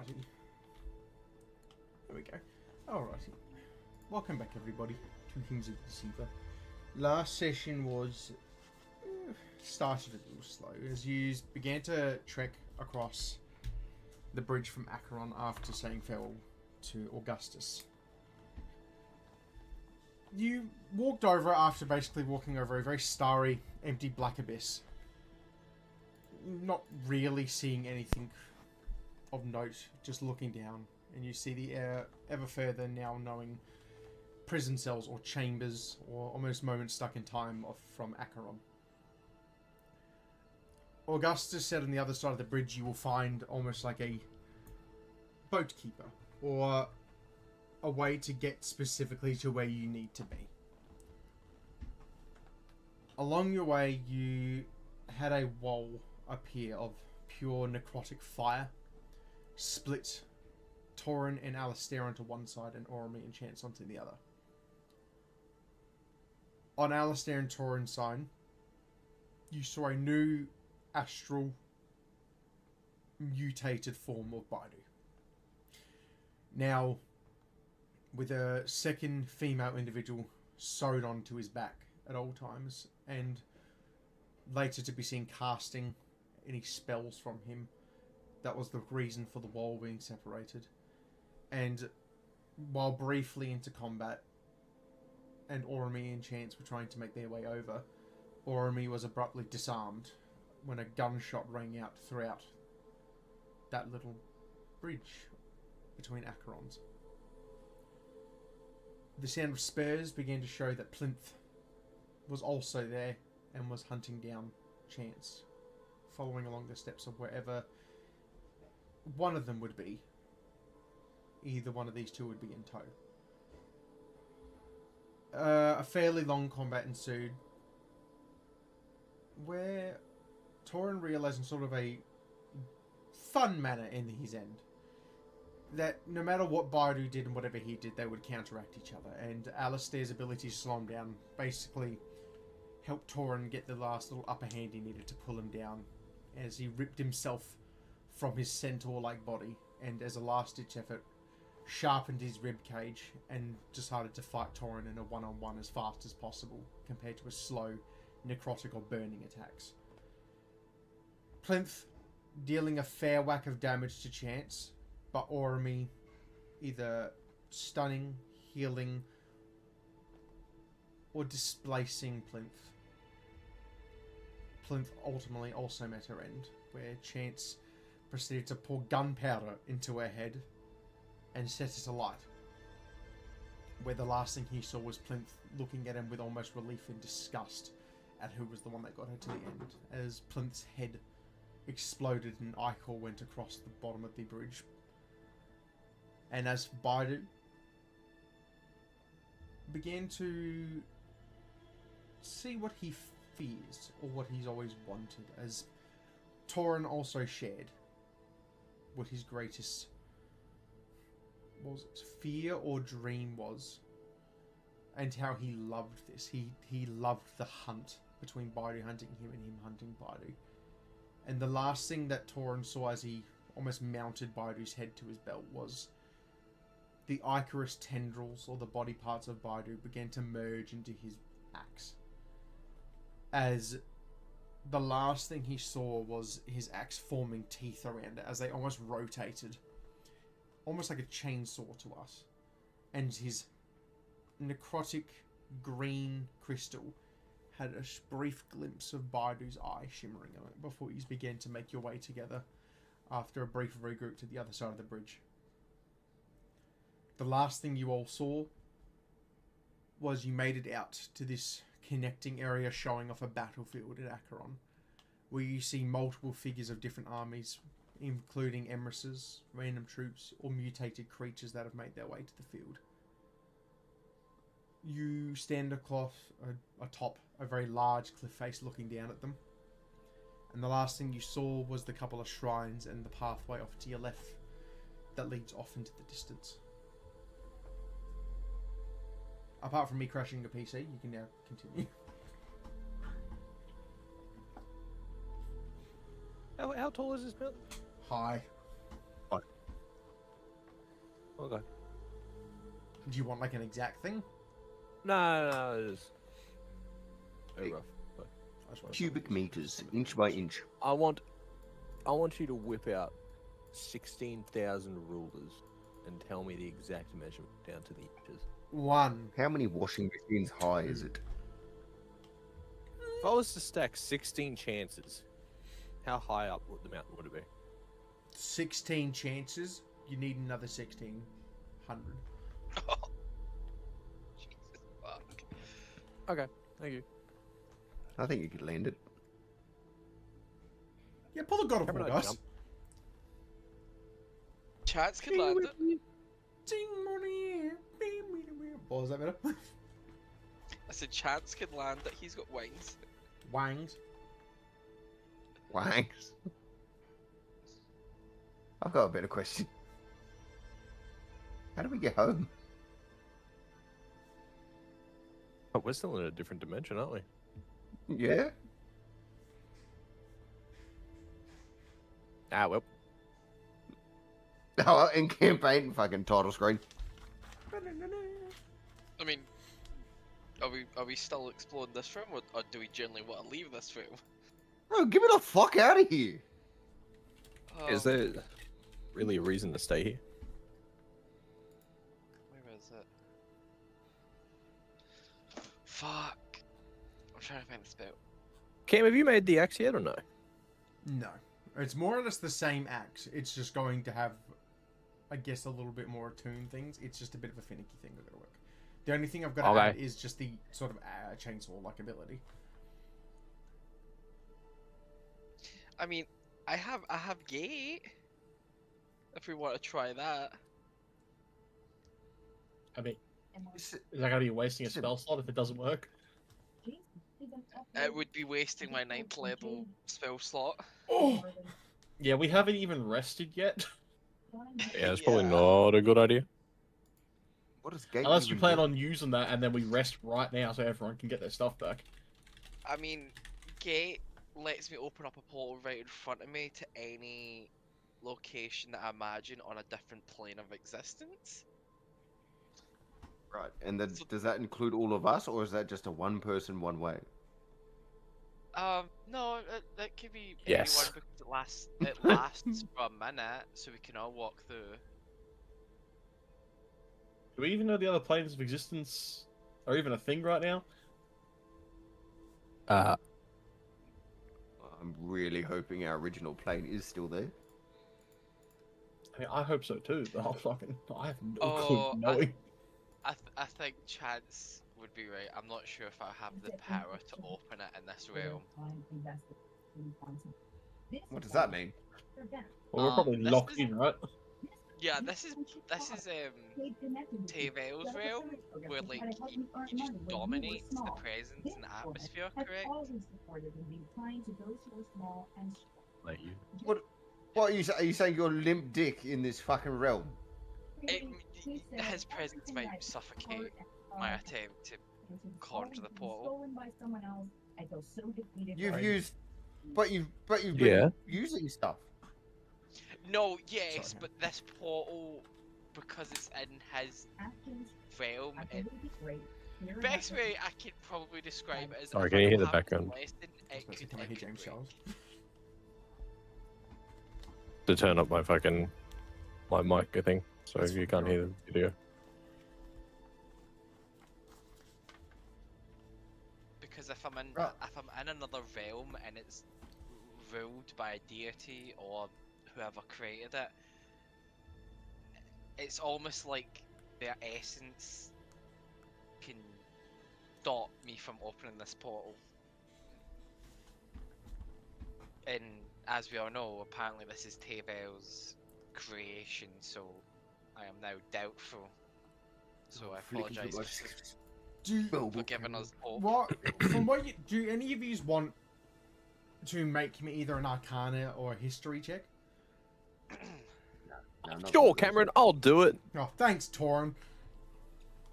Alrighty. There we go. Alrighty. Welcome back, everybody, to Kings of Deceiver. Last session was started a little slow as you began to trek across the bridge from Acheron after saying farewell to Augustus. You walked over after basically walking over a very starry, empty black abyss. Not really seeing anything of note, just looking down, and you see the air ever further now knowing prison cells or chambers or almost moments stuck in time from Acheron. Augustus said on the other side of the bridge you will find almost like a boat keeper or a way to get specifically to where you need to be. Along your way you had a wall appear of pure necrotic fire, split Tauren and Alistair onto one side and Oromir and Chance onto the other. On Alistair and Tauren's side, you saw a new astral mutated form of Baidu. Now, with a second female individual sewed onto his back at all times, and later to be seen casting any spells from him. That was the reason for the wall being separated. And while briefly into combat, and Oromir and Chance were trying to make their way over, Oromir was abruptly disarmed when a gunshot rang out throughout that little bridge between Acherons. The sound of spurs began to show that Plinth was also there and was hunting down Chance, following along the steps of wherever one of them would be. Either one of these two would be in tow. A fairly long combat ensued, where Tauren realised in sort of a fun manner in his end that no matter what Baidu did and whatever he did, they would counteract each other, and Alistair's ability to slow him down basically helped Tauren get the last little upper hand he needed to pull him down as he ripped himself from his centaur-like body, and as a last-ditch effort sharpened his rib cage and decided to fight Tauren in a one-on-one as fast as possible compared to his slow necrotic or burning attacks. Plinth dealing a fair whack of damage to Chance, but Oromir either stunning, healing, or displacing Plinth. Plinth ultimately also met her end, where Chance proceeded to pour gunpowder into her head and set it alight, where the last thing he saw was Plinth looking at him with almost relief and disgust at who was the one that got her to the end, as Plinth's head exploded and ichor went across the bottom of the bridge. And as Baidu began to see what he fears, or what he's always wanted, as Tauren also shared what his greatest fear or dream was, and how he loved this. He loved the hunt between Baidu hunting him and him hunting Baidu. And the last thing that Tauren saw as he almost mounted Baidu's head to his belt was the ichorous tendrils, or the body parts of Baidu, began to merge into his axe. As the last thing he saw was his axe forming teeth around it as they almost rotated, almost like a chainsaw to us. And his necrotic green crystal had a brief glimpse of Baidu's eye shimmering on it before you began to make your way together after a brief regroup to the other side of the bridge. The last thing you all saw was you made it out to this connecting area showing off a battlefield at Acheron, where you see multiple figures of different armies, including emissaries, random troops, or mutated creatures that have made their way to the field. You stand atop a very large cliff face looking down at them, and the last thing you saw was the couple of shrines and the pathway off to your left that leads off into the distance. Apart from me crashing your PC, you can now continue. How tall is this building? High. Okay. Do you want like an exact thing? No, it's very rough. But I just want Cubic something- meters, inch by inch. I want you to whip out 16,000 rulers and tell me the exact measurement down to the inches. 1. How many washing machines high is it? If I was to stack 16 chances, how high up would the mountain would it be? 16 chances. You need another 1600. Jesus fuck. Okay, thank you. I think you could land it. Yeah, pull the God of Haven't War, I guys. jumped? Chance could land it. What was that better? I said Chance could land it. He's got wings. Wangs. Wanks. I've got a better question. How do we get home? Oh, we're still in a different dimension, aren't we? Yeah? Ah, well. Oh, in campaign fucking title screen. I mean, are we still exploring this room, or do we generally want to leave this room? Bro, get me the fuck out of here. Is there really a reason to stay here? Where is it? Fuck. I'm trying to find the spell. Cam, have you made the axe yet or no? No. It's more or less the same axe. It's just going to have, I guess, a little bit more attuned things. It's just a bit of a finicky thing we've got to work. The only thing I've got to Okay. add is just the sort of chainsaw-like ability. I mean, I have gate. If we want to try that. I mean, Is is that going to be wasting a spell slot if it doesn't work? It would be wasting my 9th level spell slot. Oh! Yeah, we haven't even rested yet. Yeah, it's probably Yeah. not a good idea. What is gate? Unless you even plan do? on using that and then we rest right now so everyone can get their stuff back. I mean, gate lets me open up a portal right in front of me to any location that I imagine on a different plane of existence. Right, and then does that include all of us, or is that just a one person, one way? No, that could be Yes. anyone because it lasts for a minute, so we can all walk through. Do we even know the other planes of existence are even a thing right now? I'm really hoping our original plane is still there. I mean, I hope so too, but I have no Oh, clue knowing. I think Chance would be right. I'm not sure if I have the power to open it in this realm. What does that mean? Well, we're probably this locked is- in, right? Yeah, this is Tavel's realm, where like he just dominates the presence and the atmosphere, correct? Like you. What are you saying? You're limp dick in this fucking realm? His presence might suffocate my attempt to conjure the portal. You've Right. used, but you've been Yeah. using stuff. No, yes, Sorry. but this portal, because it's in his realm, best way I could probably describe it is Sorry, if can I you hear the have background? lesson, it Especially could, can I hear it could James break. Charles? To turn up my mic, I think. So That's you fine. can't hear the video. Because if I'm in Right. another realm and it's ruled by a deity or whoever created it, it's almost like their essence can stop me from opening this portal. And as we all know, apparently this is Tavel's creation, so I am now doubtful. So I apologise for giving us hope. What? From what you do, any of you want to make me either an Arcana or a History check? No, not Sure, like this. Cameron, I'll do it. Oh, thanks, Torin.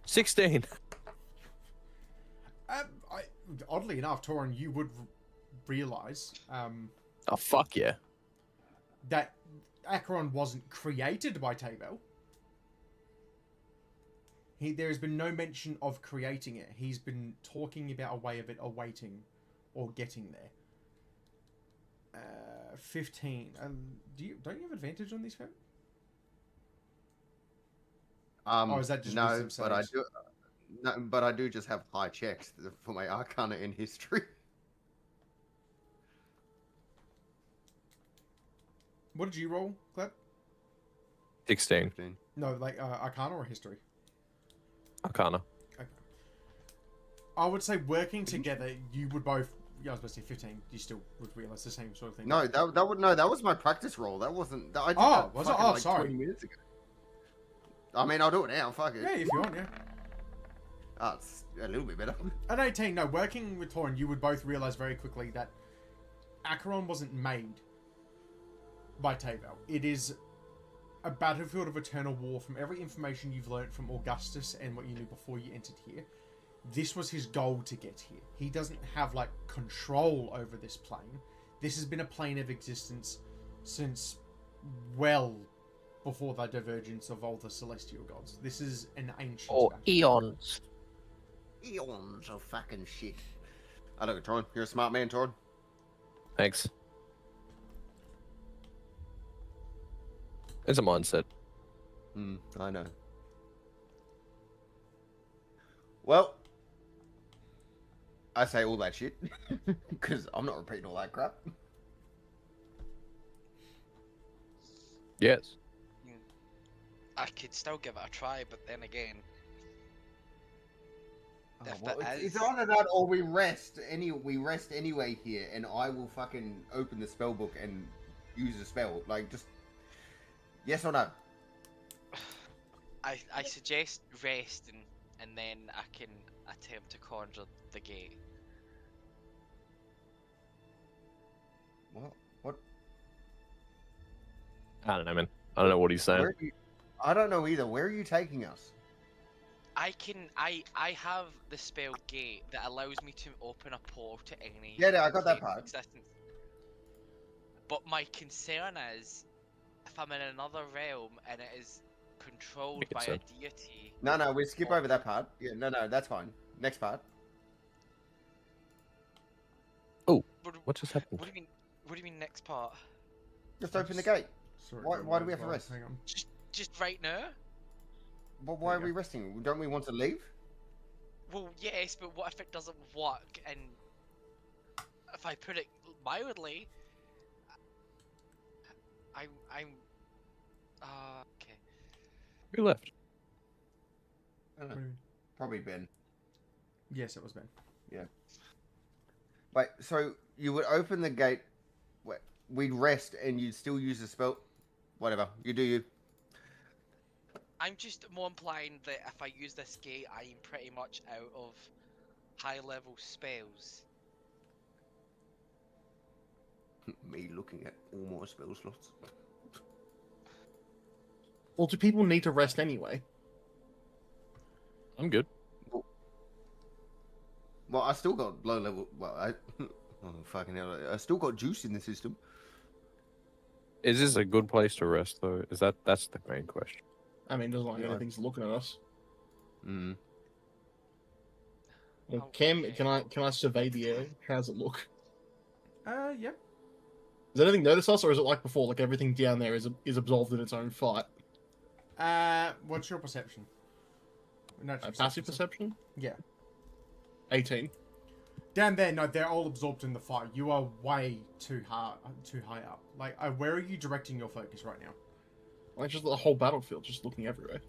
16. Oddly enough, Torin, you would realize Oh, fuck yeah. that Acheron wasn't created by Tavel. There has been no mention of creating it. He's been talking about a way of it awaiting or getting there. 15. Don't you have advantage on these, Fem? Or is that just no, wisdom but I saves? do. No, but I do just have high checks for my Arcana in history. What did you roll, Gleb? 16. 15. No, like Arcana or history? Arcana. Okay. I would say working together, you would both. Yeah, I was about to say 15. You still would realize the same sort of thing. No, that was my practice roll. That wasn't. I did Oh, that was it? fucking, Oh, like, sorry. 20 minutes ago. I mean, I'll do it now. Fuck it. Yeah, if you want, yeah. It's a little bit better. At 18, no, working with Torin, you would both realize very quickly that Acheron wasn't made by Tavel. It is a battlefield of eternal war from every information you've learned from Augustus and what you knew before you entered here. This was his goal to get here. He doesn't have, like, control over this plane. This has been a plane of existence since well before the divergence of all the celestial gods. This is an ancient battle. Eons. Eons of fucking shit. I look at Torin. You're a smart man, Torin. Thanks. It's a mindset. I know. Well, I say all that shit because I'm not repeating all that crap. Yes. I could still give it a try, but then again, if Well, it it's is- either that or we rest anyway here, and I will fucking open the spell book and use the spell. Like, just yes or no. I suggest rest and then I can attempt to conjure the gate. What? I don't know, man. I don't know what he's saying. Where are you... I don't know either. Where are you taking us? I have the spell gate that allows me to open a portal to any. Yeah, I got that plane of part. existence. But my concern is, if I'm in another realm and it is controlled Make it by so. a deity. No, we skip over that part. Yeah, no, that's fine. Next part. Oh, What, what just happened? what do you mean? What do you mean next part? Just open the gate. Sorry, Why do we have to rest? Hang on. Just right now? Well, why are There you we resting? Don't we want to leave? Well, yes, but what if it doesn't work? And if I put it mildly, I'm okay. Who left? I don't know. Probably Ben. Yes, it was Ben. Wait, so you would open the gate, we'd rest, and you'd still use the spell? Whatever, you do you. I'm just more implying that if I use this gate, I'm pretty much out of high-level spells. Me looking at all my spell slots. Well, do people need to rest anyway? I'm good. Well, I still got low level. Well, oh, fucking hell, I still got juice in the system. Is this a good place to rest, though? That's the main question. I mean, doesn't like Yeah. anything's looking at us. Mm. Well, Cam, Okay. can I survey the area? How does it look? Yeah. Does anything notice us, or is it like before? Like everything down there is absolved in its own fight? What's your perception? Natural Passive perception? Yeah. 18. Down there, no, they're all absorbed in the fight. You are way too high up. Like, where are you directing your focus right now? Like just the whole battlefield, just looking everywhere.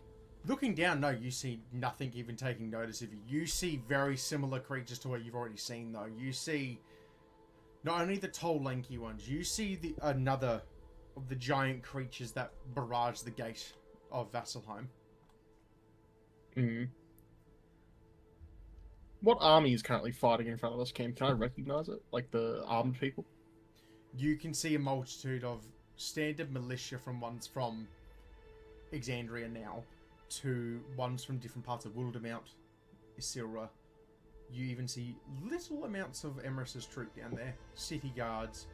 Looking down, no, you see nothing even taking notice of you. You see very similar creatures to what you've already seen, though. You see not only the tall, lanky ones, you see another of the giant creatures that barrage the gate of Vasselheim. Mm. What army is currently fighting in front of us, Cam? Can I recognize it? Like the armed people? You can see a multitude of standard militia from ones from Exandria now to ones from different parts of Wildemount, Isilra. You even see little amounts of Emerus's troop down there, city guards,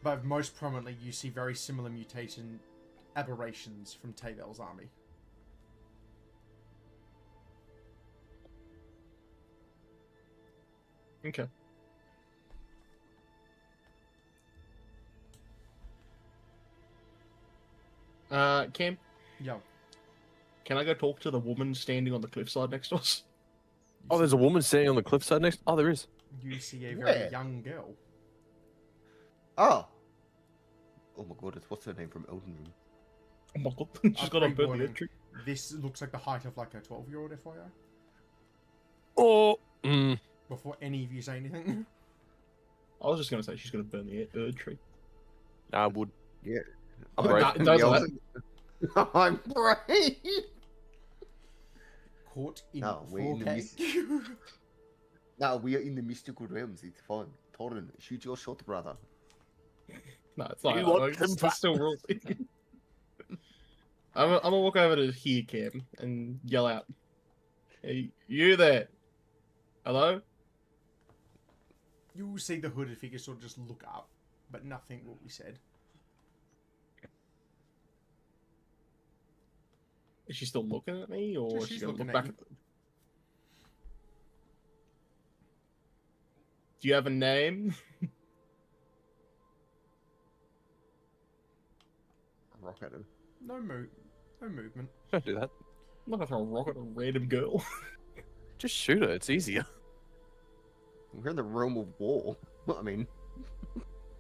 but most prominently you see very similar mutation aberrations from Tavel's army. Okay. Cam, Yo. can I go talk to the woman standing on the cliffside next to us? Oh, there's a woman standing on the cliffside next. Oh, there is. You see a very Where? young girl. Oh. Oh my god, it's what's her name from Elden Ring? Oh my god, she's A got a burn the pre-warning. entry. This looks like the height of like a 12-year-old, FYI. Oh. Before any of you say anything. I was just gonna say she's gonna burn the entry. I would. Yeah. I'm brave. Don't I'm brave. Caught in No, we're in the 4K. No, we are in the mystical realms. It's fine. Torren, shoot your shot, brother. No, it's not. You Like, want it's them still rules. I'm gonna walk over to here, Cam, and yell out, "Hey, you there? Hello?" You will see the hooded figure sort of just look up, but nothing will be said. Is she still looking at me, or is she She's gonna look looking back at at them? Do you have a name? Rock at him. No movement. Don't do that. I'm not gonna throw a rock at a random girl. Just shoot her. It's easier. We're in the realm of war. I mean,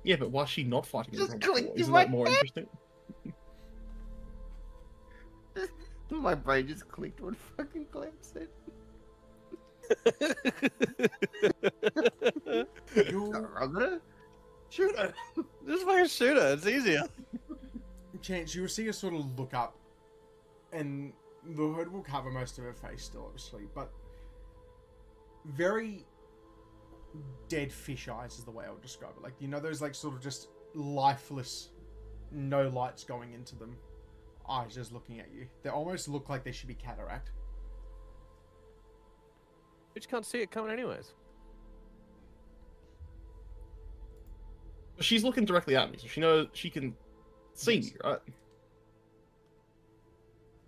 Yeah, but why is she not fighting? Just in clicked war? in Isn't my that more interesting? my brain just clicked what fucking Clem said. You, I'm gonna shoot her. Just fucking shoot her. It's easier. Chance, you will see her sort of look up, and the hood will cover most of her face still, obviously, but very dead fish eyes is the way I would describe it. Like, you know those, like, sort of just lifeless, no lights going into them, eyes just looking at you. They almost look like they should be cataract. You just can't see it coming anyways. She's looking directly at me, so she knows she can see me, right?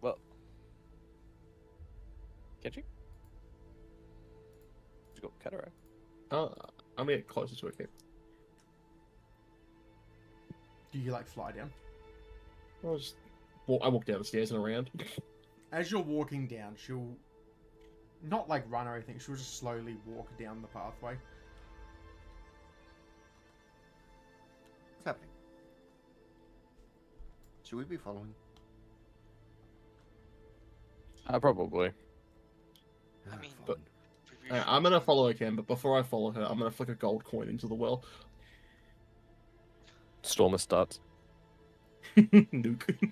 Well. Can't you? She's got cataract. I'm gonna get closer to her, Cam. Do you, like, fly down? I walk down the stairs and around. As you're walking down, she'll not, like, run or anything. She'll just slowly walk down the pathway. What's happening? Should we be following? Probably. I mean, But- we really I'm gonna follow her, Cam, but before I follow her, I'm gonna flick a gold coin into the well. Stormer starts. Nuke.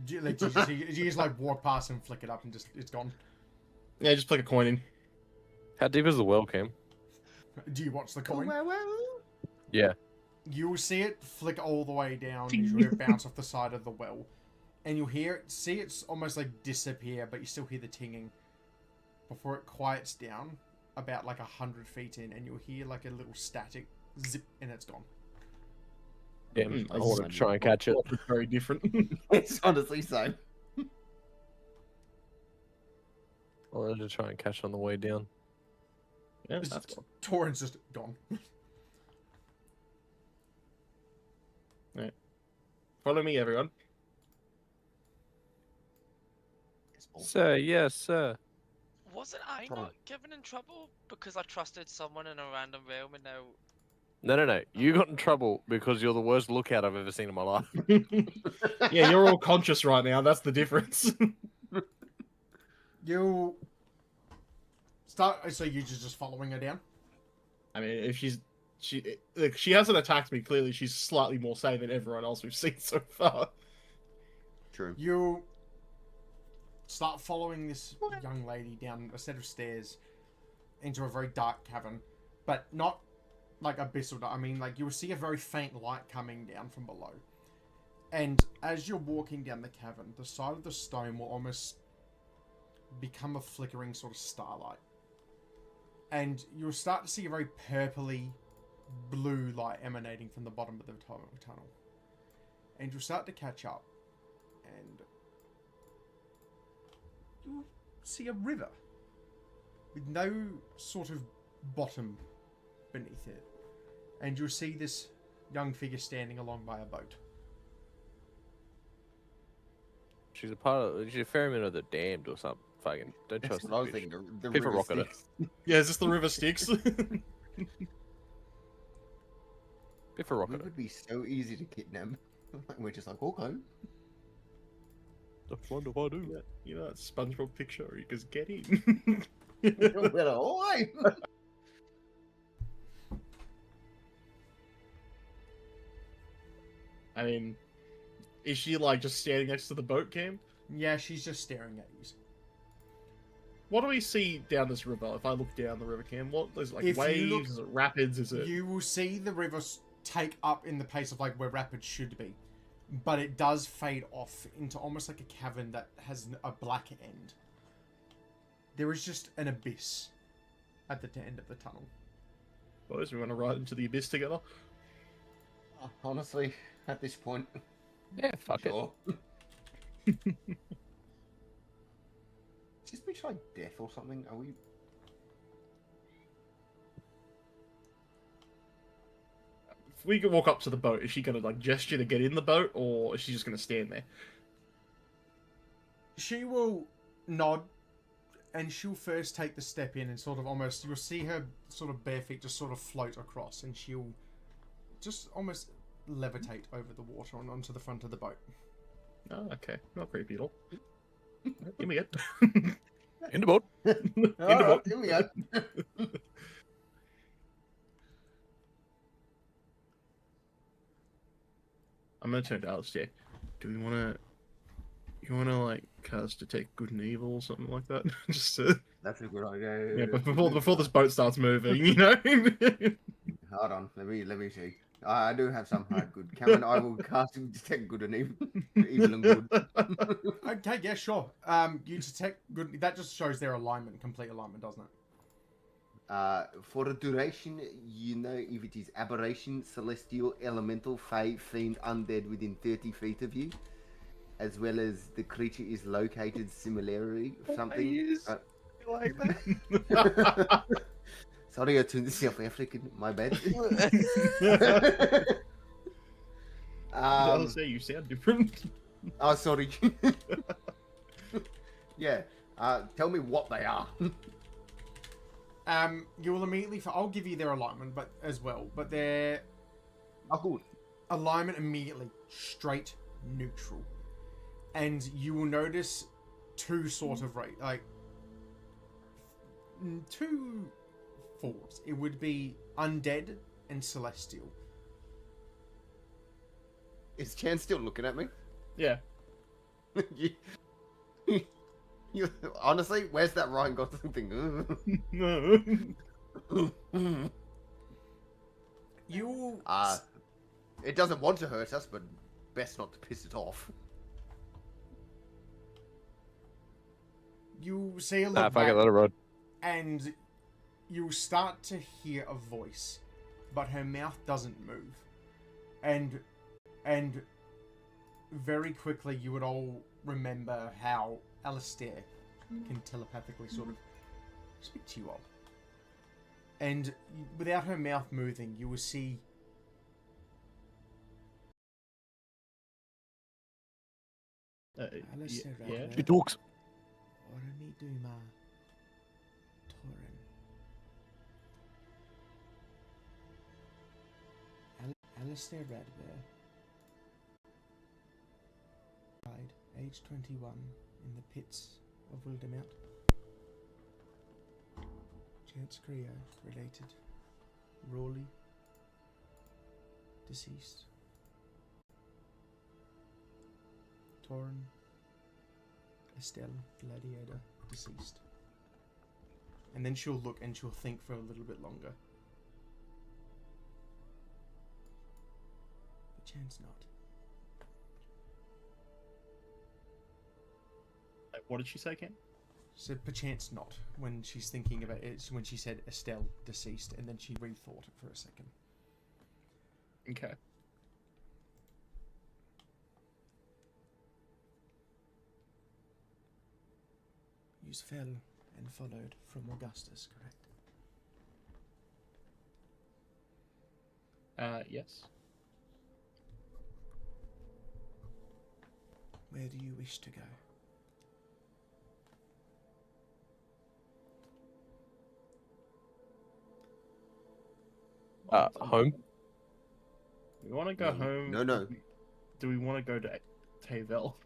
Do you, like, do you just, like, walk past and flick it up and just, it's gone? Yeah, just flick a coin in. How deep is the well, Cam? Do you watch the coin? Yeah. You will see it flick all the way down, and you'll hear it bounce off the side of the well. And you'll hear it, see it's almost like disappear, but you still hear the tinging. Before it quiets down, about like 100 feet in, and you'll hear like a little static zip, and it's gone. Damn, I I want to try and catch it. It's very different. It's honestly so. I wanted to try and catch on the way down. Yeah, It's that's just, Torrent's just gone. Follow me, everyone. Sir, yes, sir. Wasn't I not given in trouble because I trusted someone in a random realm and now... No. You got in trouble because you're the worst lookout I've ever seen in my life. Yeah, you're all conscious right now. That's the difference. You start. So you're just following her down. I mean, if she hasn't attacked me. Clearly, she's slightly more sane than everyone else we've seen so far. True. You start following this young lady down a set of stairs into a very dark cavern, but not like abyssal dark. I mean, like, you will see a very faint light coming down from below. And as you're walking down the cavern, the side of the stone will almost become a flickering sort of starlight. And you'll start to see a very purpley blue light emanating from the bottom of the tunnel. And you'll start to catch up. And you'll see a river with no sort of bottom beneath it. And you'll see this young figure standing along by a boat. She's a ferryman of the damned or something. Fucking don't That's trust what the I was bitch. thinking. The Give a river rock at her. Styx. Yeah, is this the River Styx? Biff a rock We at her. would be so easy to kidnap. We're just like, okay. What do I do? Yeah, you know that SpongeBob picture where he goes, get in. Well, oi! I mean, is she like just standing next to the boat camp? Yeah, she's just staring at you. What do we see down this river? If I look down the river cam, what is it, like If you waves? look- Is it rapids? Is it? You will see the river take up in the pace of like where rapids should be, but it does fade off into almost like a cavern that has a black end. There is just an abyss at the end of the tunnel. Boys, we want to ride into the abyss together. Honestly, at this point, Yeah, fuck sure. Is this bitch like death or something? Are we? If we could walk up to the boat, is she gonna like gesture to get in the boat, or is she just gonna stand there? She will nod, and she'll first take the step in and sort of almost, you'll see her sort of bare feet just sort of float across, and she'll just almost levitate over the water and onto the front of the boat. Oh, okay. Not creepy at all. Give me it. In the boat. Oh, here we go. I'm gonna turn to Alistair. Do we wanna... You wanna, like, cast Detect Good and Evil or something like that? Just to... That's a good idea. Yeah, but before this boat starts moving, you know? Hold on, let me see. I do have some hard good. Cameron, I will cast detect good and evil and good. Okay, yeah, sure. You detect good. That just shows their alignment, complete alignment, doesn't it? For a duration, you know if it is aberration, celestial, elemental, fae, fiend, undead within 30 feet of you, as well as the creature is located similarly, something. You like that? Sorry, I turned South African. My bad. Alistair, you sound different. Oh, sorry. Yeah. Tell me what they are. You will immediately. I'll give you their alignment, but as well, but their Oh, good. alignment immediately straight neutral, and you will notice two sort of two forms. It would be undead and celestial. Is Chan still looking at me? Yeah. you, honestly, where's that Ryan Gosling thing? No. You It doesn't want to hurt us, but best not to piss it off. you see a Nah, look fuck it, back, let it run. and you start to hear a voice, but her mouth doesn't move, and very quickly you would all remember how Alistair can telepathically sort of speak to you all, and without her mouth moving, you will see Alistair yeah. Radler. She talks. Orani Duma Torin. Alistair Radbear died, age 21, in the pits of Wildemount. Chance Creo, related. Rawley, deceased. Torin, Estelle, Gladiator, deceased. And then she'll look and she'll think for a little bit longer. But Chance not. What did she say, Ken? So perchance not, when she's thinking about it, when she said Estelle deceased, and then she rethought it for a second. Okay. You fell and followed from Augustus, correct? Yes. Where do you wish to go? Home. We want to go home. No. Do we want to go to Tavel?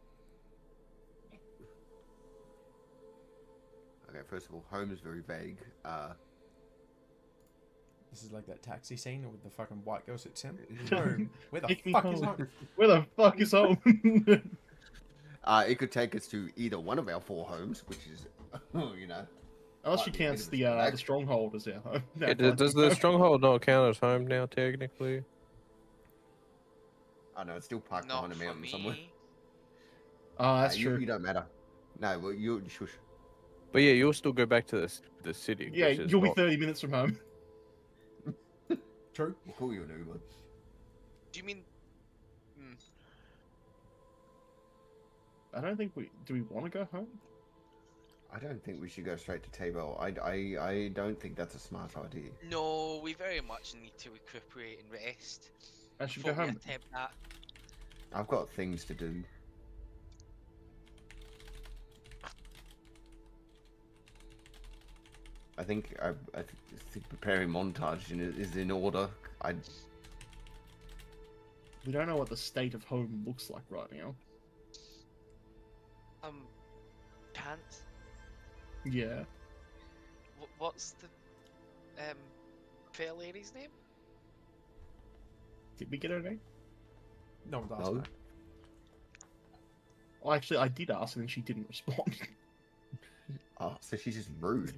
Okay, first of all, home is very vague. This is like that taxi scene with the fucking white girl sits in. Home. Where the Take me fuck is home. home? Where the fuck is home? It could take us to either one of our 4 homes, which is, you know. Unless you might be a counts bit of a stretch. the stronghold as our home. Yeah, does the stronghold not count as home now, technically? I know, it's still parked Not behind a for mountain me. somewhere. Oh, that's true. You don't matter. No, well, you shush. But yeah, you'll still go back to the city. Yeah, which is you'll be not- 30 minutes from home. True. We'll call you an Uber. Do you mean? I don't think we... Do we want to go home? I don't think we should go straight to Table. I don't think that's a smart idea. No, we very much need to recuperate and rest. I should before go we home. attempt that. I've got things to do. I think preparing montage is in order. We don't know what the state of home looks like right now. Can't. Yeah. What's the fair lady's name? Did we get her name? No one's asked No. that. Well, actually, I did ask and she didn't respond. Oh, so she's just rude.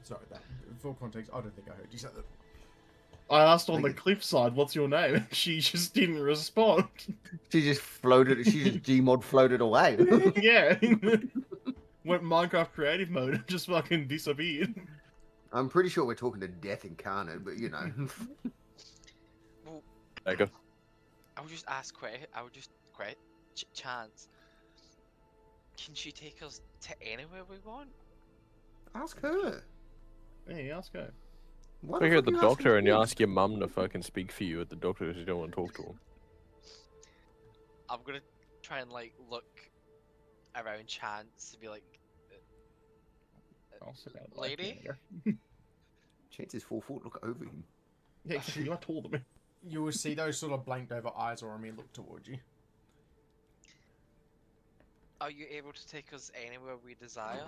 Sorry, that. Full context, I don't think I heard you say that. I asked on the Like- cliffside, what's your name? And she just didn't respond. She just floated. She just Gmod floated away. Yeah. Went Minecraft creative mode and just fucking disappeared. I'm pretty sure we're talking to Death Incarnate, but you know. Well, There you go. I would just ask Chance. Can she take us to anywhere we want? Ask her. Hey, ask her. Why Go here at fuck the you asking doctor and you me? ask your mum to fucking speak for you at the doctor because you don't want to talk to him. I'm gonna try and like look around Chance to be like, I'll sit down. Lady? Chance is 4 foot. Look over him. Yeah, exactly. You're not taller than me. You will see those sort of blanked over eyes or me look towards you. are you able to take us anywhere we desire?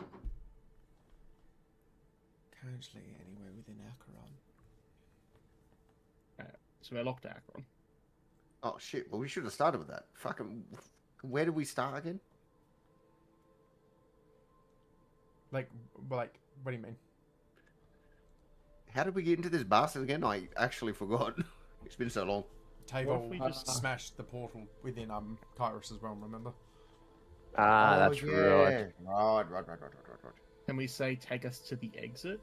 Currently anywhere within Acheron. So we're locked to Akron. Oh shit! Well, we should have started with that. Fucking. Where did we start again? Like, what do you mean? How did we get into this bastard again? I actually forgot. It's been so long. Table we just- smashed the portal within Kairos as well, remember? Ah, Oh, that's right. Right. Can we say take us to the exit?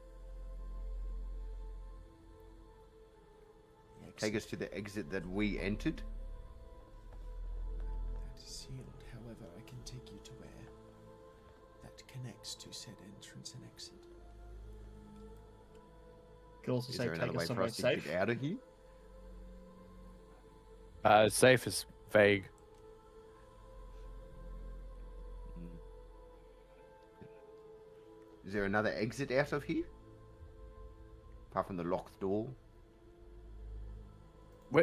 Take us to the exit that we entered. That is sealed, however, I can take you to where that connects to said entrance and exit. Could also Is say there another take way us for somewhere us to safe. get out of here? Safe is vague. Is there another exit out of here? Apart from the locked door?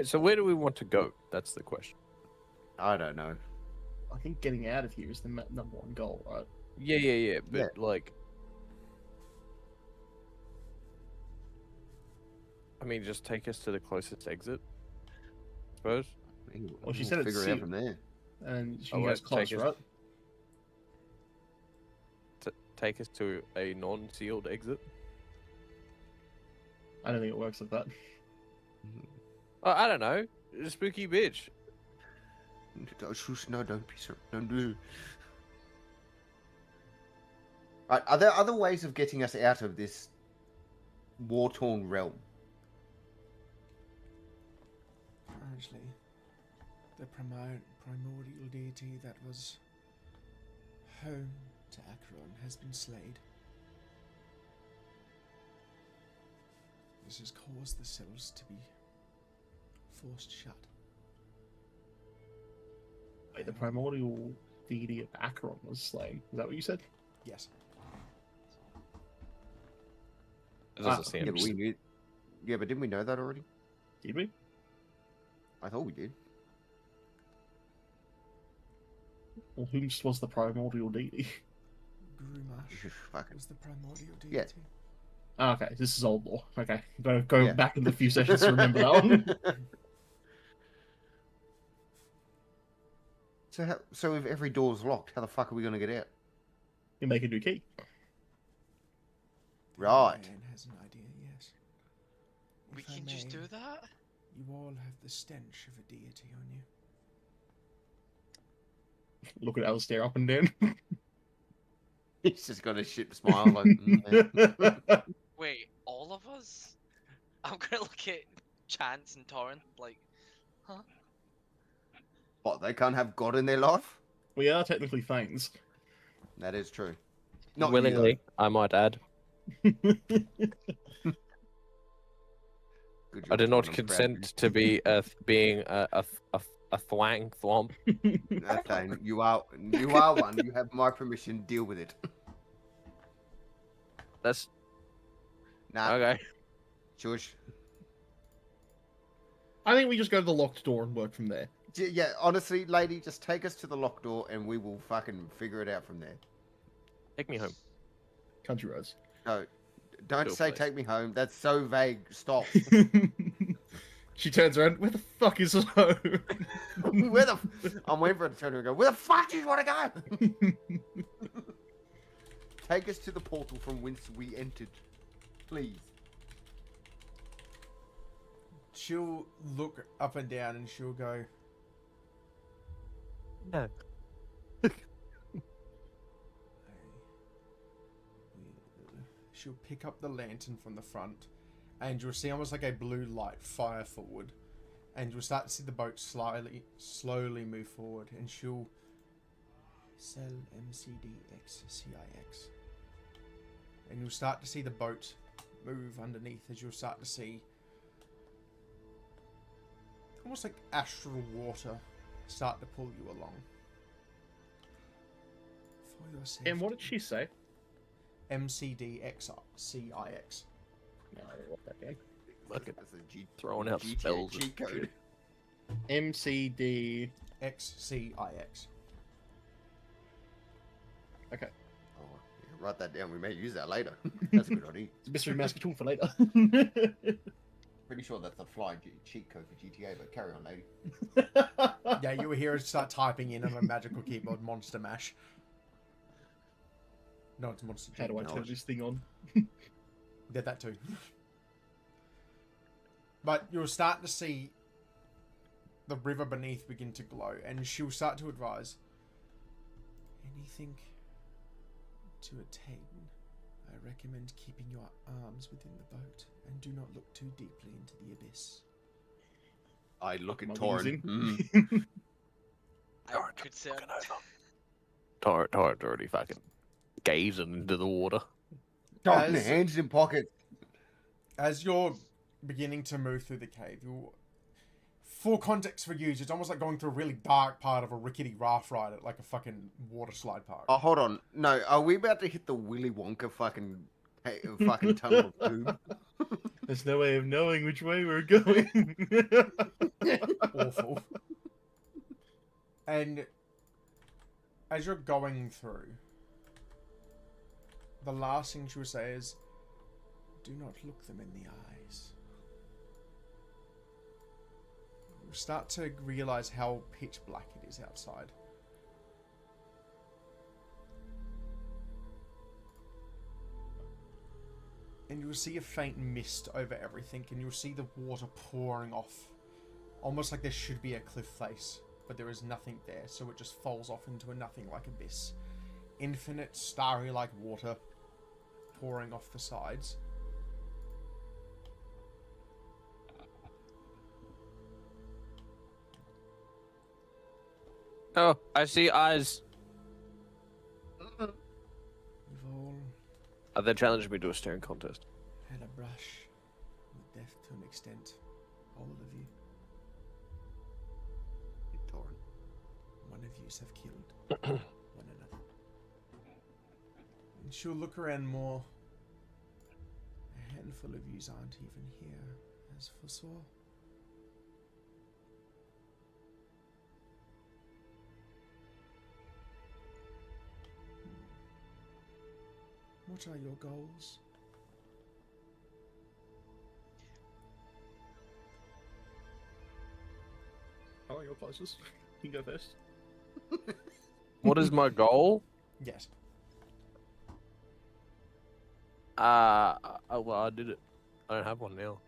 So where do we want to go? That's the question. I don't know. I think getting out of here is the number one goal, right? Yeah. But Yeah. like, I mean, just take us to the closest exit. I suppose. Well, she said it's figure it out sealed. from there. And she Oh, goes take close, us- right? Take us to a non-sealed exit. I don't think it works like that. I don't know. Spooky bitch. No, don't be so. Don't do. Right, are there other ways of getting us out of this war-torn realm? Apparently, the primordial deity that was home to Acheron has been slayed. practice has caused the cells to be forced shut. Wait, the primordial deity of Acheron was slain. Is that what you said? Yes. It doesn't seem. Yeah, but we knew. Yeah, but didn't we know that already? Did we? I thought we did. Well, whomst was the primordial deity? Grumash Fucking. was the primordial deity. Yeah. Oh, okay, this is old lore. Okay, go back in the few sessions to remember that one. So if every door's locked, how the fuck are we gonna get out? You make a new key. Right. Man has an idea, yes. We If I can just may, do that? You all have the stench of a deity on you. Look at Alistair up and down. He's just got a shit smile like. Yeah. Wait, all of us? I'm gonna look at Chance and Torrent like, huh? What? They can't have God in their life? We are technically Thanes. That is true. Not you, Willingly, I might add. Good I job, did not Torrent, I'm proud of consent to be being a thwang thwomp. you. Okay, you are one. You have my permission. Deal with it. That's Nah, okay. shush. I think we just go to the locked door and work from there. Yeah, honestly, lady, just take us to the locked door and we will fucking figure it out from there. Take me home. Country roads. No, don't Go, say please. take me home. That's so vague. Stop. She turns around. Where the fuck is home? Where the? I'm waiting for her to turn around and go. Where the fuck do you want to go? Take us to the portal from whence we entered, please. She'll look up and down and she'll go, No. she'll pick up the lantern from the front and you'll see almost like a blue light fire forward and you'll start to see the boat slowly move forward and she'll sell MCDXCIX and you'll start to see the boat move underneath as you'll start to see almost like astral water start to pull you along. For your safety. And what did she say? MCDXCIX. No, I don't want that game. Look at That's a throwing out GTA spells. cheat code. MCD. XCIX. Okay. Oh, yeah, write that down. We may use that later. That's a good idea. It's a mystery mask tool for later. Pretty sure that's a fly cheat code for GTA, but carry on, lady. Yeah, you will hear her start typing in on a magical keyboard, Monster Mash. No, it's Monster How do I Jam. turn this thing on? Did that too. But you'll start to see the river beneath begin to glow, and she'll start to advise. Anything to attain, I recommend keeping your arms within the boat, and do not look too deeply into the abyss. I look at My Torn. wings I could say Torrent already fucking gazing into the water. Torn, As- hands in pockets. As you're beginning to move through the cave, for context for you, it's almost like going through a really dark part of a rickety raft ride at like a fucking water slide park. Oh, hold on. No, are we about to hit the Willy Wonka fucking tunnel of doom? There's no way of knowing which way we're going. Awful. And as you're going through, the last thing she will say is, do not look them in the eyes. You start to realize how pitch black it is outside. And you'll see a faint mist over everything, and you'll see the water pouring off. Almost like there should be a cliff face, but there is nothing there, so it just falls off into a nothing-like abyss. Infinite, starry-like water pouring off the sides. Oh, I see eyes. You've all They challenged me to a staring contest. had a brush with death to an extent. All of you. Torin. One of you have killed one another. And she'll look around more. A handful of yous aren't even here, as foresaw. What are your goals? Oh, you're closest. You go first. What is my goal? Yes. Well, I did it. I don't have one now.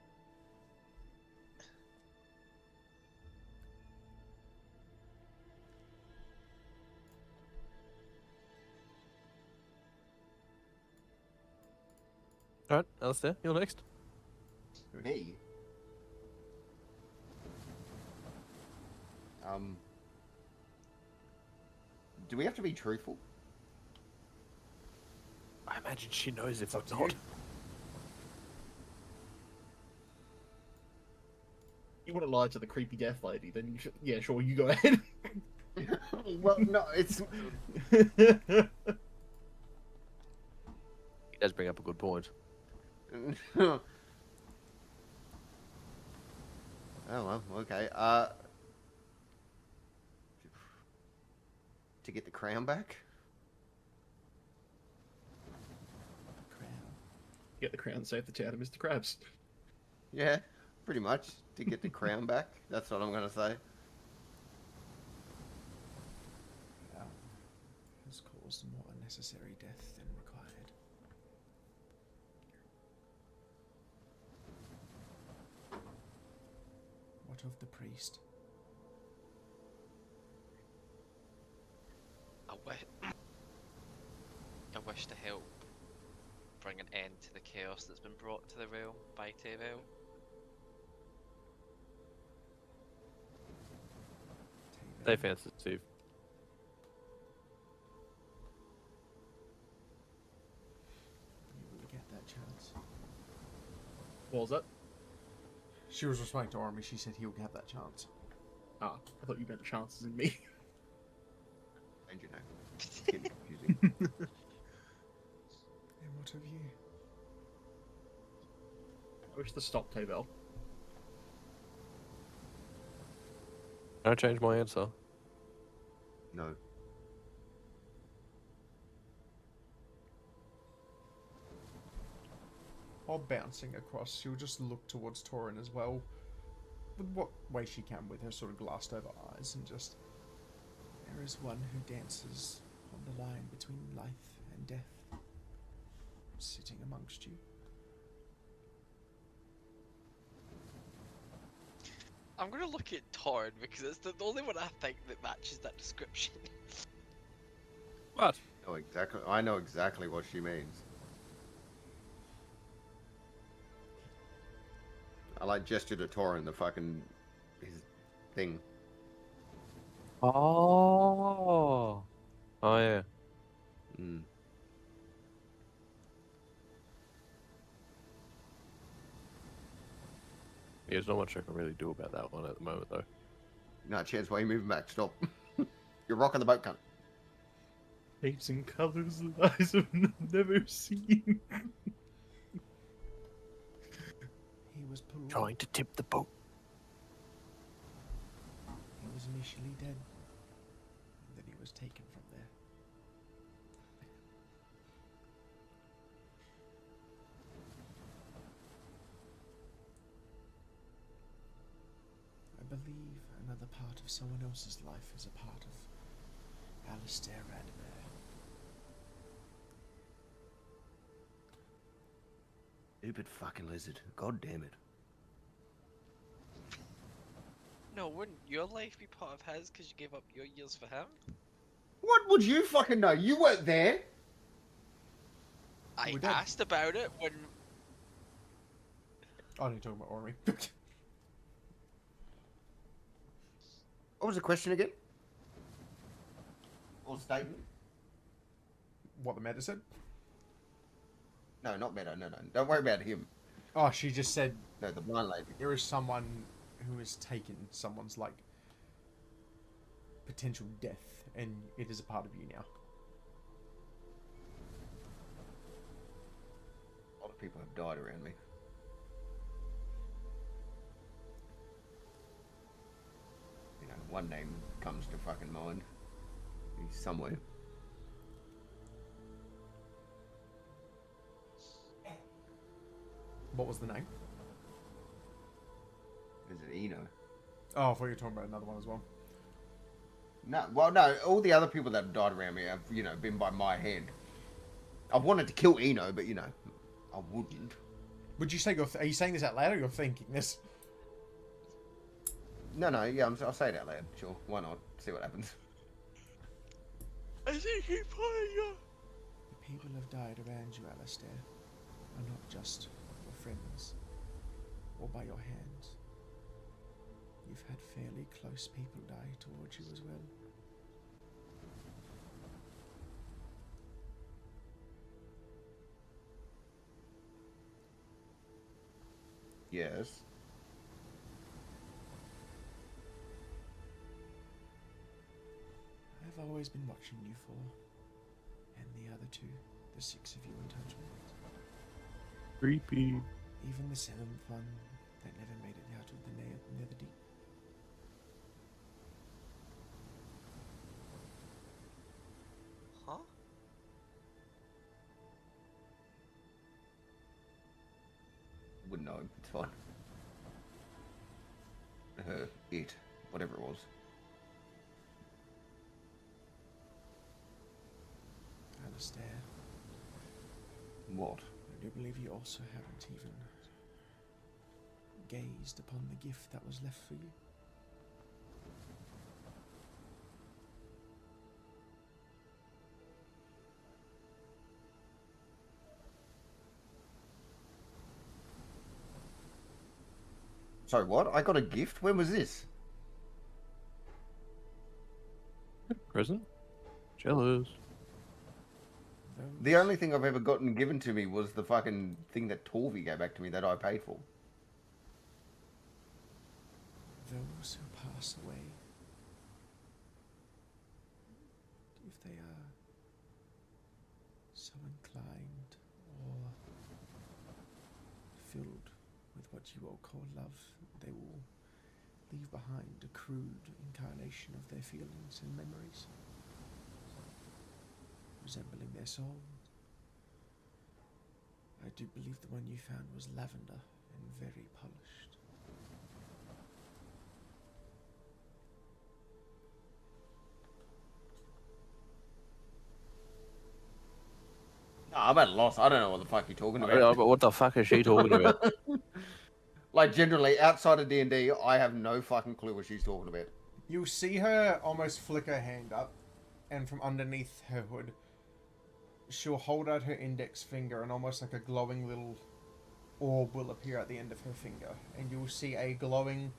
Alright, Alistair, you're next. Me? Do we have to be truthful? I imagine she knows if I'm to not. You want to lie to the creepy death lady, then you should... Yeah, sure, you go ahead. Well, no, it's... He does bring up a good point. Oh, well, okay. To get the crown back? Crown. Get the crown, save the town of Mr. Krabs. Yeah, pretty much. To get the crown back. That's what I'm going to say. Has caused more unnecessary death than required. What of the priest? I wish to help bring an end to the chaos that's been brought to the realm by Tevel. Safe answer, Steve. You will get that chance. What was that? She was responding to Army. She said he'll get that chance. Ah, I thought you meant the chances in me. And you know, it's getting confusing. And what of you? I wish to stop Taybell. Can I change my answer? No. While bouncing across, she'll just look towards Torin as well, with what way she can with her sort of glassed over eyes, and just... There is one who dances on the line between life and death, sitting amongst you. I'm gonna look at Torn because it's the only one I think that matches that description. What? Oh, exactly. I know exactly what she means. I like gesture to Torin, the fucking... his thing. Oh. Oh, yeah. Mm. Yeah, there's not much I can really do about that one at the moment, though. No chance, why are you moving back? Stop. You're rocking the boat, cunt. Shapes and colours that eyes have never seen. He was pulled. Trying to tip the boat. He was initially dead, and then he was taken from there. I believe another part of someone else's life is a part of Alistair Radbear. Stupid fucking lizard. God damn it. No, wouldn't your life be part of his because you gave up your years for him? What would you fucking know? You weren't there. I We did. asked about it when... Oh, you're talking about Ormy. What was the question again? Or statement? What the meta said? No, not Meadow. No. Don't worry about him. Oh, she just said No, the blind lady. there is someone who has taken someone's, like, potential death, and it is a part of you now. A lot of people have died around me. You know, one name comes to fucking mind. He's somewhere. What was the name? Is it Eno? Oh, I thought you were talking about another one as well. No, well, no. All the other people that have died around me have, you know, been by my hand. I've wanted to kill Eno, but you know, I wouldn't. Would you say are you saying this out loud or you're thinking this? No, yeah, I'll say it out loud. Sure, why not? See what happens. I think he probably The people have died around you, Alistair, are not just your friends or by your hands. You've had fairly close people die towards you as well. Yes. I've always been watching you four, and the other two, the 6 of you in total. Creepy. Even the 7th one that never made it out of the Netherdeep. Huh? Wouldn't know. It's fine. It. Whatever it was. Alistair, What? I do believe you also haven't even gazed upon the gift that was left for you. Sorry, what? I got a gift? When was this? Present? Jealous. The only thing I've ever gotten given to me was the fucking thing that Torvi gave back to me that I paid for. Those who pass away, if they are so inclined or filled with what you all call love, they will leave behind a crude incarnation of their feelings and memories, resembling their soul. I do believe the one you found was lavender and very polished. No, I'm at a loss. I don't know what the fuck you're talking Yeah, about. but what the fuck is she talking about? Like, generally, outside of D&D, I have no fucking clue what she's talking about. You'll see her almost flick her hand up, and from underneath her hood, she'll hold out her index finger, and almost like a glowing little orb will appear at the end of her finger, and you'll see a glowing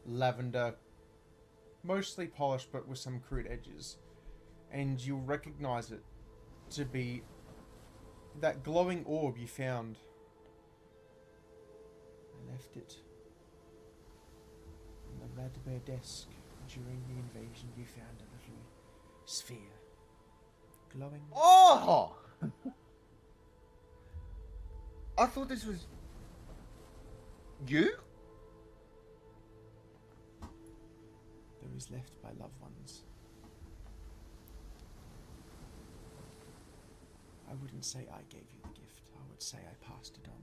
lavender, mostly polished but with some crude edges, and you'll recognize it to be that glowing orb you found. I left it on the Radbear desk during the invasion. You found a little sphere, glowing. Oh! I thought this was... You? Those left by loved ones. I wouldn't say I gave you the gift. I would say I passed it on.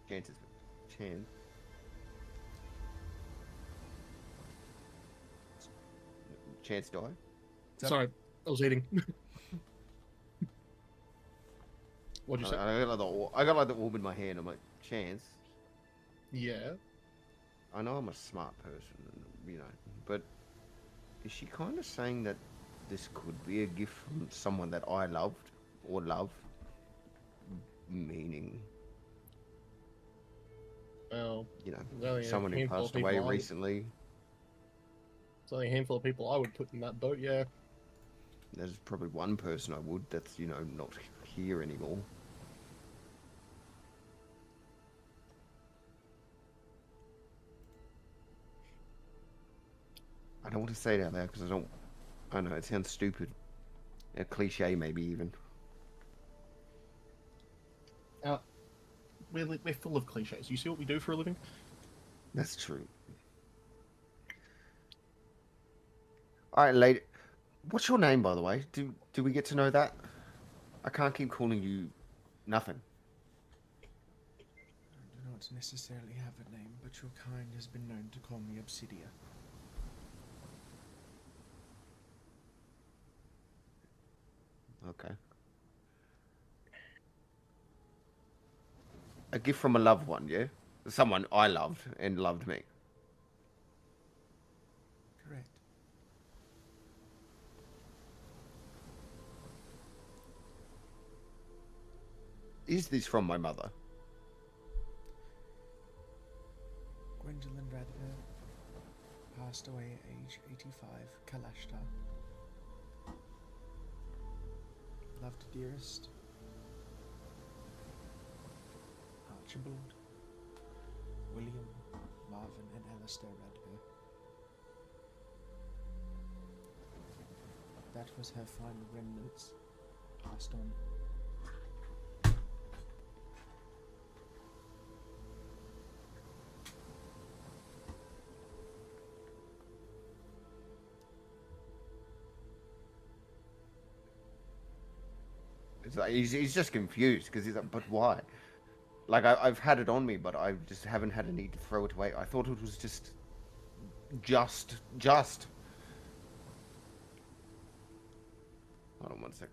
Chances. Chance. Chance die? Sorry, I was eating. What'd you say? I got like the orb in my hand. I'm like, Chance. Yeah. I know I'm a smart person, you know, but is she kind of saying that this could be a gift from someone that I loved or love? Meaning, Well, you know, well, yeah, someone who handful of passed people away are. recently. There's only a handful of people I would put in that boat, yeah. There's probably one person I would that's, you know, not here anymore. I don't want to say it out loud because I know, it sounds stupid. A cliche, maybe even. We're full of cliches. You see what we do for a living? That's true. Alright, lady. What's your name, by the way? Do we get to know that? I can't keep calling you nothing. I do not necessarily have a name, but your kind has been known to call me Obsidia. Okay. A gift from a loved one, yeah? Someone I loved and loved me. Correct. Is this from my mother? Gwendolyn Radler passed away at age 85, Kalashtar. Loved dearest. Archibald, William, Marvin, and Alistair Radler. That was her final remnants, passed on. It's like, he's just confused because he's like, but why? Like, I've had it on me, but I just haven't had a need to throw it away. I thought it was just. Hold on 1 sec.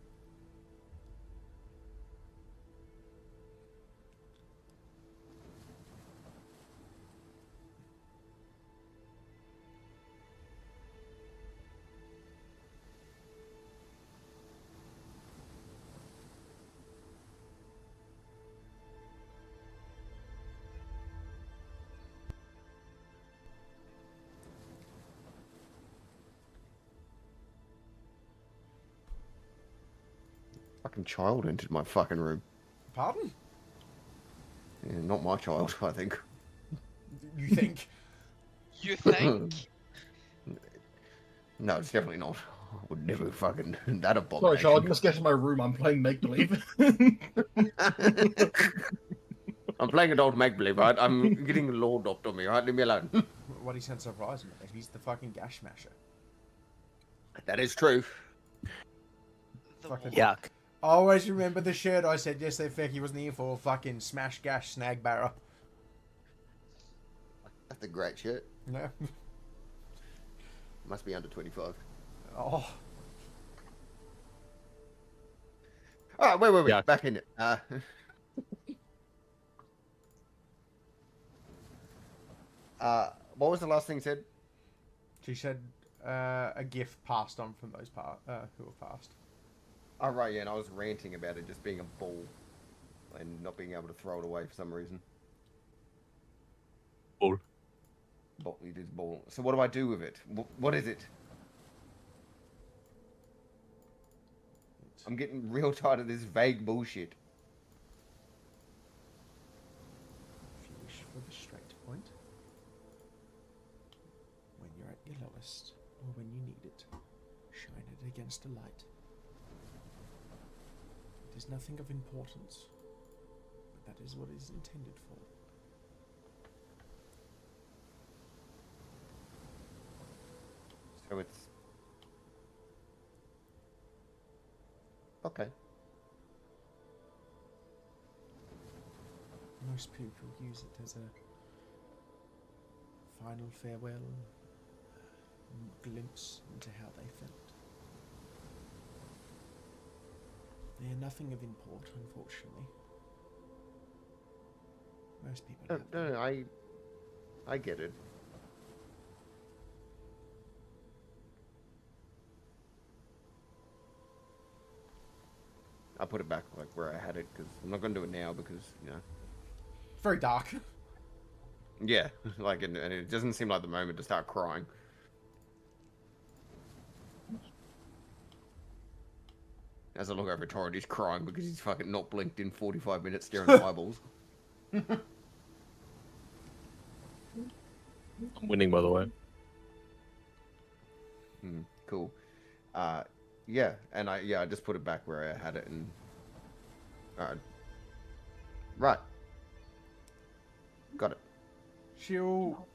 Fucking child entered my fucking room. Pardon? Yeah, not my child, I think. You think? You think? No, it's definitely not. I would never fucking that Sorry, abomination. child, you must get to my room. I'm playing make believe. I'm playing adult make believe, right? I'm getting law docked on me, right? Leave me alone. What he said surprised me. He's the fucking gash smasher. That is true. Fucking Yuck. I always remember the shirt I said yesterday Fecky wasn't here for. Fucking smash gash snag barra. That's a great shirt. No. Must be under 25. Oh. Alright, wait. Yeah. Back in it. What was the last thing you said? She said a gift passed on from those who were passed. Oh, right, yeah, and I was ranting about it just being a ball and not being able to throw it away for some reason. Ball. It is ball. So what do I do with it? What is it? I'm getting real tired of this vague bullshit. If you wish for the straight point, when you're at your lowest, or when you need it, shine it against a light. It is nothing of importance, but that is what it is intended for. So it's... Okay. Most people use it as a final farewell, glimpse into how they felt. They are nothing of import, unfortunately. Most people have them. No, I get it. I put it back like where I had it because I'm not going to do it now because, you know. Very dark. Yeah, like, and it doesn't seem like the moment to start crying. As I look over Torrid, he's crying because he's fucking not blinked in 45 minutes staring at eyeballs. I'm winning, by the way. Cool. Yeah, and I just put it back where I had it, and right, got it. She'll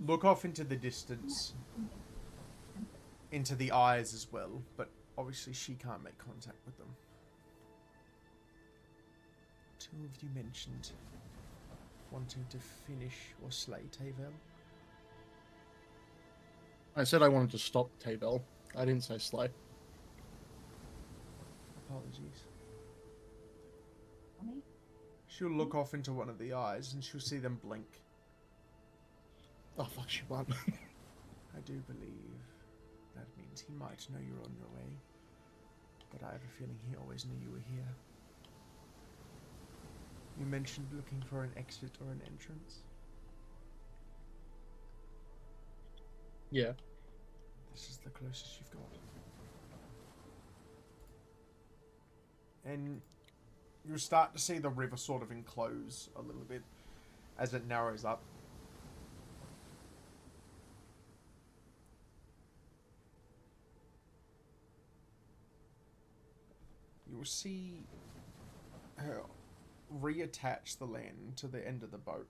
look off into the distance, into the eyes as well, but obviously she can't make contact with them. Two of you mentioned wanting to finish or slay Tavel. I said I wanted to stop Tavel. I didn't say slay. Apologies. She'll look off into one of the eyes and she'll see them blink. Oh fuck, she won. I do believe that means he might know you're on your way, but I have a feeling he always knew you were here. You mentioned looking for an exit or an entrance. Yeah. This is the closest you've got. And you'll start to see the river sort of enclose a little bit as it narrows up. You will see her reattach the land to the end of the boat.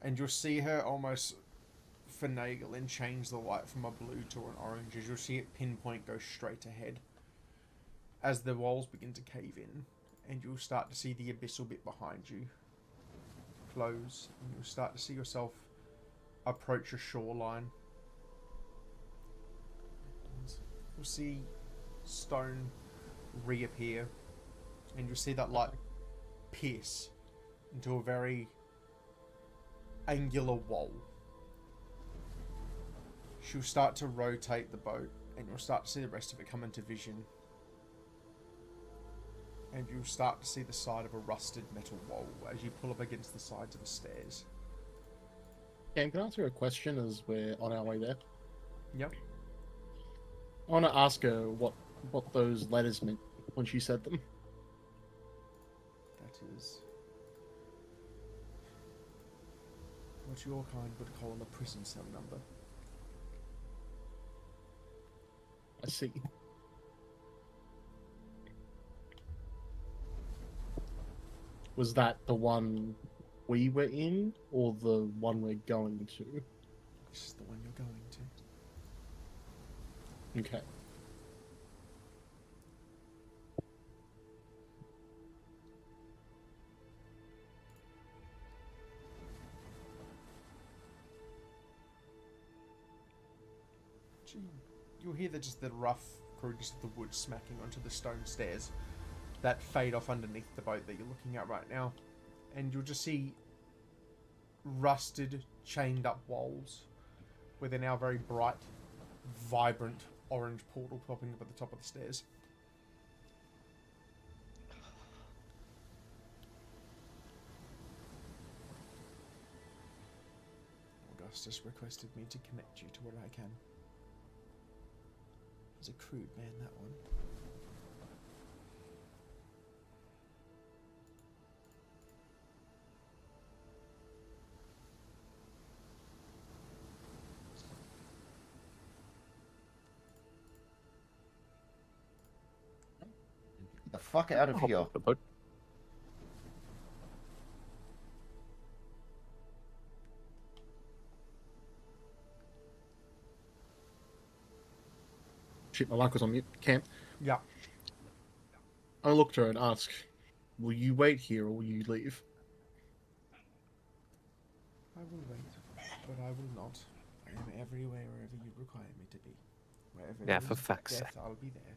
And you'll see her almost finagle and change the light from a blue to an orange as you'll see it pinpoint go straight ahead as the walls begin to cave in, and you'll start to see the abyssal bit behind you close, and you'll start to see yourself approach a shoreline. And you'll see stone reappear, and you'll see that light pierce into a very angular wall. She'll start to rotate the boat, and you'll start to see the rest of it come into vision. And you'll start to see the side of a rusted metal wall as you pull up against the sides of the stairs. Cam, can I ask her a question as we're on our way there? Yep. I want to ask her what those letters meant when she said them. That is what your kind would call a prison cell number. I see. Was that the one we were in, or the one we're going to? This is the one you're going to. Okay. You'll hear just the rough crudeness of the wood smacking onto the stone stairs that fade off underneath the boat that you're looking at right now. And you'll just see rusted, chained up walls with a now very bright, vibrant orange portal popping up at the top of the stairs. Augustus requested me to connect you to what I can. He's a crude man, that one. Get the fuck out of here. Shit, my mic was on mute. Cam. Yeah. I look to her and ask, will you wait here or will you leave? I will wait, but I will not. I am everywhere wherever you require me to be. Wherever Now, there for is fuck's death, sake. I'll be there.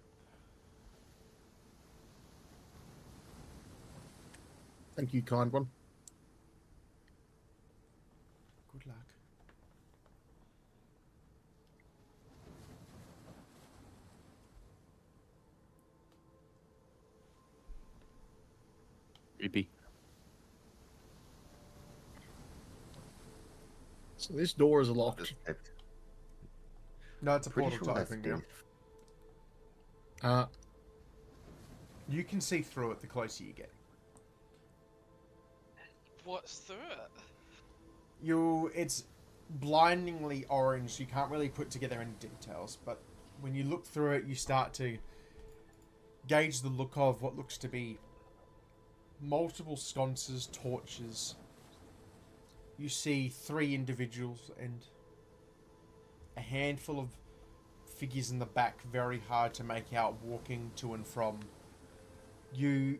Thank you, kind one. Good luck. Creepy. So this door is locked. No, it's a Pretty portal sure to that's open now. death. You can see through it the closer you get. What's through it? It's blindingly orange, so you can't really put together any details, but when you look through it, you start to gauge the look of what looks to be multiple sconces, torches. You see 3 individuals and a handful of figures in the back, very hard to make out, walking to and from. You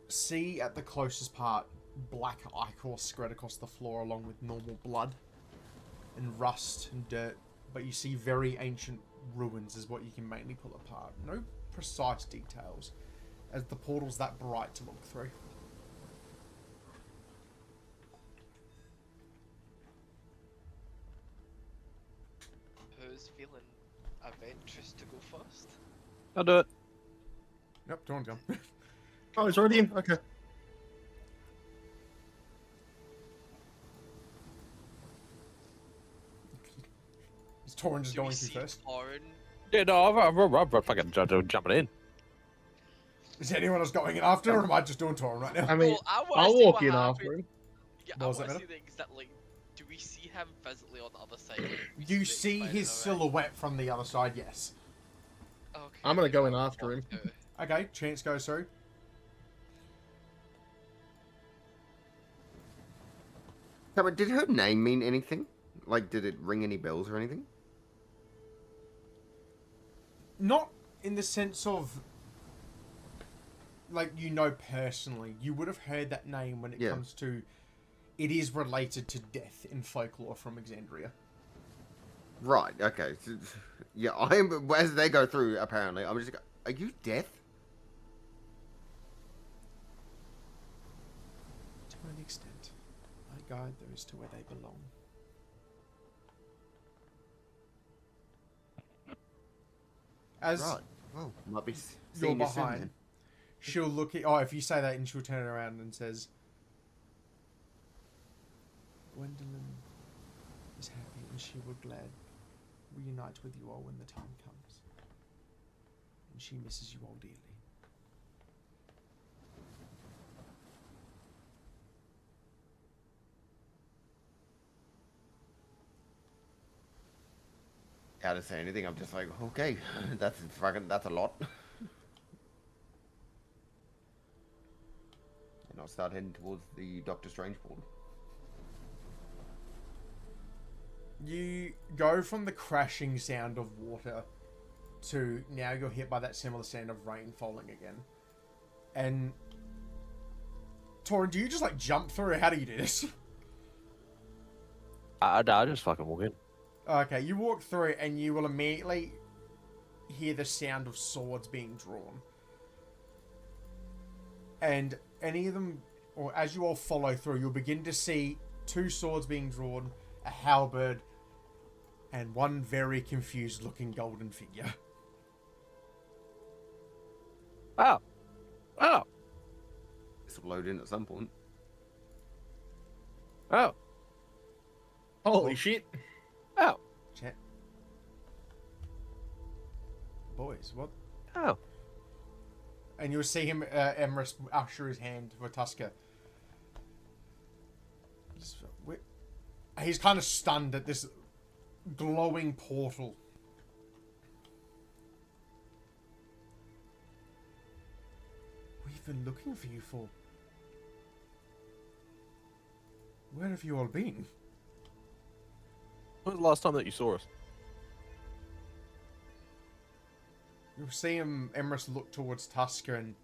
see at the closest part black ichor spread across the floor along with normal blood and rust and dirt, but you see very ancient ruins is what you can mainly pull apart. No precise details, as the portal's that bright to look through. Who's feeling adventurous to go first? I'll do it. Yep, Dawn's gone. Oh, it's already in? Okay. Is Torin just Do we going see through first? Torin? Yeah, no, I'm fucking jumping in. Is anyone else going in after, or am I just doing Torin right now? I mean, Well, I wanna I'll see walk what in happened. after him. Yeah, What I was want that, to see the exact, like, do we see him physically on the other side? Like, You see his silhouette from the other side, yes. Okay, I'm gonna go in I'll after him. walk out. Okay, Chance goes through. So, but did her name mean anything? Like, did it ring any bells or anything? Not in the sense of, like, you know personally. You would have heard that name when it Yeah. comes to... It is related to death in folklore from Exandria. Right, okay. Yeah, I'm, as they go through, apparently, I'm just, are you death? To an extent, I guide those to where they belong. As Right. Well, might be you're seeing you soon behind, then. she'll look at... Oh, if you say that, and she'll turn around and says... Gwendolyn is happy and she would glad reunite with you all when the time comes. And she misses you all dearly. How to say anything, I'm just like, okay, that's a lot. And I'll start heading towards the Doctor Strange portal. You go from the crashing sound of water to now you're hit by that similar sound of rain falling again. And Torin, do you just like jump through, or how do you do this? I just fucking walk in. Okay, you walk through and you will immediately hear the sound of swords being drawn. And any of them, or as you all follow through, you'll begin to see 2 swords being drawn, a halberd, and one very confused looking golden figure. Oh. Oh. This will load in at some point. Oh. Holy shit. Oh. Chat. Boys, what? Oh. And you'll see him, Emrys, usher his hand for Tusker. He's kind of stunned at this glowing portal. We've been looking for you for... Where have you all been? When was the last time that you saw us? You'll see him, Emrys, look towards Tusker, and...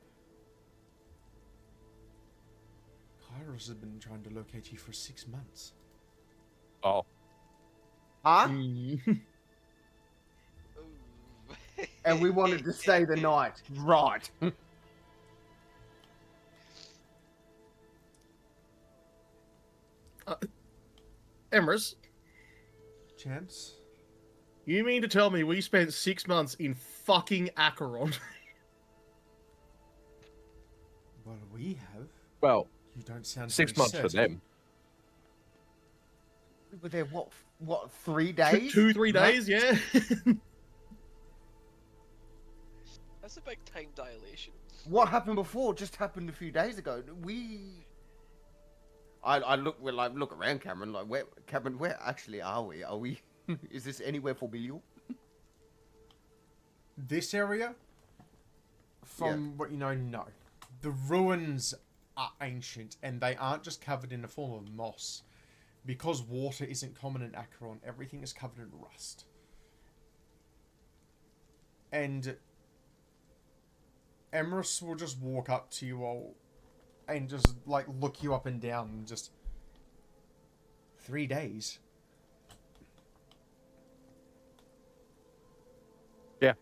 Kairos has been trying to locate you for 6 months. Oh. Huh? Mm. Ooh. And we wanted to stay the night. Right. Emrys, Chance? you mean to tell me we spent 6 months in fucking Acheron? Well, we have. Well, You don't sound 6 very months for certain. them. We were there, what 3 days? 2-3 days, yeah. That's a big time dilation. What happened before just happened a few days ago. I look, we're like, look around, Cameron. Like, where actually are we? Are we? Is this anywhere familiar? This area, from what you know, no. The ruins are ancient, and they aren't just covered in a form of moss. Because water isn't common in Acheron, everything is covered in rust. And Emerus will just walk up to you all and just, like, look you up and down and just... 3 days? Yeah.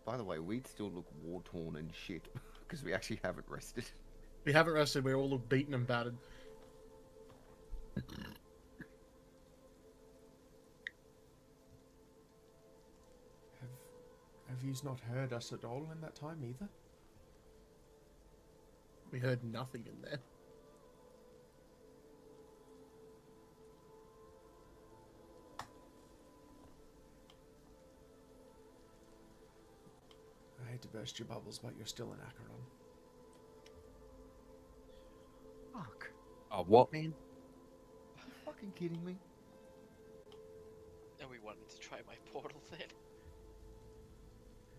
By the way, we'd still look war-torn and shit, because we actually haven't rested. We haven't rested, we all look beaten and battered. Have you not heard us at all in that time either? We heard nothing in there. I hate to burst your bubbles, but you're still in Acheron. Fuck. Oh, what? Man. Are you fucking kidding me? And we wanted to try my portal then.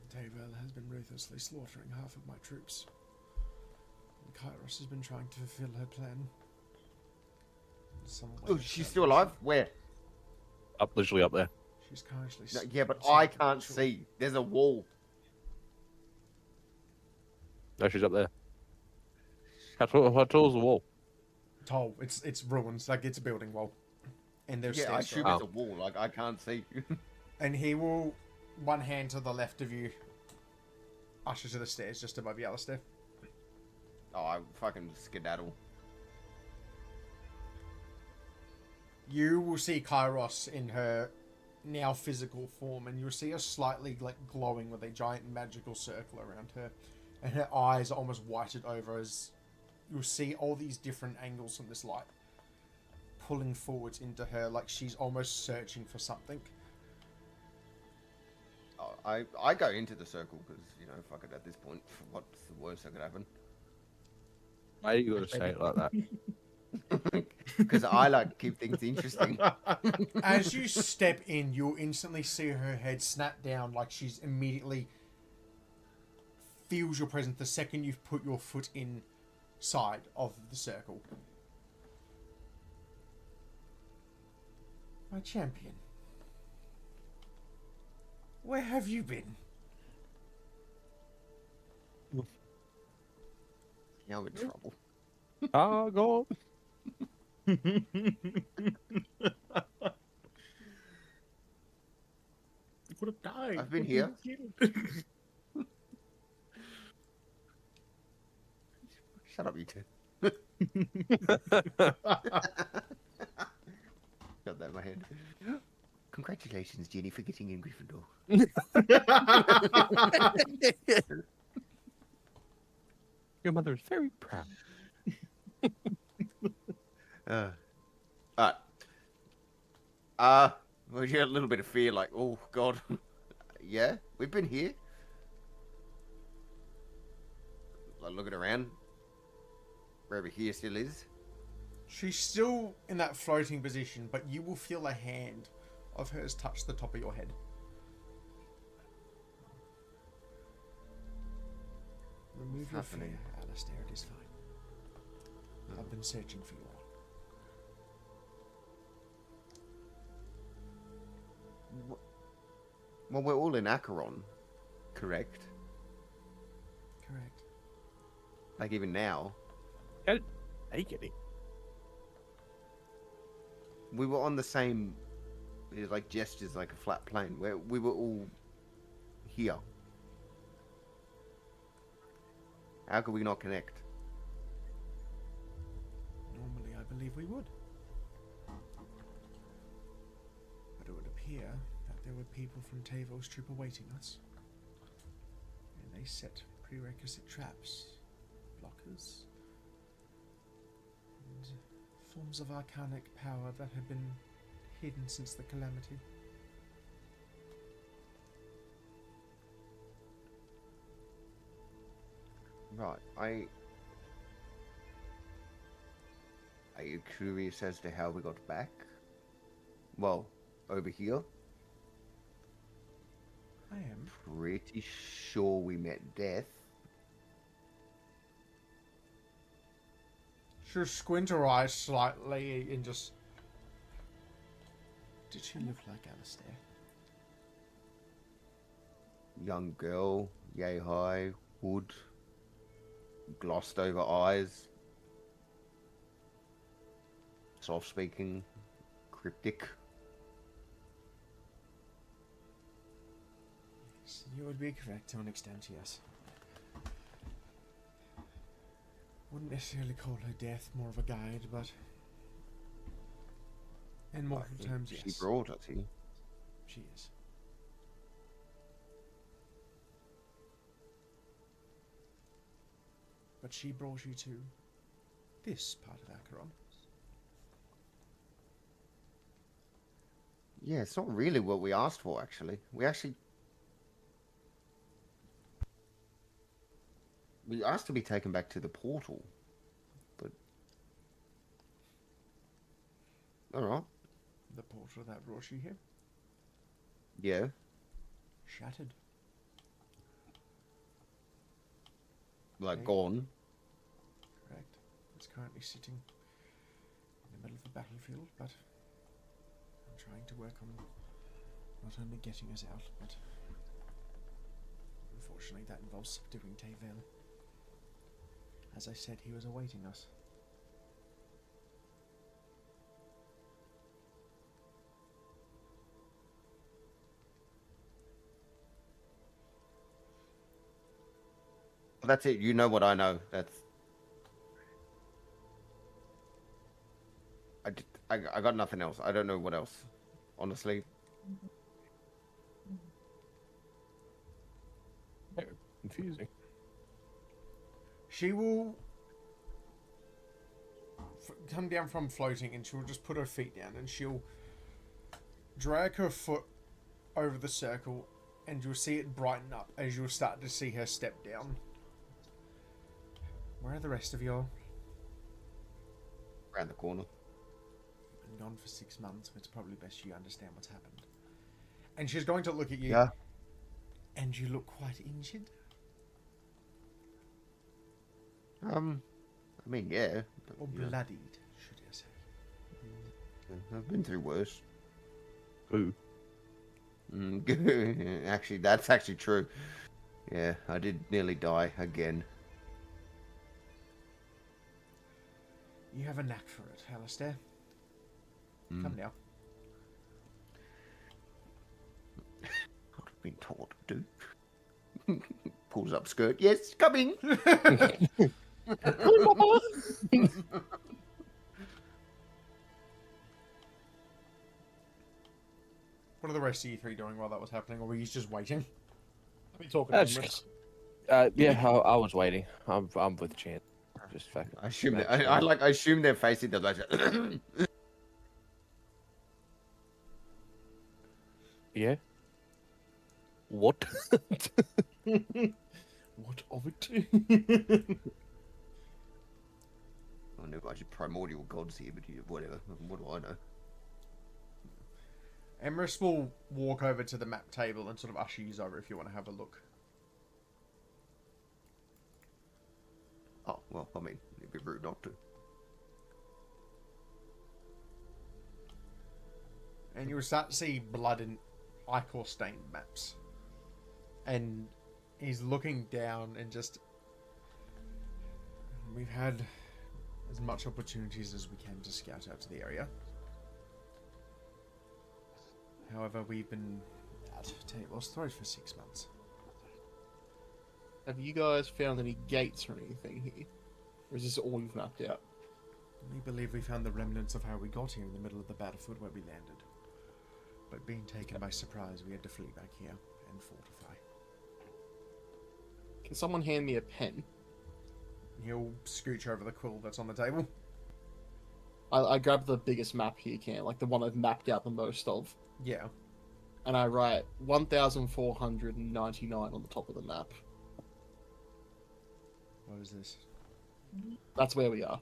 Tavel has been ruthlessly slaughtering half of my troops. And Kairos has been trying to fulfill her plan. Oh, she's still alive? Where? Literally up there. She's currently... No, yeah, but I can't see. There's a wall. No, she's up there. How tall is the wall? Tall. It's ruins. Like, it's a building wall. And there's Yeah, I stairs. assume it's a wall. Like, I can't see. And he will, one hand to the left of you, usher to the stairs just above the other stair. Oh, I fucking skedaddle. You will see Kairos in her now physical form, and you'll see her slightly like glowing with a giant magical circle around her, and her eyes are almost whited over as you'll see all these different angles from this light pulling forwards into her, like she's almost searching for something. Oh, I go into the circle because, you know, fuck it at this point. What's the worst that could happen? Why are you going to say it like that? Because I like to keep things interesting. As you step in, you'll instantly see her head snap down, like she's immediately feels your presence the second you've put your foot inside of the circle. My champion. Where have you been? Now I'm in trouble. Ah, go on. You could have died. I've been here. Shut up, you two. Got that in my head. Congratulations, Jenny, for getting in Gryffindor. Your mother is very proud. Well, you had a little bit of fear, like, oh, God. Yeah, we've been here. Like, looking around. Wherever here still is. She's still in that floating position, but you will feel a hand of hers touch the top of your head. Remove your fear, Alistair, it is fine. I've been searching for you all. Well, we're all in Acheron, correct? Correct. Like, even now. How are you getting? We were on the same, like, gestures, like a flat plane, where we were all here. How could we not connect? Normally, I believe we would. But it would appear that there were people from Tavel's troop awaiting us. And they set prerequisite traps, blockers, and forms of arcanic power that had been hidden since the calamity. Right, Are you curious as to how we got back? Well, over here? I am. Pretty sure we met Death. She'll squint her eyes slightly and just... Did she look like Alistair? Young girl, yay high, hood, glossed over eyes, soft speaking, cryptic. Yes, you would be correct to an extent, yes. Wouldn't necessarily call her Death, more of a guide, but... In mortal terms, yes. She brought us here. She is. But she brought you to this part of Acheron. Yeah, it's not really what we asked for, actually. We asked to be taken back to the portal, but... Alright. The portal that brought you here? Yeah. Shattered. Like, Okay. gone. Correct. It's currently sitting in the middle of the battlefield, but I'm trying to work on not only getting us out, but unfortunately that involves subduing Tayvel. As I said, he was awaiting us. That's it. You know what I know. I got nothing else. I don't know what else. Honestly. Confusing. She will come down from floating and she'll just put her feet down and she'll drag her foot over the circle and you'll see it brighten up as you'll start to see her step down. Where are the rest of y'all? Around the corner. You've been gone for 6 months, but it's probably best you understand what's happened. And she's going to look at you. Yeah. And you look quite injured. I mean, yeah. Or Yeah. bloodied, should I say. I've been through worse. Who? Actually, that's actually true. Yeah, I did nearly die again. You have a knack for it, Alistair. Come now. I've been taught to do. Pulls up skirt. Yes, coming. What are the rest of you three doing while that was happening, or were you just waiting? I've been talking That's to just- Emrys. Yeah, I was waiting. I'm with Chance. Just fucking. I assume that, I assume they're facing the like. Yeah. What? What of it? I know I should primordial gods here, but whatever. What do I know? Emrys will walk over to the map table and sort of usher you over if you want to have a look. Oh, well, I mean, it'd be rude not to. And you'll start to see blood and ichor stained maps. And he's looking down and just... We've had as much opportunities as we can to scout out to the area. However, we've been at Table's throat for 6 months. Have you guys found any gates or anything here? Or is this all you've mapped out? We believe we found the remnants of how we got here in the middle of the battlefield where we landed. But being taken by surprise, we had to flee back here and fortify. Can someone hand me a pen? He'll scooch over the quill that's on the table. I grab the biggest map he can, like the one I've mapped out the most of. Yeah. And I write 1,499 on the top of the map. What is this? That's where we are.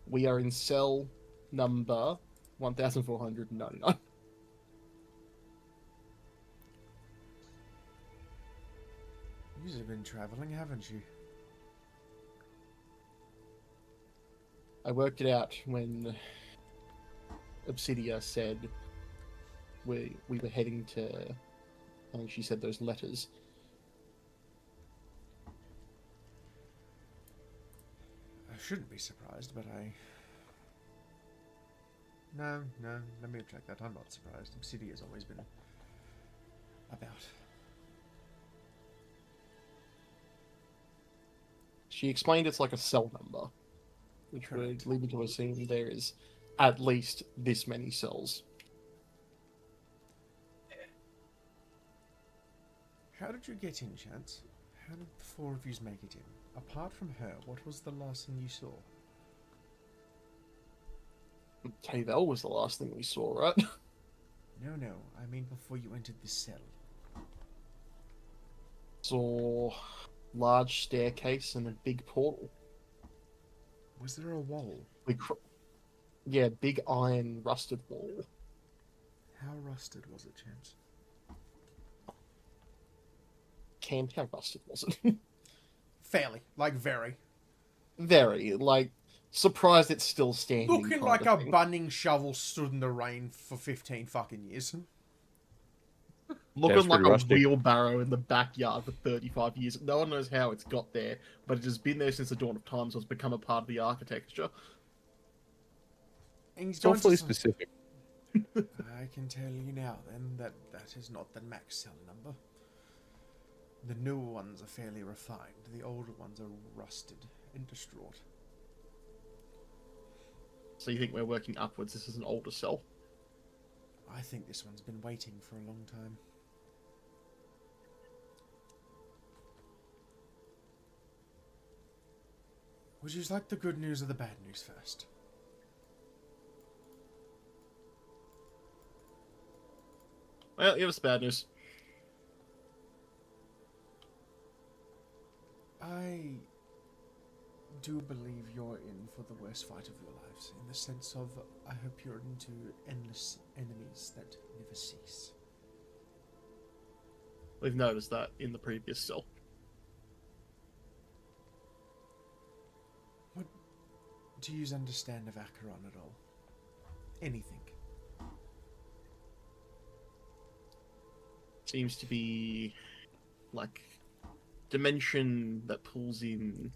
We are in cell number 1499. You've been traveling, haven't you? I worked it out when Obsidia said we were heading to. I think she said those letters. I shouldn't be surprised, but I... No, let me retract that. I'm not surprised. Obsidia has always been about. She explained it's like a cell number, which Correct. would lead me to assume there is at least this many cells. How did you get in, Chance? How did the four of yous make it in? Apart from her, what was the last thing you saw? Tavel was the last thing we saw, right? No, I mean before you entered this cell. Saw large staircase and a big portal. Was there a wall? Yeah, big iron rusted wall. How rusted was it, Chance? How rusted was it? Fairly. Like, very. Very. Like, surprised it's still standing. Looking like a bunning shovel stood in the rain for 15 fucking years. Looking like a rustic. wheelbarrow in the backyard for 35 years. No one knows how it's got there, but it has been there since the dawn of time, so it's become a part of the architecture. And he's It's going awfully to... specific. I can tell you now, then, that is not the max cell number. The newer ones are fairly refined. The older ones are rusted and distraught. So you think we're working upwards? This is an older cell? I think this one's been waiting for a long time. Would you like the good news or the bad news first? Well, give us bad news. I do believe you're in for the worst fight of your lives, in the sense of I hope you're into endless enemies that never cease. We've noticed that in the previous cell. What do you understand of Acheron at all? Anything? Seems to be like dimension that pulls in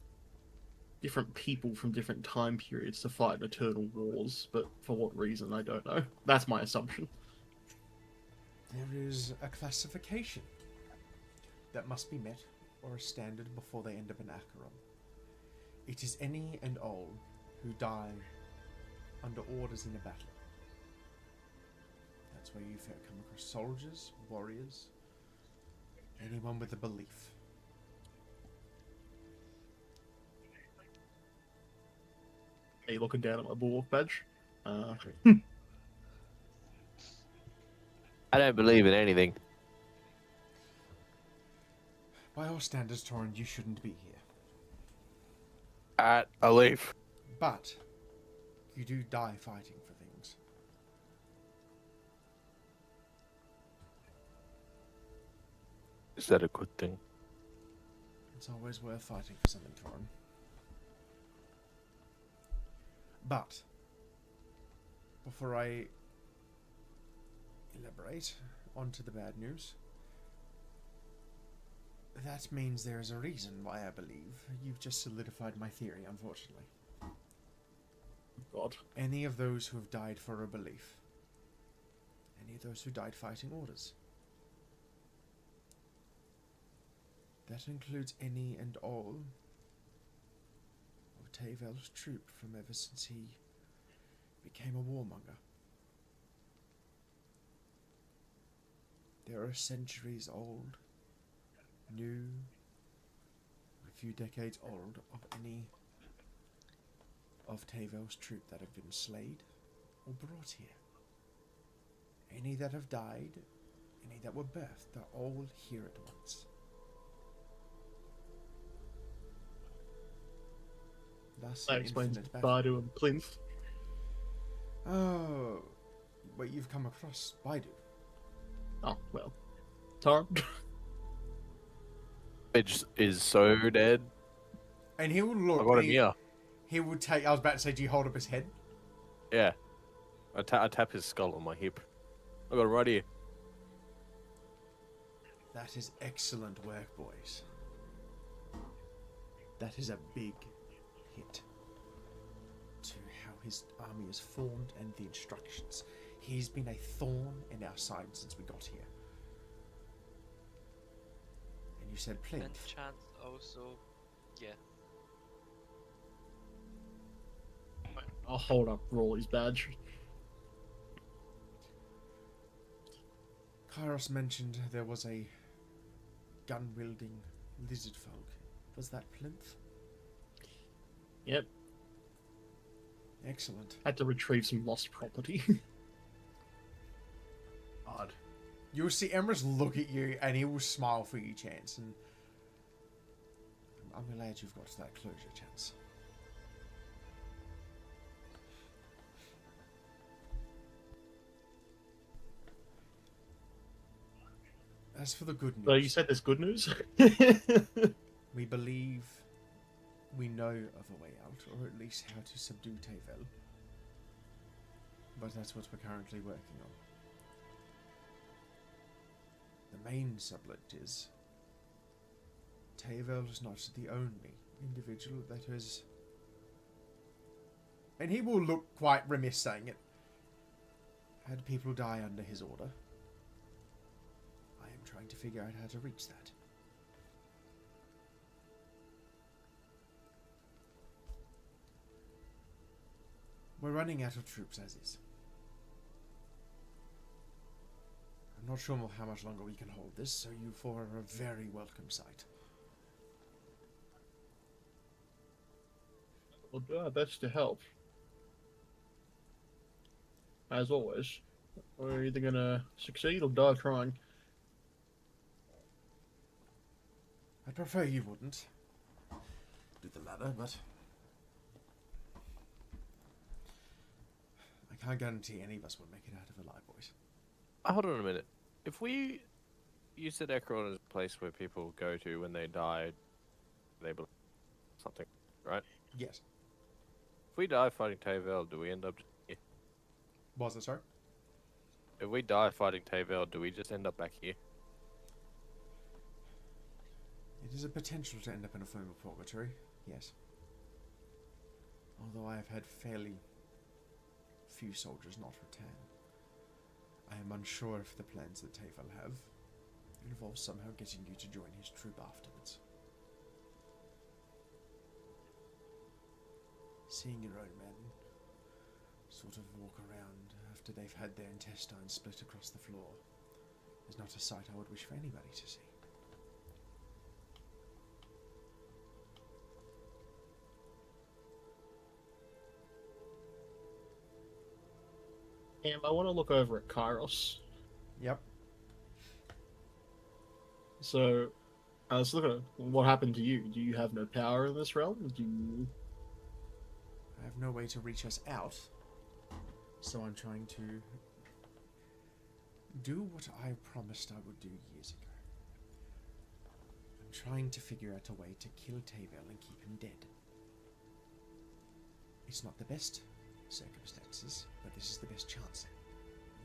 different people from different time periods to fight eternal wars, but for what reason, I don't know. That's my assumption. There is a classification that must be met, or a standard before they end up in Acheron. It is any and all who die under orders in a battle. That's where you come across soldiers, warriors, anyone with a belief. Are you looking down at my bulwark badge? I don't believe in anything. By all standards, Torrent, you shouldn't be here. I leave. But you do die fighting for things. Is that a good thing? It's always worth fighting for something, Torrent. But before I elaborate onto the bad news, that means there is a reason why I believe you've just solidified my theory, unfortunately. God. Any of those who have died for a belief. Any of those who died fighting orders. That includes any and all of Tavel's troop from ever since he became a warmonger. There are centuries old, new, a few decades old, of any of Tavel's troop that have been slayed or brought here. Any that have died, any that were birthed, they're all here at once. thus That an explains infinite battle. Bardu and Plinth. Oh, but you've come across Baidu. Oh, well. Tar? Edge is so dead. And he will look. I got him he, here. he would take. I was about to say, do you hold up his head? Yeah. I tap his skull on my hip. I got him right here. That is excellent work, boys. That is a big hit to how his army is formed and the instructions. He's been a thorn in our side since we got here. And you said And plinth. chance also, yeah. I'll hold up Rawley's badge. Kairos mentioned there was a gun-wielding lizard folk. Was that plinth? Yep. Excellent. Had to retrieve some lost property. Odd. You'll see Emrys look at you and he will smile for you, Chance. And I'm glad you've got to that closure, Chance. As for the good news, So you said there's good news? we believe we know of a way out, or at least how to subdue Tavel. But that's what we're currently working on. The main subject is Tavel is not the only individual that has... And he will look quite remiss saying it. Had people die under his order. I am trying to figure out how to reach that. We're running out of troops as is. I'm not sure how much longer we can hold this, so you four are a very welcome sight. We'll do our best to help. As always. We're either gonna succeed or die trying. I'd prefer you wouldn't do the latter, but I can't guarantee any of us will make it out of alive, boys. Hold on a minute. If we use the Necron as a place where people go to when they die, they believe something, right? Yes. If we die fighting Tavel, do we end up here? Was it, sorry? If we die fighting Tavel, do we just end up back here? It is a potential to end up in a form of purgatory, yes. Although I have had fairly few soldiers not return. I am unsure if the plans that Tavel have involve somehow getting you to join his troop afterwards. Seeing your own men sort of walk around after they've had their intestines split across the floor is not a sight I would wish for anybody to see. I want to look over at Kairos. Yep. So, I was looking at what happened to you. Do you have no power in this realm? Do you... I have no way to reach us out, so I'm trying to do what I promised I would do years ago. I'm trying to figure out a way to kill Tavel and keep him dead. It's not the best circumstances, but this is the best chance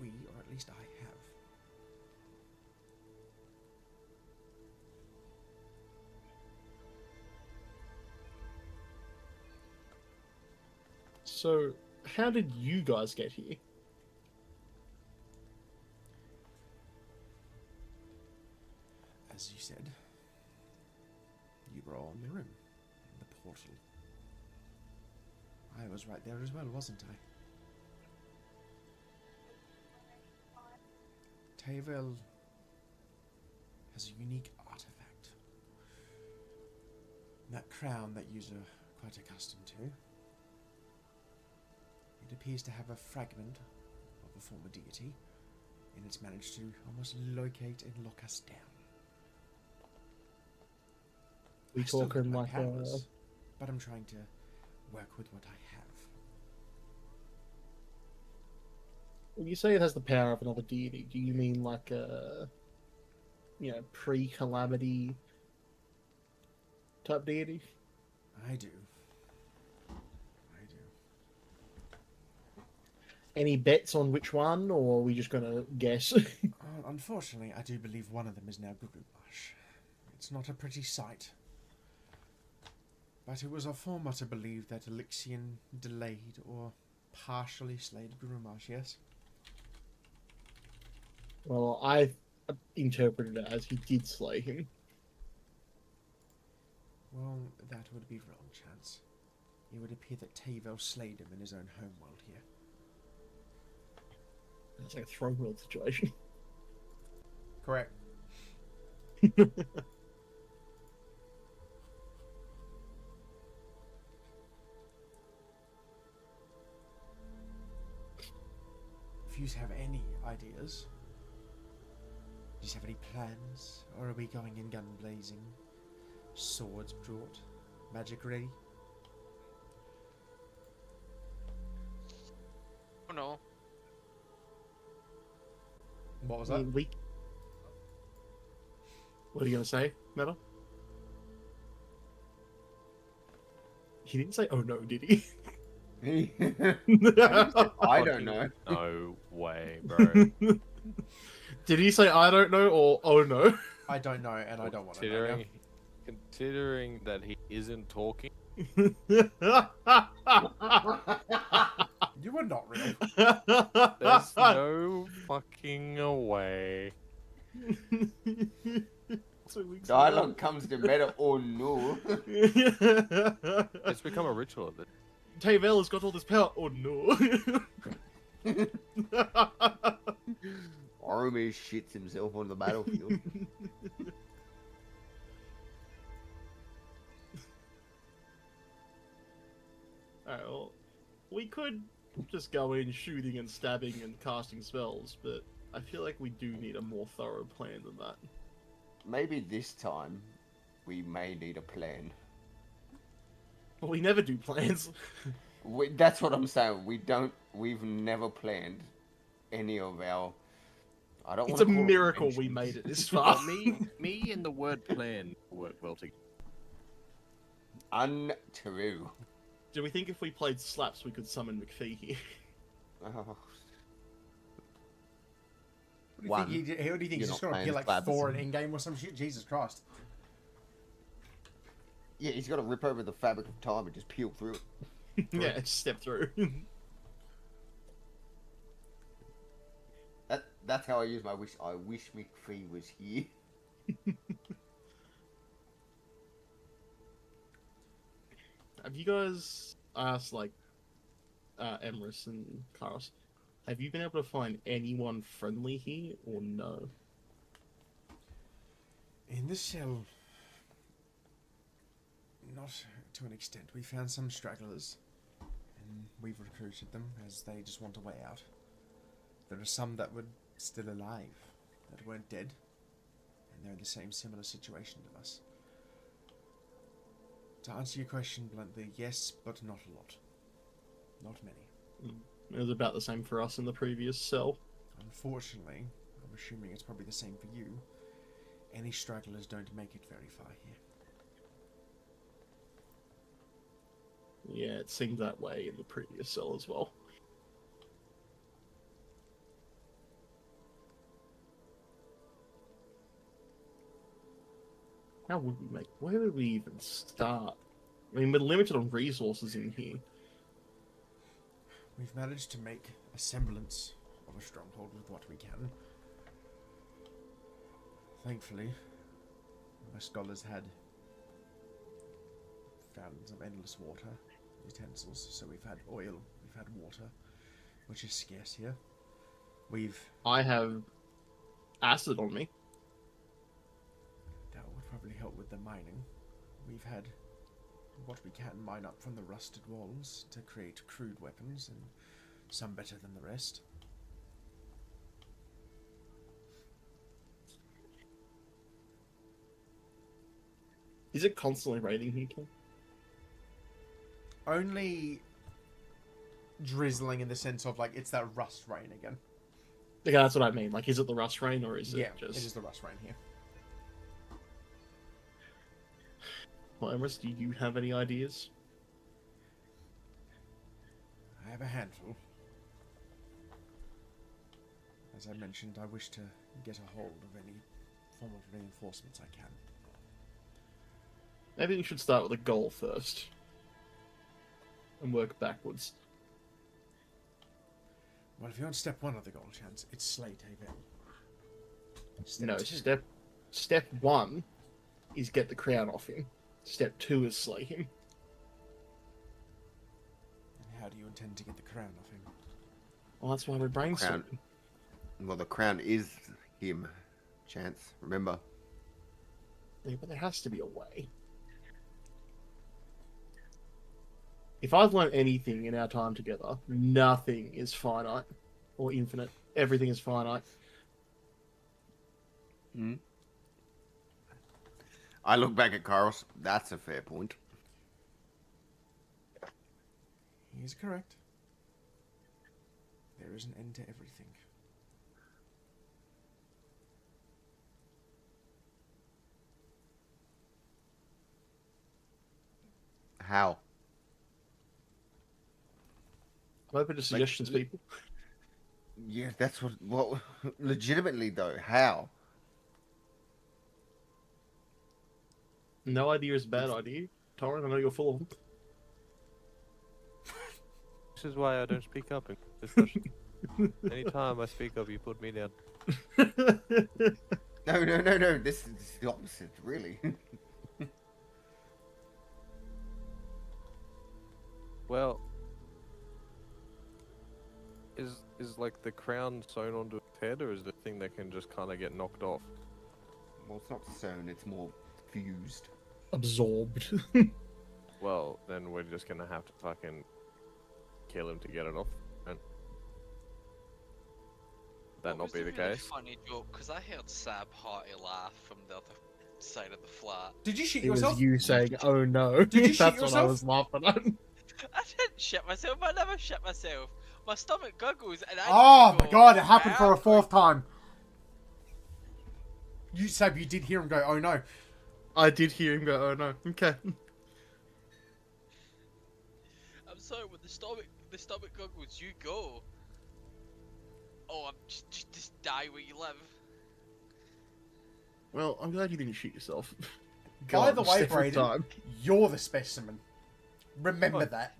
we, or at least I, have. So, how did you guys get here? As you said, you were all in the room, in the portal. I was right there as well, wasn't I? Tavel has a unique artifact. That crown that you're quite accustomed to. It appears to have a fragment of a former deity, and it's managed to almost locate and lock us down. We I still talking got my like powers, but I'm trying to work with what I have. When you say it has the power of another deity, do you mean like a, pre-calamity type deity? I do. I do. Any bets on which one, or are we just gonna guess? Unfortunately, I do believe one of them is now Gurumash. It's not a pretty sight. But it was a former to believe that Elixion delayed or partially slayed Gurumash, yes? Well, I interpreted it as he did slay him. Well, that would be wrong, Chance. It would appear that Tavel slayed him in his own homeworld here. It's like a throne world situation. Correct. If you have any ideas, do you have any plans, or are we going in gun blazing, swords brought, magic ready? Oh no. What was I that? mean, What are you gonna say, Meta? He didn't say, "Oh no," did he? I don't know. No way, bro. Did he say, "I don't know," or "Oh no"? I don't know, and I don't want to know. Now. Considering that he isn't talking, You were not real. there's no fucking way. Dialogue comes to meta or no. It's become a ritual. That Tavel has got all this power. Oh no. Oromir shits himself on the battlefield. Alright, well, we could just go in shooting and stabbing and casting spells, but I feel like we do need a more thorough plan than that. Maybe this time we may need a plan. But we never do plans. That's what I'm saying. We've never planned any of our. I don't. It's a wanna call it miracle we inventions. made it this far. But me and the word plan work well together. Untrue. Do we think if we played slaps we could summon McPhee here? Oh, What do you think? How do you think You're he's just not going to playing kill like Slabs. 4 in in-game or some shit? Jesus Christ. yeah, he's got to rip over the fabric of time and just peel through it. Yeah, just step through. That's how I use my wish. I wish McPhee was here. Have you guys asked, like, Emrys and Karos, have you been able to find anyone friendly here, or no? In this cell, not to an extent. We found some stragglers, and we've recruited them as they just want a way out. There are some that were still alive, that weren't dead, and they're in the same similar situation to us. To answer your question bluntly, yes, but not a lot. Not many. It was about the same for us in the previous cell. Unfortunately, I'm assuming it's probably the same for you. Any stragglers don't make it very far here. Yeah, it seemed that way in the previous cell as well. How would we make... Where would we even start? I mean, we're limited on resources in here. We've managed to make a semblance of a stronghold with what we can. Thankfully, my scholars had fountains of endless water, utensils, so we've had oil, we've had water, which is scarce here. I have acid on me. That would probably help with the mining. We've had what we can mine up from the rusted walls to create crude weapons, and some better than the rest. Is it constantly raining here, Tom? only drizzling in the sense of like it's that rust rain again. Okay, that's what I mean. Like, is it the rust rain or is Yeah, it just? it is the rust rain here. Well, Emrys, do you have any ideas? I have a handful. As I mentioned, I wish to get a hold of any form of reinforcements I can. Maybe we should start with a goal first. And work backwards. Well, if you're on step 1 of the goal chance, it's slay Tavel. No, two. step 1 is get the crown off him. Step 2 is slay him. And how do you intend to get the crown off him? Well, that's why we're brainstorming. Well, the crown is him, Chance. Remember. Yeah, but there has to be a way. If I've learned anything in our time together, nothing is finite or infinite. Everything is finite. I look back at Carlos. That's a fair point. He is correct. There is an end to everything. How? I'm open to suggestions, people. Yeah, that's what. Legitimately though, how? No idea is a bad idea. Torrin, I know you're full of them. This is why I don't speak up in discussion. Anytime I speak up, you put me down. No. This is the opposite, really. Well, is like the crown sewn onto its head, or is the thing that can just kind of get knocked off? Well, it's not sewn. It's more fused. Absorbed. Well, then we're just gonna have to fucking kill him to get it off. And that not be the case? Funny joke, because I heard Sab hearty laugh from the other side of the flat. Did you shit It was yourself? you saying, "Oh no." Did you shit That's what I yourself? was laughing at. I didn't shit myself. I never shit myself. My stomach guggles, and I. Oh need to my go, god, it happened for a "Help." 4th time. You, Sab, you did hear him go, oh no. I did hear him go, "Oh no." Okay. I'm sorry, when the stomach guggles, you go. Oh, I'm just die where you live. Well, I'm glad you didn't shoot yourself. By the way, step at a Brayden, time. you're the specimen. Remember Oh. that.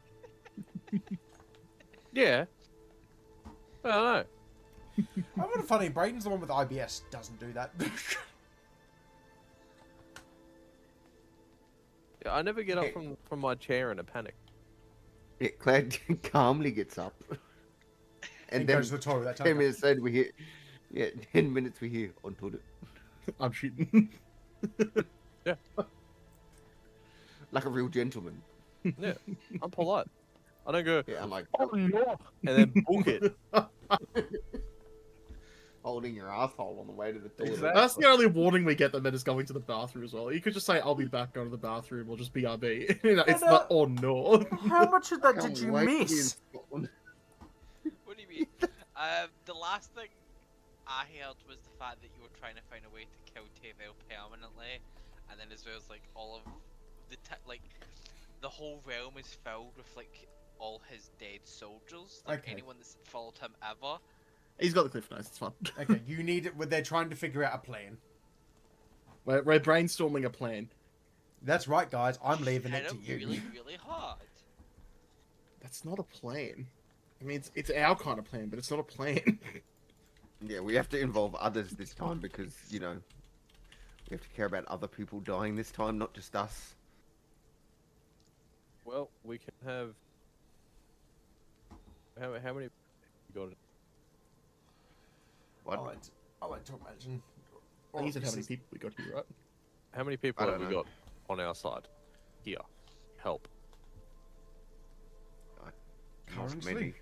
Yeah. I don't know. I find it funny, Brayden's the one with IBS, doesn't do that. Yeah, I never get up from my chair in a panic. Yeah, Clad calmly gets up. and then goes to the toilet that 10 time. minutes later we hear... Yeah, 10 minutes we hear on toilet. I'm shooting. Yeah. Like a real gentleman. Yeah. I'm polite. I don't go, Yeah, I'm like, oh no, and then book it. holding your asshole on the way to the toilet. Exactly. That's the only warning we get that men is going to the bathroom as well. You could just say, "I'll be back, go to the bathroom," or just BRB. You know, it's not "oh no." How much of that Can't did you wait to be in miss? Scotland. What do you mean? The last thing I heard was the fact that you were trying to find a way to kill Tavel permanently, and then as well as like all of the the whole realm is filled with like all his dead soldiers, like Okay. anyone that's followed him ever. He's got the cliff notes. It's fine. Okay, you need it. They're trying to figure out a plan. We're brainstorming a plan. That's right, guys. I'm leaving Hit it to him you. really, really hard. That's not a plan. I mean, it's our kind of plan, but it's not a plan. Yeah, we have to involve others this time because, you know, we have to care about other people dying this time, not just us. Well, we can have... How many... You got it? What? I like to imagine. I think you said how many people we got here, right? How many people I have don't we know. got on our side? Here. Help. Not Currently, many.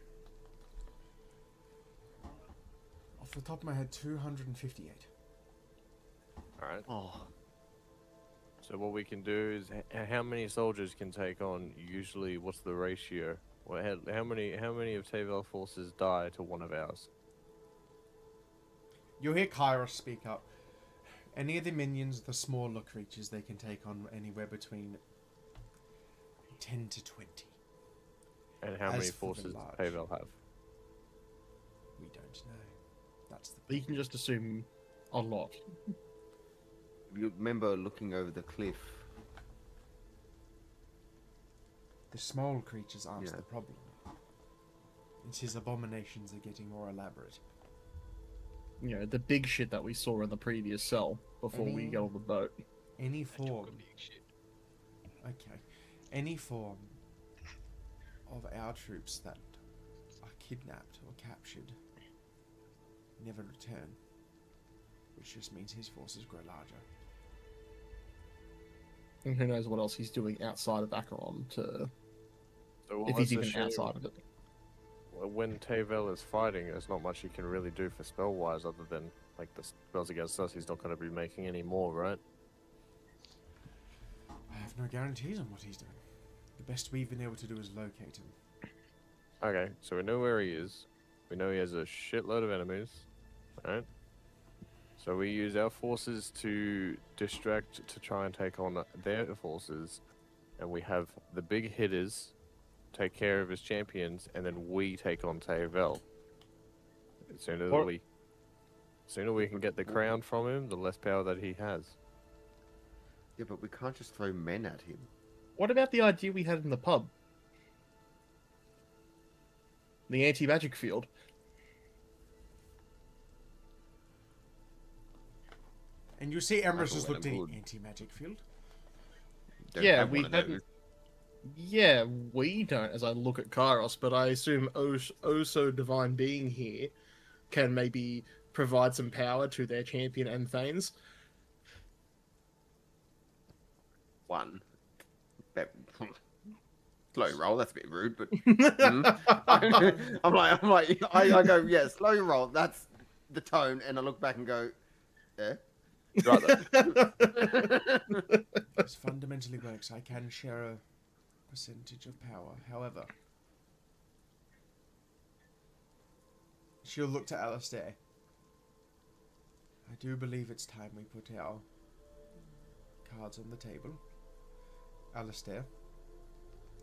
off the top of my head, 258. Alright. Oh, So what we can do is, how many soldiers can take on? Usually, what's the ratio? How many of Tavel's forces die to one of ours? You'll hear Kyra speak up. Any of the minions, the smaller creatures, they can take on anywhere between 10 to 20. And how As many for the forces large- does Tavel have? We don't know. That's the. You can just assume a lot. You remember looking over the cliff? The small creatures aren't Yeah. the problem. It's his abominations are getting more elaborate. You know, the big shit that we saw in the previous cell before we Any- got on the boat. Any I took form. a big shit. Okay. Any form of our troops that are kidnapped or captured never return. Which just means his forces grow larger. And who knows what else he's doing outside of Acheron to, So if let's he's even assume outside of it. when Tavel is fighting, there's not much he can really do for spell-wise other than, like, the spells against us. He's not going to be making any more, right? I have no guarantees on what he's doing. The best we've been able to do is locate him. Okay, so we know where he is. We know he has a shitload of enemies, right? So we use our forces to distract, to try and take on their forces, and we have the big hitters take care of his champions, and then we take on Tavel. The sooner we can get the crown from him, the less power that he has. Yeah, but we can't just throw men at him. What about the idea we had in the pub? The anti-magic field. And you see Emrys has well looked at and the good. anti-magic field. Don't Yeah, have we one of hadn't. those. Yeah, we don't, as I look at Kairos, but I assume so divine being here can maybe provide some power to their champion and Thanes. One. That slow roll. That's a bit rude, but I go, yeah, slow roll. That's the tone, and I look back and go, eh. Right then. This fundamentally works. I can share a percentage of power. However, she'll look to Alistair. I do believe it's time we put our cards on the table. Alistair,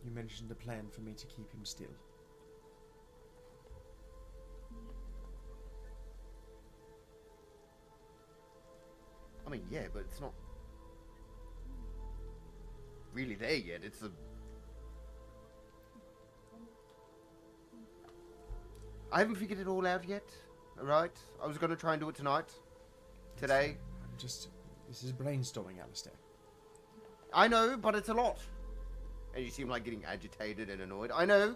you mentioned a plan for me to keep him still. I mean, yeah, but it's not really there yet. It's a. I haven't figured it all out yet. All right, I was going to try and do it tonight, today. I'm just. This is brainstorming, Alistair. I know, but it's a lot. And you seem like getting agitated and annoyed. I know.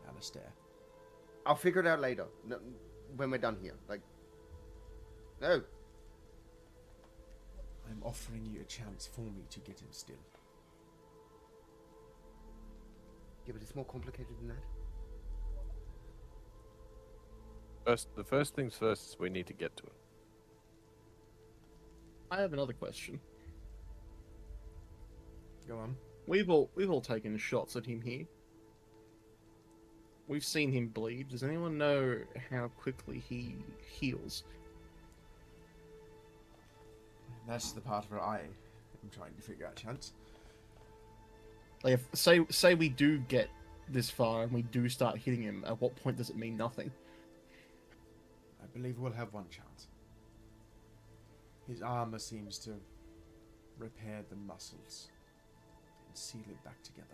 Alistair. I'll figure it out later, when we're done here. Like, no. I'm offering you a chance for me to get him still. Yeah, but it's more complicated than that. The first things first is we need to get to it. I have another question. Go on. We've all taken shots at him here. We've seen him bleed. Does anyone know how quickly he heals? That's the part where I am trying to figure out, Chance. Like, if, say we do get this far and we do start hitting him, at what point does it mean nothing? I believe we'll have one chance. His armor seems to repair the muscles and seal it back together.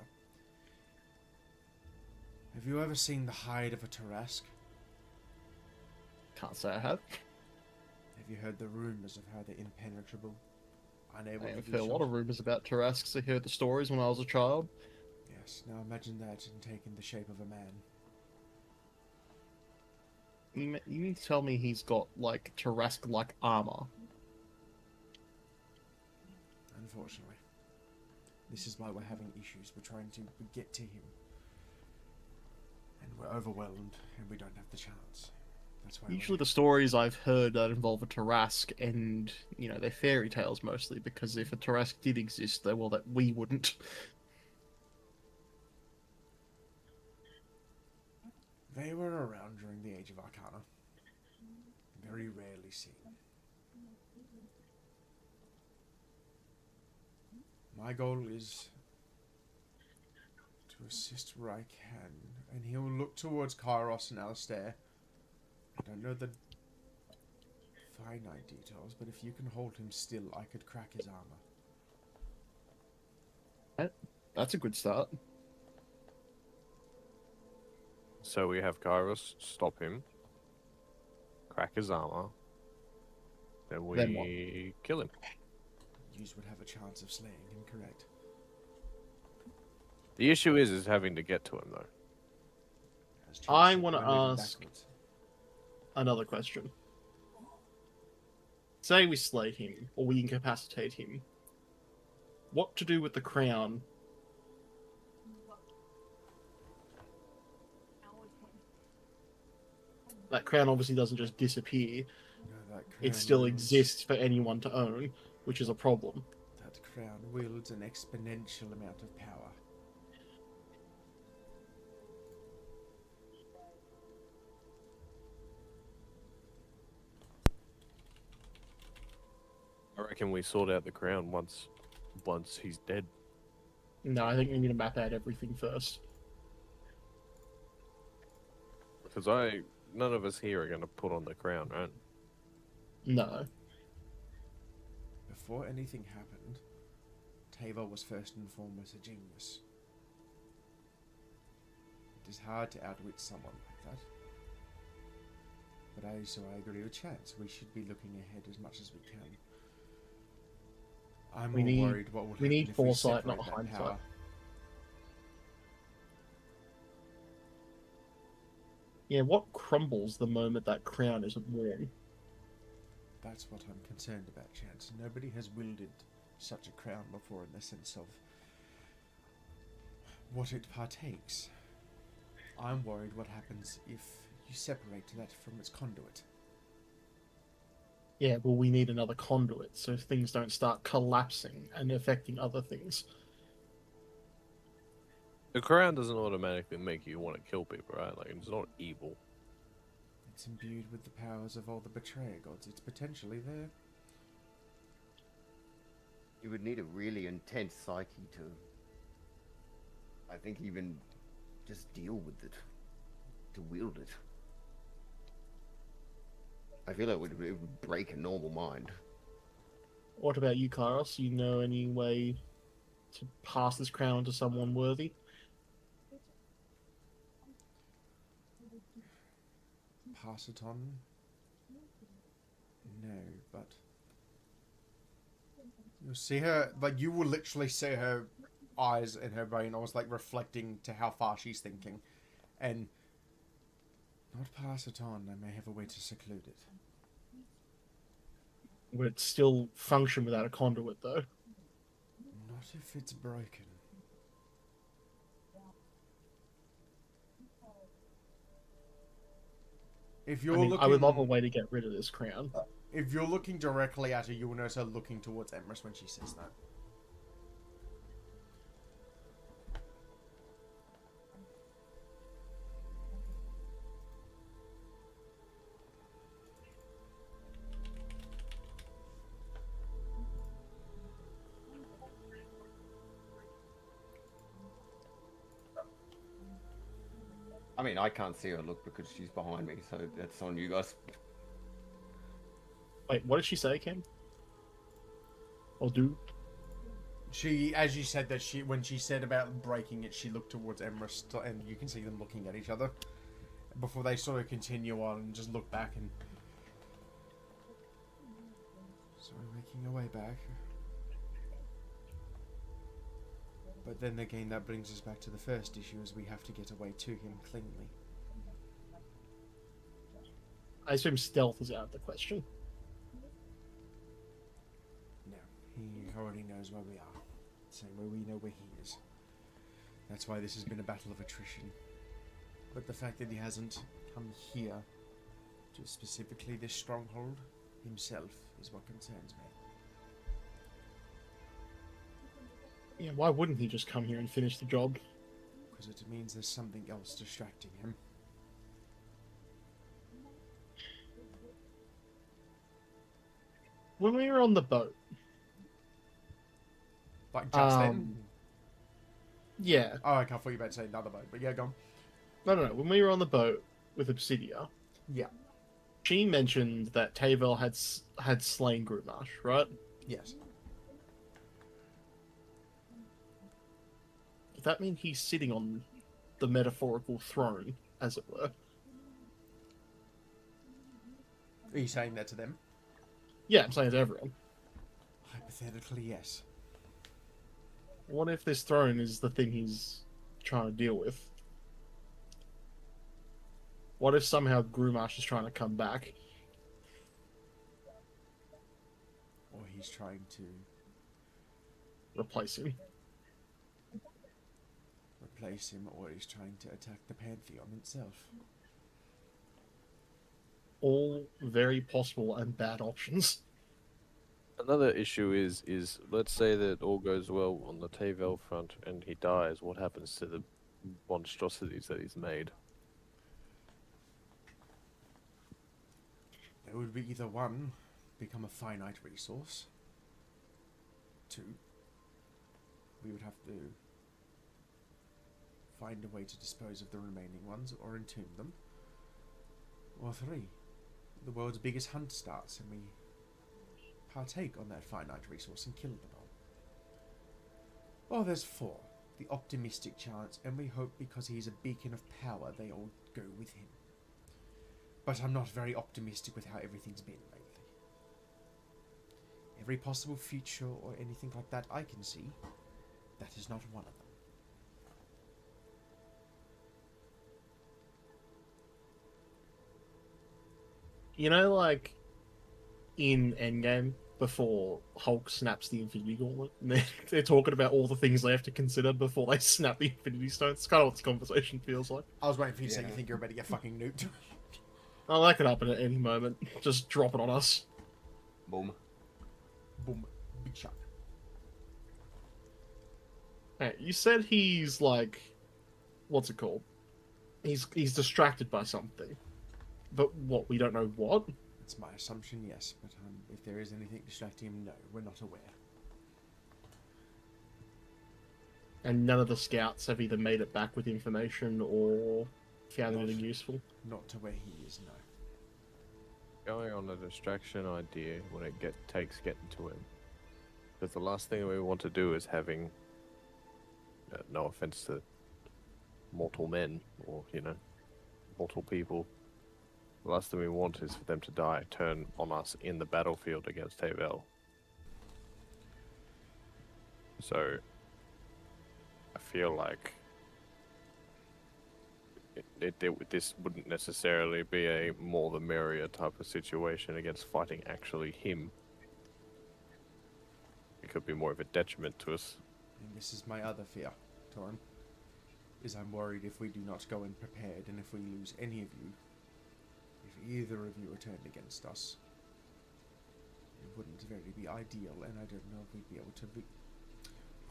Have you ever seen the hide of a Tarask? Can't say I have. Have you heard the rumors of how they're impenetrable? Unable I to have be heard a lot shot? of rumors about Tarasks. I heard the stories when I was a child. Yes, now imagine that and taking the shape of a man. You mean to tell me he's got, like, Tarask-like armor? Unfortunately. This is why we're having issues. We're trying to get to him. And we're overwhelmed, and we don't have the chance. That's why Usually the stories I've heard that involve a Tarask and, they're fairy tales mostly, because if a Tarask did exist, well, that we wouldn't. They were around during the Age of Arcana. Very rarely seen. My goal is to assist where I can, and he'll look towards Kairos and Alistair. I don't know the finite details, but if you can hold him still, I could crack his armor. That's a good start. So we have Kairos stop him, crack his armor, then we Then what? kill him. You would have a chance of slaying him, correct? The issue is having to get to him though. As James I said, wanna we're moving ask- backwards. Another question. Say we slay him, or we incapacitate him. What to do with the crown? That crown obviously doesn't just disappear. No, that It crown still wields- exists for anyone to own, which is a problem. That crown wields an exponential amount of power. I reckon we sort out the crown once he's dead. No, I think we need to map out everything first. Because none of us here are going to put on the crown, right? No. Before anything happened, Tavor was first and foremost a genius. It is hard to outwit someone like that. But I agree with Chance. We should be looking ahead as much as we can. I'm We more need- worried what will happen we need if foresight, we not separate that hindsight. power. Yeah, what crumbles the moment that crown isn't worn? That's what I'm concerned about, Chance. Nobody has wielded such a crown before in the sense of what it partakes. I'm worried what happens if you separate that from its conduit. Yeah, well, we need another conduit so things don't start collapsing and affecting other things. The crown doesn't automatically make you want to kill people, right? Like, it's not evil. It's imbued with the powers of all the betrayer gods. It's potentially there. You would need a really intense psyche to, I think, even just deal with it, to wield it. I feel like it would break a normal mind. What about you, Kairos? You know any way to pass this crown to someone worthy? Pass it on? No, but you'll see her, like, you will literally see her eyes in her brain almost like reflecting to how far she's thinking, and not pass it on. I may have a way to seclude it. Would it still function without a conduit, though? Not if it's broken. If you're looking, I would love a way to get rid of this crown. if you're looking directly at her, you will notice her looking towards Emrys when she says that. I mean, I can't see her look because she's behind me, so that's on you guys. Wait, what did she say, Ken? Or do? She, as you said, that when she said about breaking it, she looked towards Emrys, and you can see them looking at each other before they sort of continue on and just look back and. So we're making our way back. But then again, that brings us back to the first issue, as we have to get away to him cleanly. I assume stealth is out of the question. No, he already knows where we are. Same way we know where he is. That's why this has been a battle of attrition. But the fact that he hasn't come here Just specifically this stronghold himself is what concerns me. Yeah, why wouldn't he just come here and finish the job? Because it means there's something else distracting him. When we were on the boat, Like just then? yeah, Oh, okay, I thought you were about to say another boat, but yeah, go on. no. When we were on the boat with Obsidia, Yeah. she mentioned that Tavel had slain Grumash, right? Yes. Does that mean he's sitting on the metaphorical throne, as it were? Are you saying that to them? Yeah, I'm saying to everyone. Hypothetically, yes. What if this throne is the thing he's trying to deal with? What if somehow Grumash is trying to come back? Or he's trying to Replace him. replace him, or he's trying to attack the Pantheon itself. All very possible and bad options. Another issue is let's say that all goes well on the Tavel front and he dies. What happens to the monstrosities that he's made? There would be either one, become a finite resource. Two, we would have to find a way to dispose of the remaining ones or entomb them. Or three, the world's biggest hunt starts and we partake on that finite resource and kill them all. Or there's four, the optimistic chance, and we hope because he's a beacon of power they all go with him. But I'm not very optimistic with how everything's been lately. Every possible future or anything like that I can see, that is not one of them. You know, like in Endgame, before Hulk snaps the Infinity Gauntlet, and they're talking about all the things they have to consider before they snap the Infinity Stones. It's kind of what this conversation feels like. I was waiting for you to say Yeah. you think you're about to get fucking nuked. Oh, that could happen at any moment. Just drop it on us. Boom. Boom. Big shot. Hey, you said he's like, what's it called? He's distracted by something, but what? We don't know what. It's my assumption, yes, but if there is anything distracting him, no, we're not aware. And none of the scouts have either made it back with information or found anything useful. Not to where he is, no. Going on a distraction idea when it takes getting to him. Because the last thing we want to do is having, no offense to mortal men or, mortal people. The last thing we want is for them to die, turn on us in the battlefield against Tavel. So, I feel like this wouldn't necessarily be a more the merrier type of situation against fighting actually him. It could be more of a detriment to us. And this is my other fear, Torin, is I'm worried if we do not go in prepared, and if we lose any of you, if either of you are turned against us, it wouldn't really be ideal, and I don't know if we'd be able to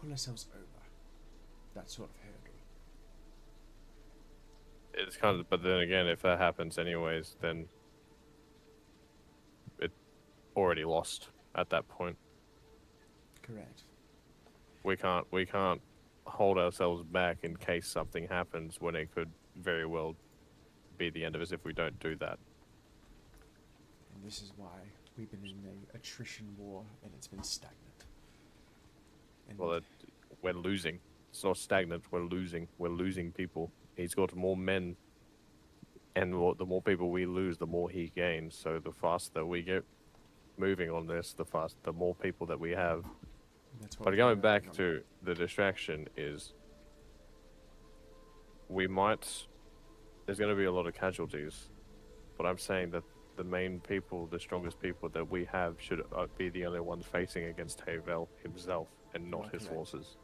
pull ourselves over that sort of hurdle. It's kind of, but then again, if that happens anyways, then it already lost at that point. Correct. We can't hold ourselves back in case something happens when it could very well be the end of us if we don't do that. And this is why we've been in an attrition war, and it's been stagnant. And Well, we're losing. It's not stagnant. We're losing. We're losing people. He's got more men, and the more people we lose, the more he gains. So the faster we get moving on this, the more people that we have. that's what But we're going working back on. to the distraction is, there's going to be a lot of casualties, but I'm saying that the main people, the strongest people that we have should be the only ones facing against Havel himself and not his Correct. forces.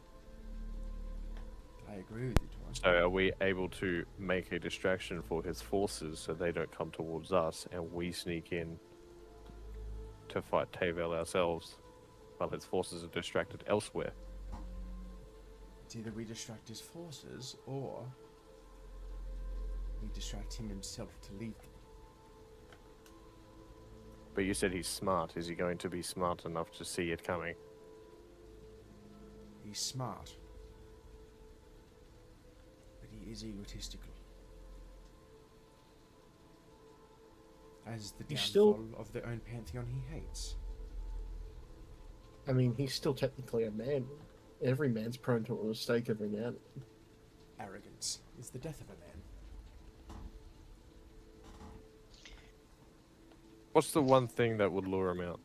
I agree with you, Torn. So are we able to make a distraction for his forces so they don't come towards us and we sneak in to fight Tavel ourselves while his forces are distracted elsewhere? It's either we distract his forces or we distract him himself to leave them. But you said he's smart. Is he going to be smart enough to see it coming? He's smart. But he is egotistical. As the He's downfall of the own pantheon he hates. I mean, he's still technically a man. Every man's prone to a mistake every now and then. Arrogance is the death of a man. What's the one thing that would lure him out?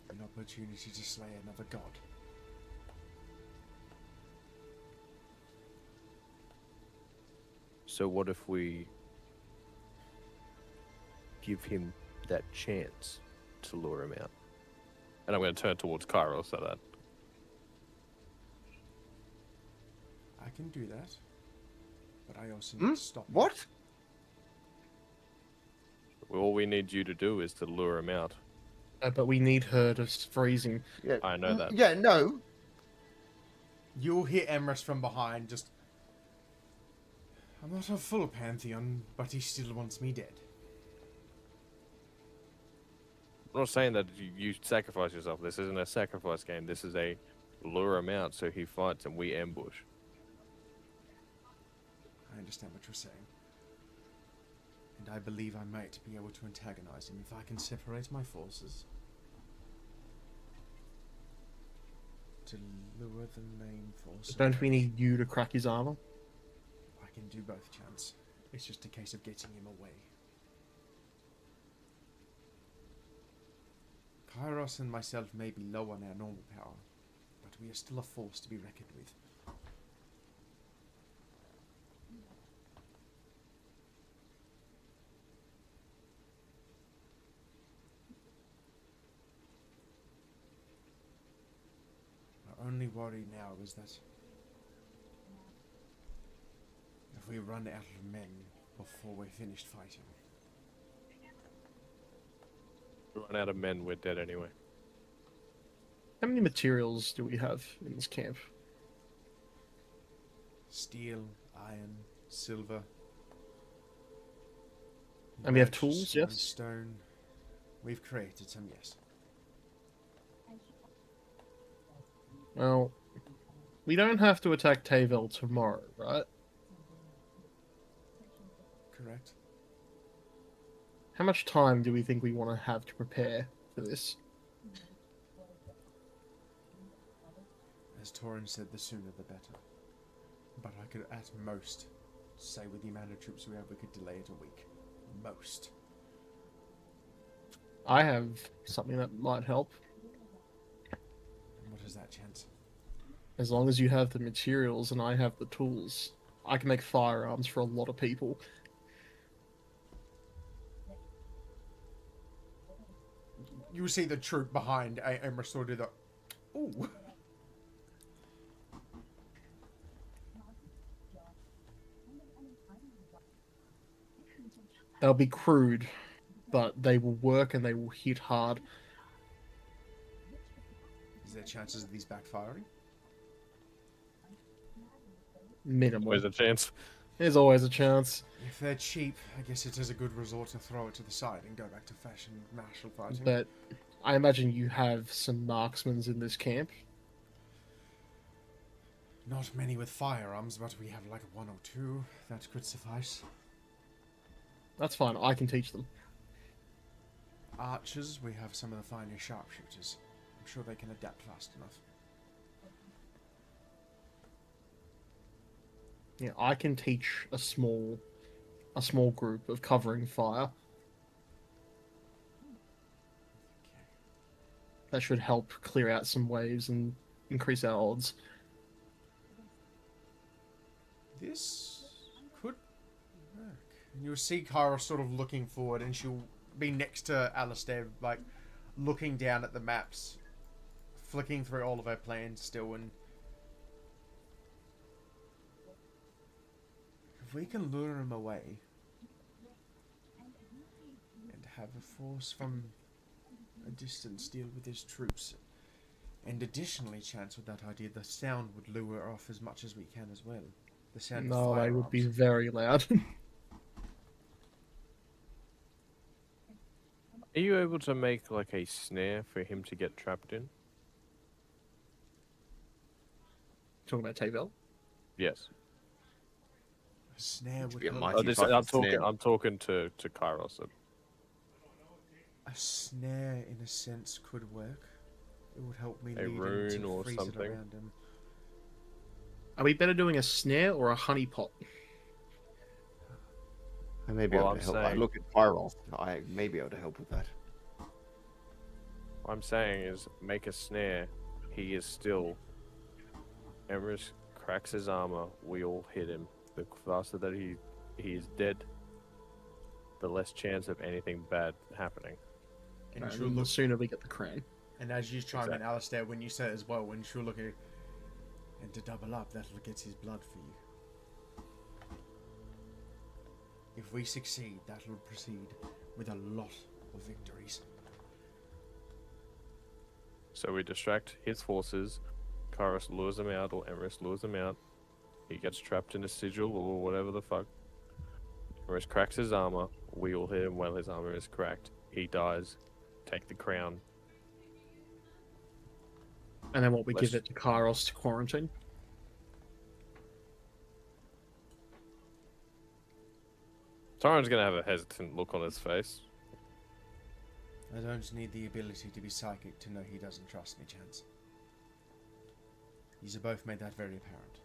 An opportunity to slay another god. So what if we give him that chance to lure him out? And I'm going to turn towards Cairo so that... I can do that. But I also need to stop him. What? All we need you to do is to lure him out. But we need her to freeze him. Yeah. I know that. Yeah, no. You'll hear Emrys from behind just... I'm not a full pantheon, but he still wants me dead. I'm not saying that you sacrifice yourself. This isn't a sacrifice game. This is a lure him out so he fights and we ambush. I understand what you're saying. And I believe I might be able to antagonize him if I can separate my forces. To lure the main force. Don't we need you to crack his armor? I can do both, Chance. It's just a case of getting him away. Kairos and myself may be low on our normal power, but we are still a force to be reckoned with. Our only worry now is that if we run out of men before we're finished fighting, We run out of men, we're dead anyway. How many materials do we have in this camp? steel, iron, silver. And we have birch, tools, yes? Stone. We've created some, yes. Well, we don't have to attack Tavel tomorrow, right? Correct. How much time do we think we want to have to prepare for this? As Torin said, the sooner the better. But I could at most say with the amount of troops we have, we could delay it a week. Most. I have something that might help. And what is that, Chance? As long as you have the materials and I have the tools, I can make firearms for a lot of people. You see the troop behind Emerson do the... Ooh. They'll be crude, but they will work and they will hit hard. Is there chances of these backfiring? Minimal. Where's the chance? There's always a chance. If they're cheap, I guess it is a good resort to throw it to the side and go back to fashion martial fighting. But I imagine you have some marksmen in this camp. Not many with firearms, but we have like one or two that could suffice. That's fine, I can teach them. Archers, we have some of the finest sharpshooters. I'm sure they can adapt fast enough. Yeah, I can teach a small group of covering fire. That should help clear out some waves and increase our odds. This could work. You'll see Kyra sort of looking forward, and she'll be next to Alistair, like, looking down at the maps, flicking through all of her plans still, and If we can lure him away and have a force from a distance deal with his troops, and additionally, chance with that idea, the sound would lure off as much as we can as well. The sound No, of they would be firearms. very loud. Are you able to make like a snare for him to get trapped in? Talking about Tavel? Yes. A snare To would be a help. mighty I'm fucking talking. snare. I'm talking to Kairos. A snare, in a sense, could work. It would help me A lead rune him to or freeze something? it around him. Are we better doing a snare or a honeypot? I may be Well, able I'm to help. I saying- look at Pyros. I may be able to help with that. What I'm saying is, make a snare. He is still. Emrys cracks his armor. We all hit him. The faster that he is dead, the less chance of anything bad happening. And And she'll the look, sooner we get the crown. and as you chime in, Exactly. Alistair, when you say it as well, when she'll look at you, and to double up, that'll get his blood for you. If we succeed, that'll proceed with a lot of victories. So we distract his forces. Kairos lures him out, or Emrys lures him out. He gets trapped in a sigil or whatever the fuck. Emrys cracks his armor. We all hit him while his armor is cracked. He dies. Take the crown. And then what, we Let's- give it to Kairos to quarantine? Tyron's gonna have a hesitant look on his face. I don't need the ability to be psychic to know he doesn't trust me, Chance. You've both made that very apparent.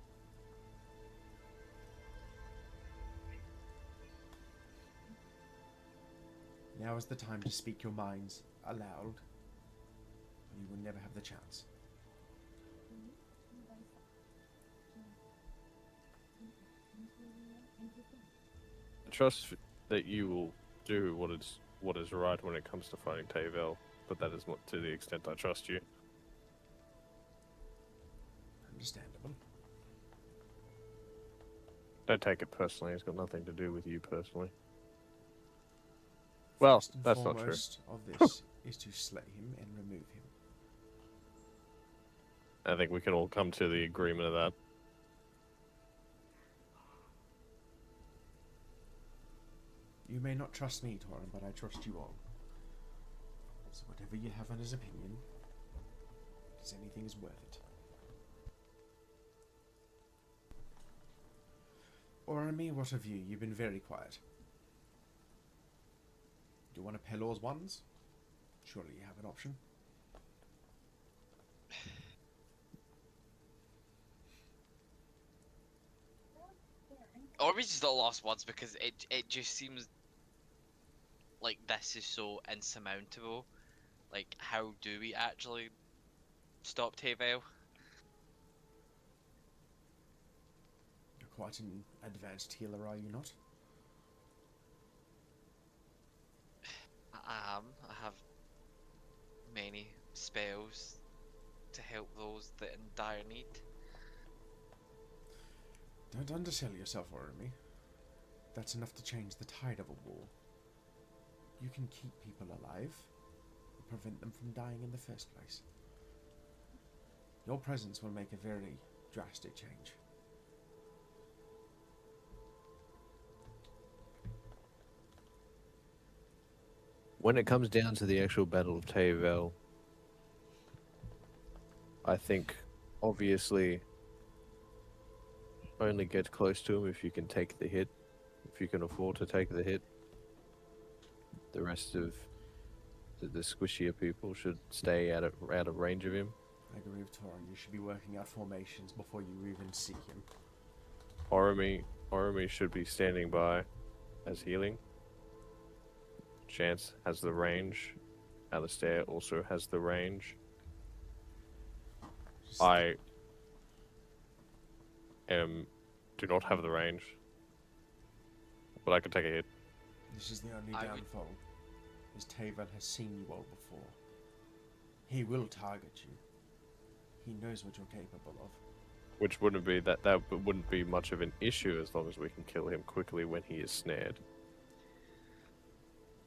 Now is the time to speak your minds aloud. You will never have the chance. I trust that you will do what is right when it comes to fighting Tavel, but that is not to the extent I trust you. Understandable. Don't take it personally. It's got nothing to do with you personally. Well, First and that's not true. foremost of this is to slay him and remove him. I think we can all come to the agreement of that. You may not trust me, Torin, but I trust you all. So whatever you have on his opinion, because anything is worth it. Orami, what of you? You've been very quiet. Do you want to Pelor's ones? Surely you have an option. Or we just the lost ones because it just seems like this is so insurmountable. Like, how do we actually stop Tavel? You're quite an advanced healer, are you not? I am. I have many spells to help those that in dire need. Don't undersell yourself, Orami. That's enough to change the tide of a war. You can keep people alive, or prevent them from dying in the first place. Your presence will make a very drastic change. When it comes down to the actual Battle of Tavel, I think obviously only get close to him if you can take the hit, if you can afford to take the hit. The rest of the squishier people should stay out of range of him. I agree with Torin. You should be working out formations before you even see him. Orami should be standing by as healing. Chance has the range. Alistair also has the range. Just- I do not have the range, but I can take a hit. This is the only I would- downfall, is Tavel has seen you all before. He will target you. He knows what you're capable of. Which wouldn't be that wouldn't be much of an issue as long as we can kill him quickly when he is snared.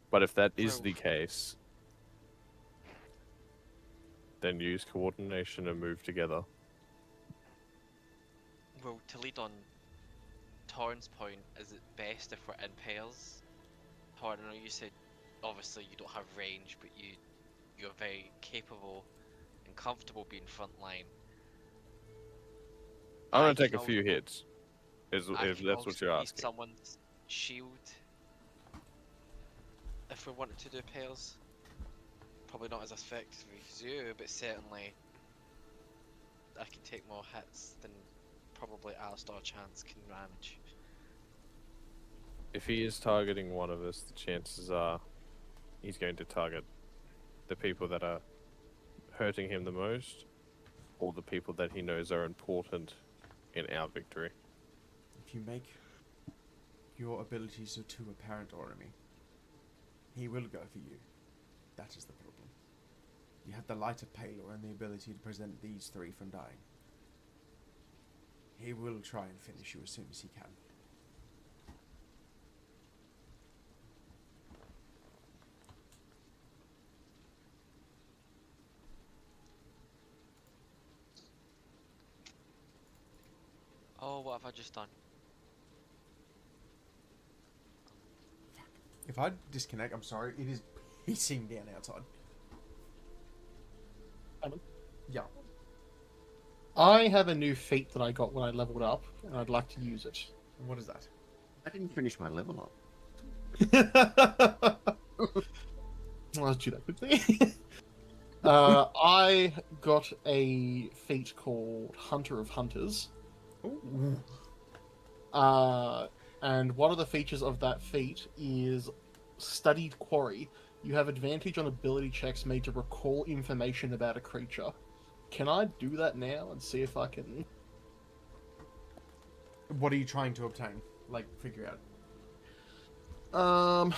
But if that is Well- the case, then use coordination and move together. Well, to lead on Torn's point, is it best if we're in pairs? Torn, I know you said obviously you don't have range, but you're very capable and comfortable being frontline. I'm I gonna take can a few also- hits. If I that's can what also you're be asking. someone's shield if we wanted to do pairs. Probably not as effective as you, but certainly I can take more hits than probably Alistar Chance can manage. If he is targeting one of us, the chances are he's going to target the people that are hurting him the most, or the people that he knows are important in our victory. If you make your abilities too apparent, Oremy, he will go for you. That is the problem. You have the light of Palor and the ability to prevent these three from dying. He will try and finish you as soon as he can. Oh, what have I just done? If I disconnect, I'm sorry, it is pissing down outside. Yeah. I have a new feat that I got when I leveled up, and I'd like to use it. And what is that? I didn't finish my level up. Well, let's do that quickly. I got a feat called Hunter of Hunters. Ooh. And one of the features of that feat is Studied Quarry. You have advantage on ability checks made to recall information about a creature. Can I do that now and see if I can... What are you trying to obtain? Like, figure out.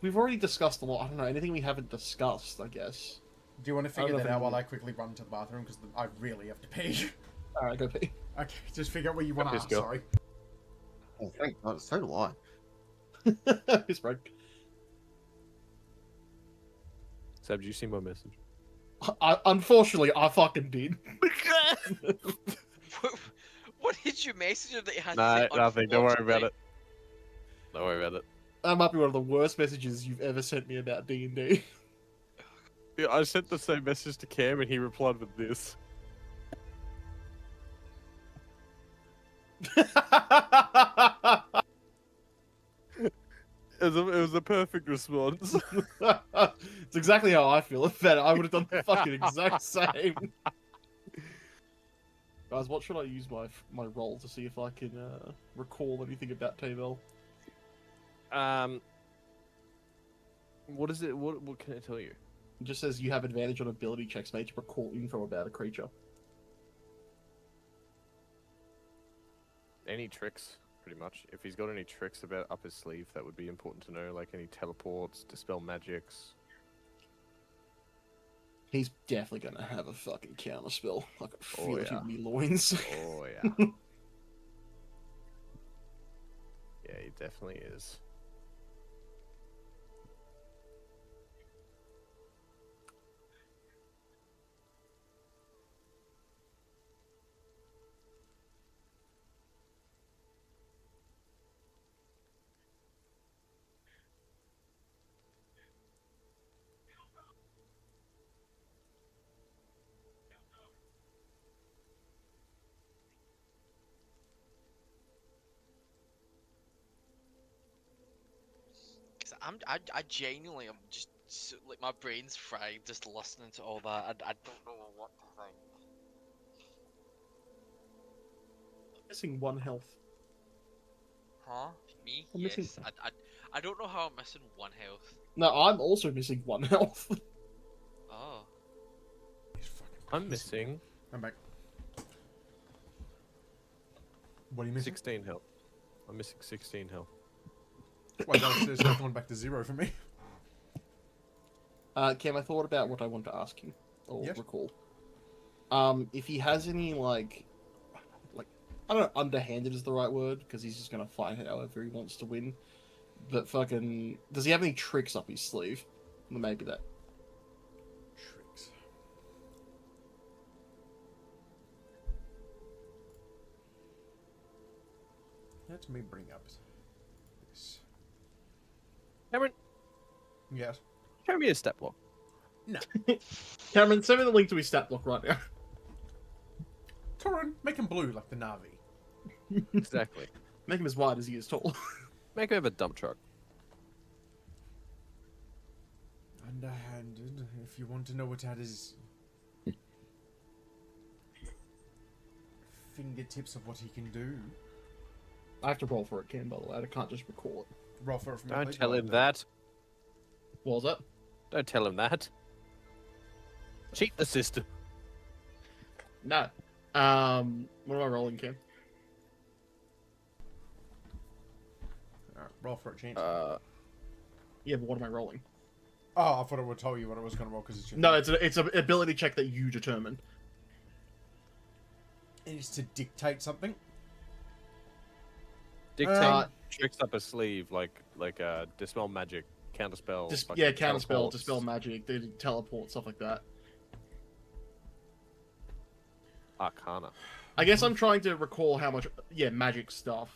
We've already discussed a lot. I don't know, anything we haven't discussed, I guess. Do you want to I don't figure know that if out I while can- I quickly run to the bathroom? Because I really have to pee. Alright, go pee. Okay, just figure out what you want to Just ask, go. sorry. Oh, thank God, so do I. It's broke. Seb, did you see my message? Unfortunately, I fucking did. What did you message her that you had Nah, to say? nothing. Don't worry about "Unfortunately"? it. Don't worry about it. That might be one of the worst messages you've ever sent me about D&D. Yeah, I sent the same message to Cam and he replied with this. It was a perfect response. It's exactly how I feel about it. I would have done the fucking exact same. Guys, what should I use my roll to see if I can recall anything about Tavel? What is it? What can I tell you? It just says you have advantage on ability checks made to recall info about a creature. Any tricks, pretty much. If he's got any tricks about up his sleeve, that would be important to know, like any teleports, dispel magics. He's definitely gonna have a fucking counter spell. I can Oh, feel it yeah. in me loins. Oh yeah. Yeah, he definitely is. Cause I genuinely am just like my brain's fried just listening to all that. I don't know what to think. Missing one health. Huh? Me? I'm missing- Yes. I don't know how I'm missing one health. No, I'm also missing one health. Oh. He's fucking I'm pissing. missing I'm back. What are you missing? 16 health. I'm missing 16 health. Wait, that's not going back to 0 for me. Cam, I thought about what I wanted to ask you or Yes. recall. If he has any like I don't know, underhanded is the right word, because he's just gonna fight however he wants to win. But fucking, does he have any tricks up his sleeve? Well, maybe that. Tricks. Let me bring up this. Cameron, Yes. show me a stat block. Cameron, send me the link to his stat block right now. Torin, make him blue like the Navi. Exactly. Make him as wide as he is tall. Make him have a dump truck. Underhanded, if you want to know what that is. Fingertips of what he can do. I have to roll for it, Cam, by the way. I can't just recall it. Roll for it from Don't tell him that. What was that? Don't tell him that. Cheat the system. No. What am I rolling, Cam? Alright, roll for it, chance. Yeah, but what am I rolling? Oh, I thought it would tell you what it was going to roll because it's your No, it's an ability check that you determine. It is to dictate something. Dictate tricks up a sleeve, like dispel magic, counterspell. Counterspell, dispel magic, they teleport, stuff like that. Arcana. I guess I'm trying to recall how much, magic stuff.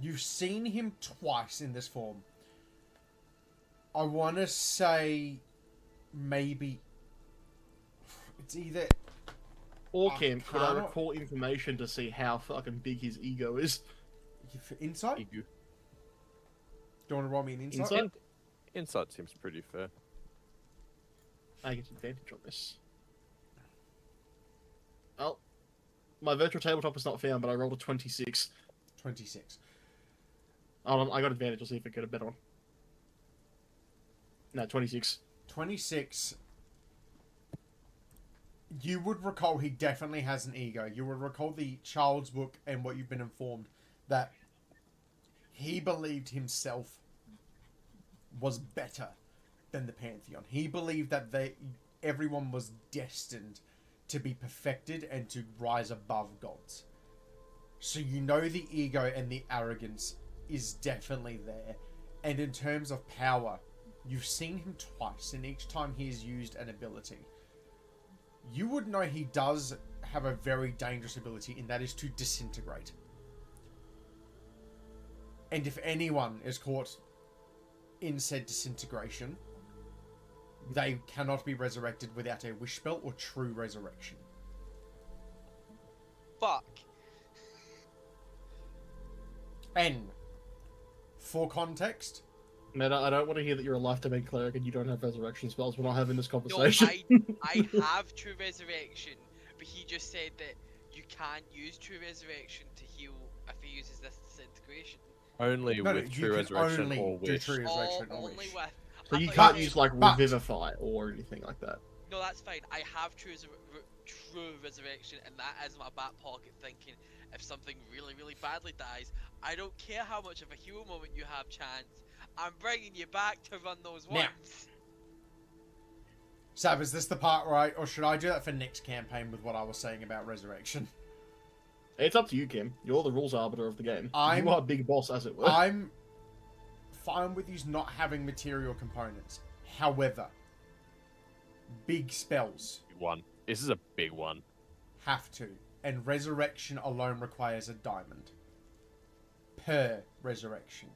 You've seen him twice in this form. I want to say maybe it's either Or Cam, could I Arcana- recall information to see how fucking big his ego is? insight. Do Egu. you want to roll me an insight? Insight? Insight seems pretty fair. I get advantage on this. Oh, my virtual tabletop is not found, but I rolled a 26. 26. Hold on, I got advantage. I'll see if I get a better one. No, 26. 26. You would recall he definitely has an ego. You would recall the child's book and what you've been informed that he believed himself was better than the Pantheon. He believed that everyone was destined to be perfected and to rise above gods. So you know the ego and the arrogance is definitely there. And in terms of power, you've seen him twice, and each time he has used an ability. You would know he does have a very dangerous ability, and that is to disintegrate. And if anyone is caught in said disintegration, they cannot be resurrected without a wish spell or true resurrection. Fuck. And for context, Man, I don't want to hear that you're a life domain cleric and you don't have resurrection spells. We're not having this No, conversation. I have true resurrection, but he just said that you can't use true resurrection to heal if he uses this disintegration. Only No, with you true can resurrection only or do wish. true resurrection or Only wish. with. So I you thought can't said- use like but- revivify or anything like that. No, that's fine. I have true resurrection, and that is my back pocket thinking if something really, really badly dies, I don't care how much of a hero moment you have, Chance. I'm bringing you back to run those Now. ones. Sav, is this the part right, or should I do that for next campaign with what I was saying about resurrection? It's up to you, Kim. You're the rules arbiter of the game. I'm- You are big boss, as it were. I'm fine with you not having material components. However, big spells One. This is a big one. have to, and resurrection alone requires a diamond per resurrection.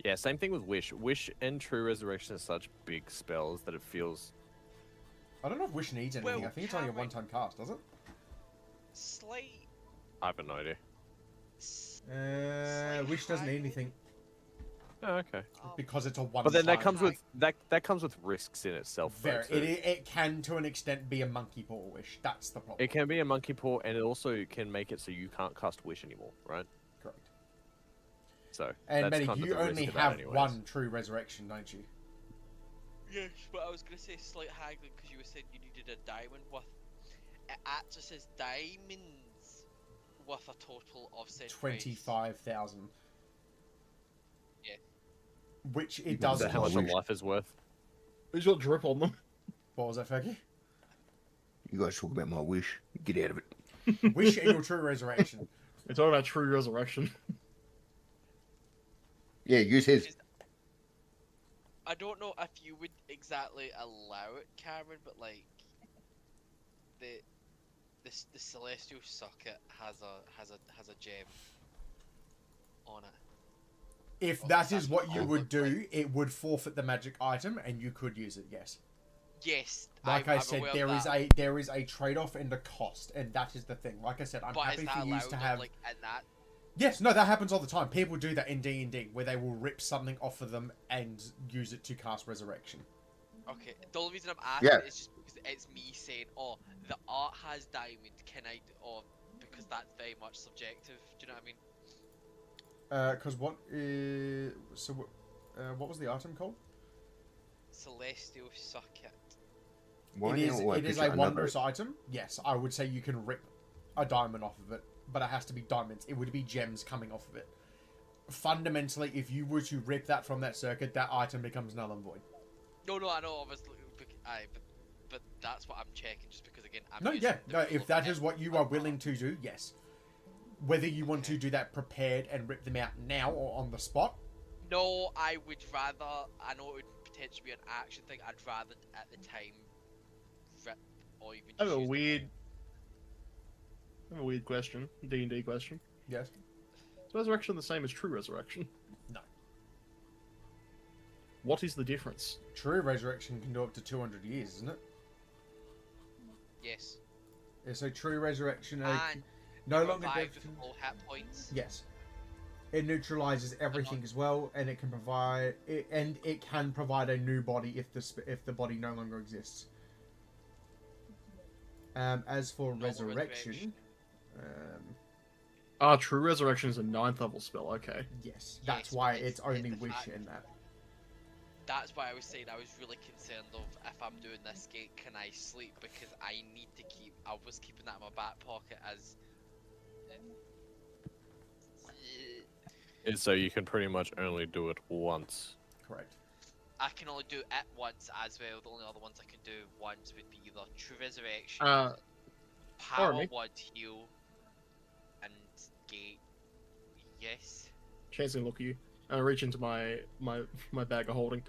Yeah, same thing with Wish. Wish and True Resurrection are such big spells that it feels... I don't know if Wish needs anything. Well, I think it's only a Cameron- one-time cast, does it? Slight. I have no idea. Wish doesn't need anything Oh, okay. because it's a one-time. But then that comes with that comes with risks in itself. Though, Very, too. it can to an extent be a monkey paw wish. That's the problem. It can be a monkey paw, and it also can make it so you can't cast Wish anymore, right? Correct. So And that's Benny, kind of you the risk only of that have anyways. one true resurrection, don't you? Yes, but I was gonna say slight haggling because you were saying you needed a diamond worth. It actually says diamonds worth a total of said price. 25,000. Yeah. Which it Is does that how much a cost. life is worth? Who's got drip on them? What was that, Fergie? You guys talk about my wish. Get out of it. Wish and your true resurrection. We're talking about true resurrection. Yeah, use his. I don't know if you would exactly allow it, Cameron, but like the celestial socket has a gem on it. If Oh, that that's is what you all would look do, like. it would forfeit the magic item, and you could use it. Yes. Yes, Like I I'm said, aware of there is a trade-off and a cost, and that is the thing. Like I said, I'm but happy is that for you allowed to on, have. like in that? Yes, no, that happens all the time. People do that in D&D, where they will rip something off of them and use it to cast resurrection. Okay, the only reason I'm asking Yeah. is just because it's me saying, "Oh, the art has diamond. Can I?" Or because that's very much subjective. Do you know what I mean? Because what is what was the item called? Celestial socket. Why it now? is. Why, It is 'cause a you're wondrous item. Yes, I would say you can rip a diamond off of it, but it has to be diamonds. It would be gems coming off of it. Fundamentally, if you were to rip that from that circuit, that item becomes null and void. No, I know, obviously, but that's what I'm checking, just because again, I'm No, using yeah, the no. rule If of that is what you are art. willing to do, yes. Whether you want to do that prepared and rip them out now or on the spot, No, I would rather. I know it would potentially be an action thing. I'd rather at the time rip or even. I have Just a use weird, question. D&D question. yes. Is resurrection the same as true resurrection? No. What is the difference? True resurrection can do up to 200 years, isn't it? Yes. Yeah, so true resurrection And no longer revive death with full hit points. Yes. It neutralizes everything as well, and it can provide a new body if the body no longer exists. As for Normal resurrection, True resurrection is a 9th level spell. Okay. yes, that's Yes, why but it's only the wish fact- in that. That's why I was saying I was really concerned of if I'm doing this gate, can I sleep? Because I need to keep. I was keeping that in my back pocket as. And so you can pretty much only do it once. Correct. I can only do it once as well. The only other ones I can do once would be either True Resurrection, Pardon Power me? Word Heal, and Gate. Yes. Chancing look at you. I reach into my bag of holding.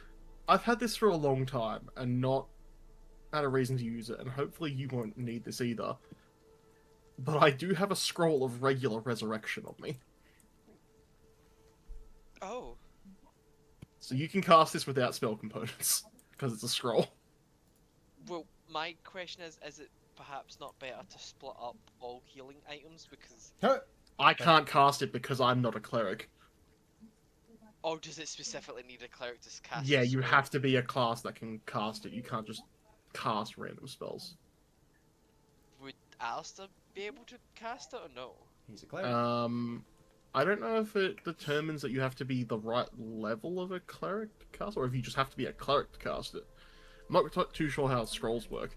I've had this for a long time and not had a reason to use it, and hopefully you won't need this either. But I do have a scroll of regular resurrection on me. Oh. So you can cast this without spell components, because it's a scroll. Well, my question is it perhaps not better to split up all healing items because... I can't cast it because I'm not a cleric. Or does it specifically need a cleric to cast Yeah, a you spell? have to be a class that can cast it. You can't just cast random spells. Would Alistair be able to cast it or no? He's a cleric. I don't know if it determines that you have to be the right level of a cleric to cast, or if you just have to be a cleric to cast it. I'm not too sure how scrolls work.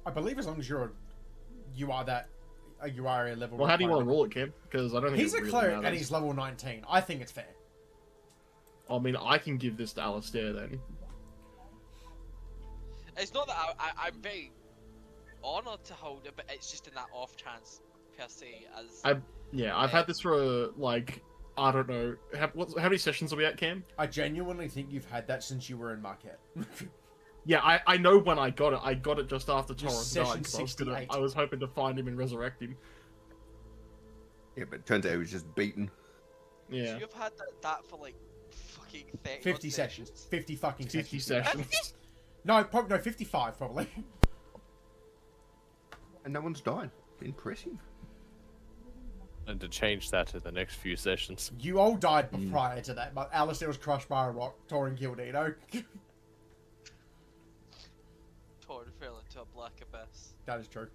I believe as long as you are a level. Well, how do you want to requirement. roll it, Kim? Because I don't think He's it a really cleric and matters. he's level 19. I think it's fair. I mean, I can give this to Alistair then. It's not that I'm very honoured to hold it, but it's just in that off chance per se as... I've had this for like, I don't know, how many sessions are we at, Cam? I genuinely think you've had that since you were in Marquette. Yeah, I know when I got it. I got it just after Torrance died. session 'Cause 68. I was hoping to find him and resurrect him. Yeah, but it turns out he was just beaten. Yeah. So you've had that for like fucking 30 50 sessions. 50 fucking 50 sessions. sessions. No, probably no, 55 probably. And no one's died. Impressive. And to change that to the next few sessions. You all died prior to that, but Alistair was crushed by a rock, Torin killed Eno. Torn fell into a black abyss. That is true.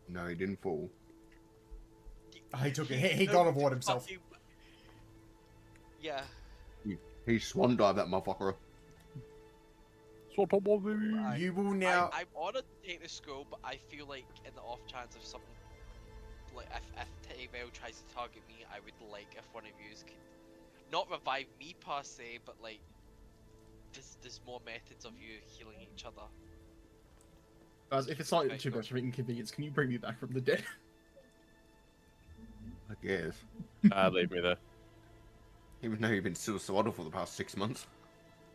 No, he didn't fall. He took it. He God of War himself. Fucking... Yeah. He swan dived that motherfucker. You will now. I'm honoured to take the scroll, but I feel like in the off chance of something, like if Tavell tries to target me, I would like if one of you could not revive me per se, but like there's more methods of you healing each other. Guys, if it's not too much of an inconvenience, can you bring me back from the dead? I guess. Leave me there. Even though you've been suicidal for the past 6 months.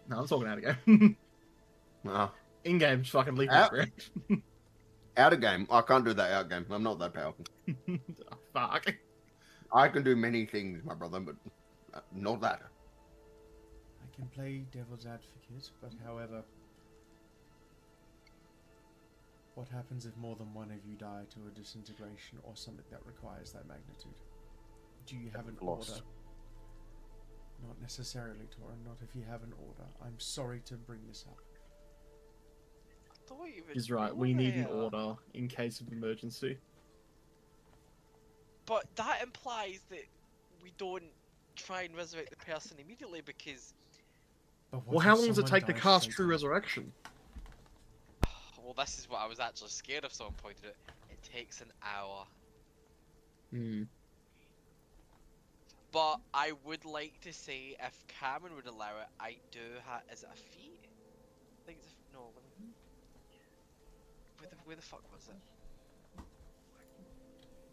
No, I'm talking out of game. Ah. In game, just fucking leave me Out. ground. Out of game. I can't do that out game. I'm not that powerful. Oh, fuck. I can do many things, my brother, but not that. I can play devil's advocate, but however, what happens if more than one of you die to a disintegration or something that requires that magnitude? Do you have an order? Not necessarily, Torin, not if you have an order. I'm sorry to bring this up. He's right, we need an order in case of emergency. But that implies that we don't try and resurrect the person immediately because... But Well, how long does it take to cast True Resurrection? Well, this is what I was actually scared of. Someone pointed it. It takes an hour. Hmm. But I would like to say, if Cameron would allow it, I do have... Is it a feat? I think it's a... No, let me... Where the fuck was it?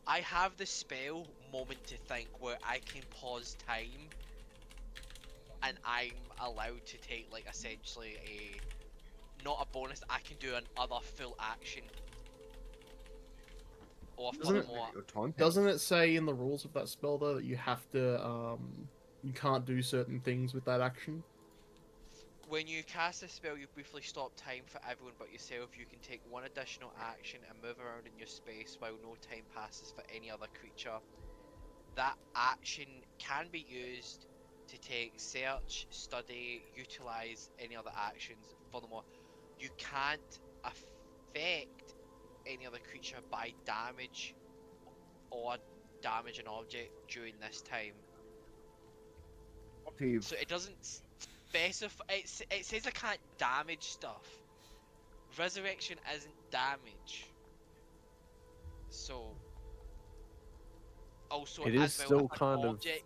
I have the spell Moment to Think where I can pause time and I'm allowed to take like essentially not a bonus, I can do another full action. Or Doesn't it say in the rules of that spell though that you have to you can't do certain things with that action? When you cast a spell, you briefly stop time for everyone but yourself. You can take one additional action and move around in your space while no time passes for any other creature. That action can be used to take search, study, utilize any other actions. Furthermore, you can't affect any other creature by damage or damage an object during this time. So it doesn't specify. It says I can't damage stuff. Resurrection isn't damage. So also It as is well, still if kind an of- object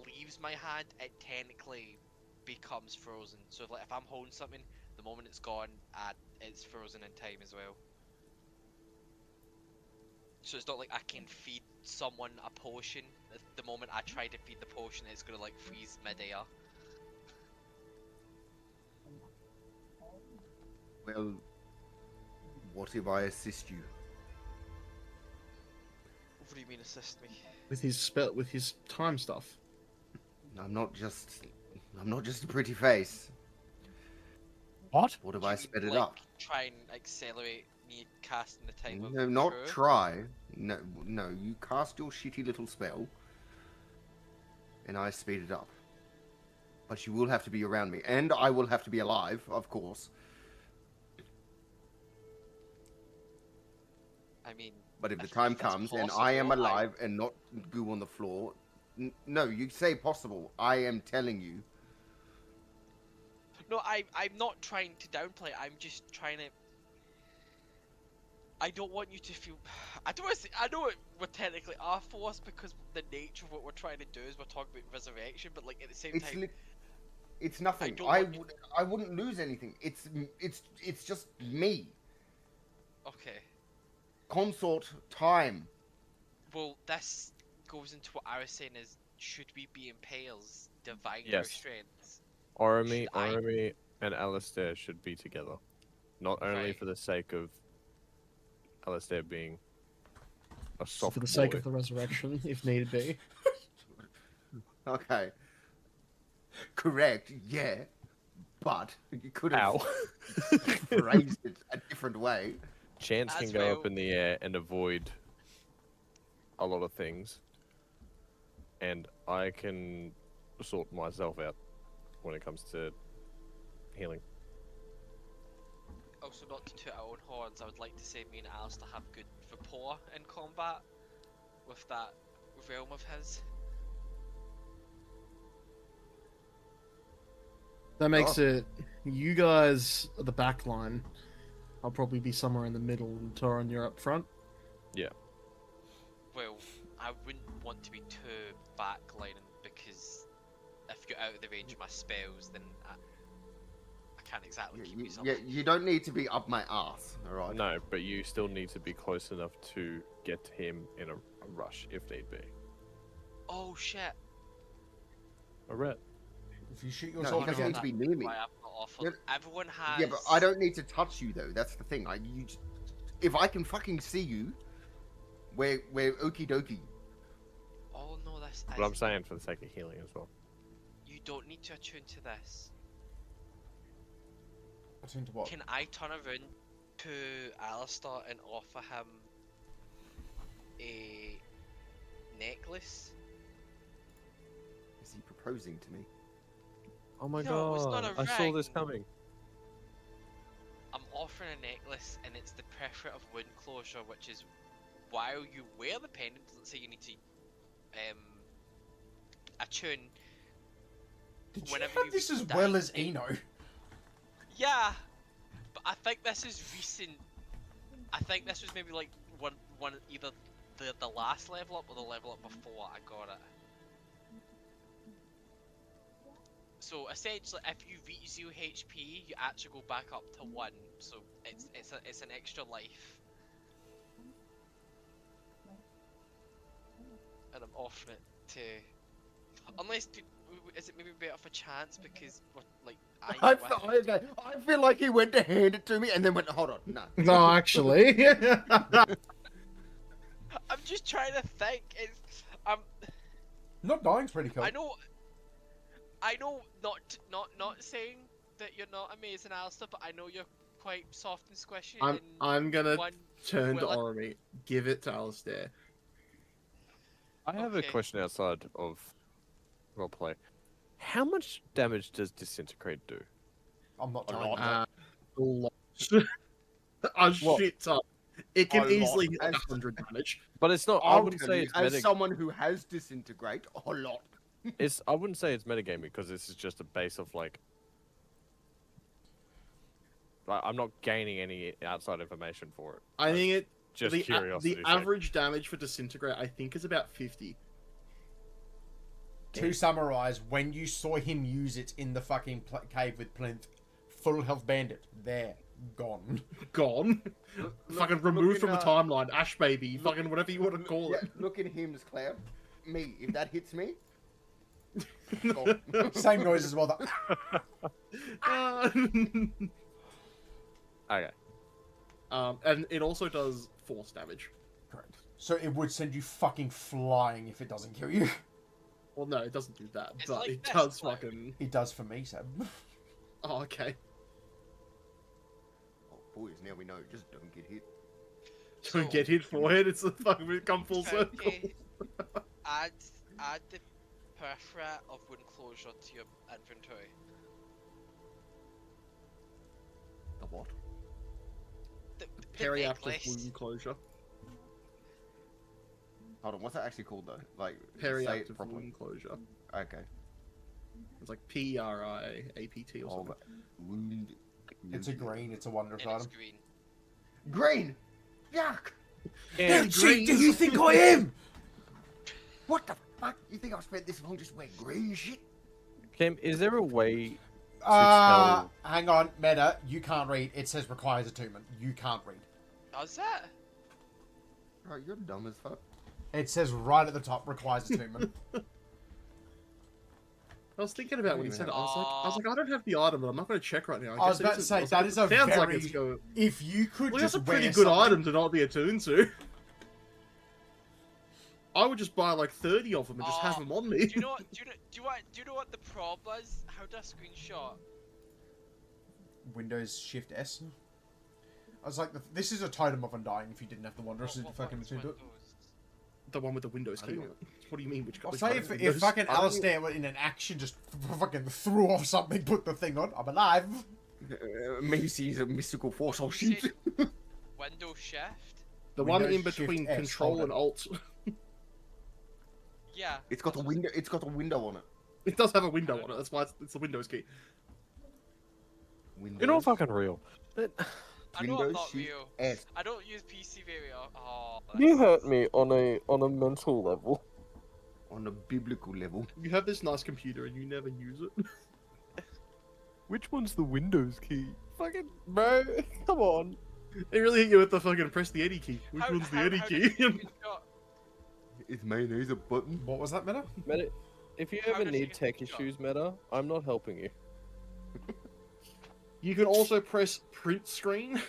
leaves my hand, it technically becomes frozen. So like if I'm holding something, the moment it's gone, it's frozen in time as well. So it's not like I can feed someone a potion. The moment I try to feed the potion, it's gonna like freeze mid-air. Well, what if I assist you? What do you mean assist me? With his spell, with his time stuff. I'm not just a pretty face. What? What if Do I you sped mean, it like, up? Try and accelerate me casting the time of No, not crew? try. No, you cast your shitty little spell, and I speed it up. But you will have to be around me, and I will have to be alive, of course. I mean, But if the if time it's comes and I am possible, alive and not goo on the floor, no, you say possible. I am telling you. No, I'm not trying to downplay it. I'm just trying to. I don't want you to feel. I don't want to say. I know we're technically are forced because the nature of what we're trying to do is we're talking about resurrection, but like at the same time, It's nothing. I wouldn't lose anything. It's just me. okay. Consort time. Well, this goes into what I was saying is, should we be in pairs, divine Yes. restraints? Oremy, Should I- Oremy, and Alistair should be together. Not only Right. for the sake of Alistair being a soft For the sake boy. of the resurrection, if need be. Okay. Correct. Yeah. But you could have Ow. phrased it a different way. Chance As can go well- up in the air and avoid a lot of things. And I can sort myself out when it comes to healing. Also, not to toot our own horns, I would like to say me and Alistair have good rapport in combat with that realm of his. That makes it you guys are the back line. I'll probably be somewhere in the middle and Torin, you're up front. Well, I wouldn't want to be too backlining because if you're out of the range of my spells, then I can't exactly keep you Yeah, you don't need to be up my ass, alright? No, but you still need to be close enough to get to him in a rush if need be. Oh shit! A ret. If you shoot No, yourself he doesn't again, need to be near me. Why I've not offered. Yeah, Everyone has. Yeah, but I don't need to touch you though. That's the thing. If I can fucking see you, we're okie dokie. Oh no, this. But I'm saying for the sake of healing as well. You don't need to attune to this. attune to what? Can I turn around to Alistair and offer him a necklace? Is he proposing to me? Oh my No, it's not god! a I saw this ring. coming. I'm offering a necklace, and it's the pressure of wound closure, which is while you wear the pendant, doesn't say you need to attune. Did you whenever have you this as die, well as Eno? Yeah, but I think this is recent. I think this was maybe like one either the last level up or the level up before I got it. So essentially, if you reach 0 HP, you actually go back up to 1. So it's an extra life. And I'm offering it to. Unless is it maybe better for chance because we're, like I feel like he went to hand it to me and then went, hold on, no. No, actually. I'm just trying to think. It's Not dying's pretty cool. I know, not saying that you're not amazing, Alistair, but I know you're quite soft and squishy. I'm gonna one turn to willing- Oramy. Give it to Alistair. I have a Okay. question outside of roleplay. How much damage does disintegrate do? I'm not A trying lot. that. A lot. A shit ton. It can A easily lot. hit like 100 damage. But it's not. I I'll wouldn't tell say you, it's as someone who has disintegrate, a lot. I wouldn't say it's metagaming because this is just a base of like. I'm not gaining any outside information for it. I think it. Just The curiosity. average damage for disintegrate, I think, is about 50. To summarize, when you saw him use it in the fucking cave with Plinth, full health bandit, there, gone. Gone. Fucking removed from the at, timeline. Ash baby. Fucking whatever you want to call Yeah, it. look at him's cloud. Me, if that hits me, Same noise as well. That... Okay. And it also does force damage. Correct. So it would send you fucking flying if it doesn't kill you. Well, no, it doesn't do that, It's but like it this, does like- fucking. It does for me, Seb. Oh, okay. oh boys, now we know. Just don't get hit. Don't get hit for it. It's a fucking come full circle. Okay. add the perforate of wound closure to your inventory. The what? The Periactive necklace. wound closure. Hold on, what's that actually called though? Like, say Periactive it properly. wound closure. Okay. It's like PRIAPT or Hold something. on. Wound. It's a green, it's a wondrous And it's item. green. Green! Yuck! How cheap do you think I am? What the fuck? You think I've spent this long just wearing green shit? Kim, is there a way? Hang on, Meta, you can't read. It says requires attunement. You can't read. Does that? Bro, you're dumb as fuck. It says right at the top, requires attunement. I was thinking about when he said it. I was like, I don't have the item, but I'm not going to check right now. I was guess it about to isn't- say, I was that like, is it a sounds like very... it's go. If you could Well, just that's a pretty wear good something- item to not be attuned to. I would just buy like 30 of them and just have them on me. Do you know what? Do you know what the problem is? How do I screenshot? Windows Shift S. I was like, this is a totem of undying if you didn't have the wondrous What fucking one's attuned to it. Windows? The one with the Windows I key don't on it. What do you mean? Which I'll which say kind if of Windows? fucking I don't Alistair were in an action just fucking threw off something, put the thing on, I'm alive. Macy is a mystical force. Oh You shit! said Windows Shift? The one Windows in between Shift S, Control hold and on. Alt. Yeah. It's got a window. It's got a window on it. It does have a window on it. That's why it's the Windows key. Windows. You're not fucking real. I know I'm Windows not Shift real. S. I don't use PC very often. Oh, You hurt me on a mental level. On a biblical level. You have this nice computer and you never use it. Which one's the Windows key? Fucking bro, come on. They really hit you with the fucking press the Eddie key. Which How- one's the how- Eddie how key? does it get shot? Is mayonnaise a button? What was that, Meta? Meta, if you How ever does it need get tech shot? issues, Meta, I'm not helping you. You can also press print screen. What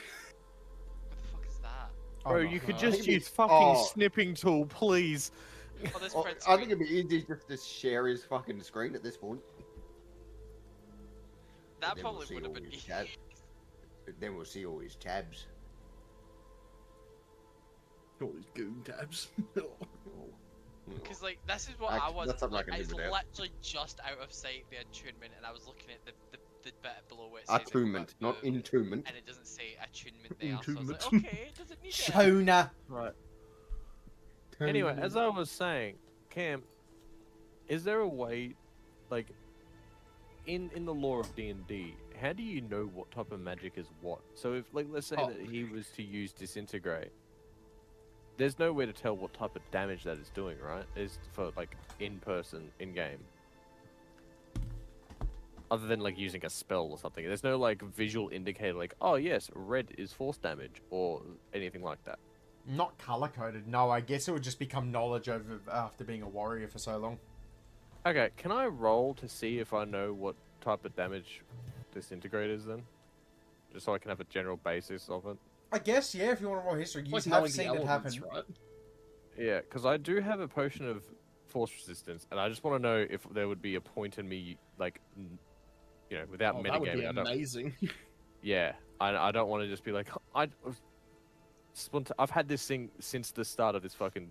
the fuck is that? Bro, Oh, you no. could I just think it- use fucking oh. snipping tool, please. Oh, this Oh, print I think screen. it'd be easy just to share his fucking screen at this point. That Then we'll probably see would have all been his easy. tabs. Then we'll see all his tabs. All these goon tabs. Because like this is what Actually, I was. that's something I Like, can live it's without. literally just out of sight the attunement, and I was looking at the bit below where it says Attunement, not imputed, entombment. and it doesn't say attunement there. So I was like, Entombment. okay, it doesn't need it. Shona. Right. Anyway, as I was saying, Cam, is there a way, like, in the lore of D&D, how do you know what type of magic is what? So if, like, let's say Oh. that he was to use disintegrate, there's no way to tell what type of damage that is doing, right? Is for like in person, in game. Other than like using a spell or something, there's no like visual indicator, like, oh yes, red is force damage or anything like that. Not color coded. No, I guess it would just become knowledge over after being a warrior for so long. Okay, can I roll to see if I know what type of damage disintegrate is then? Just so I can have a general basis of it. I guess, yeah, if you want to roll history, you Like have knowing the seen it happen. elements, right? Yeah, because I do have a potion of force resistance, and I just want to know if there would be a point in me, like, without Oh, that would be metagaming. I don't. amazing. Yeah, I don't want to just be like, I've had this thing since the start of this fucking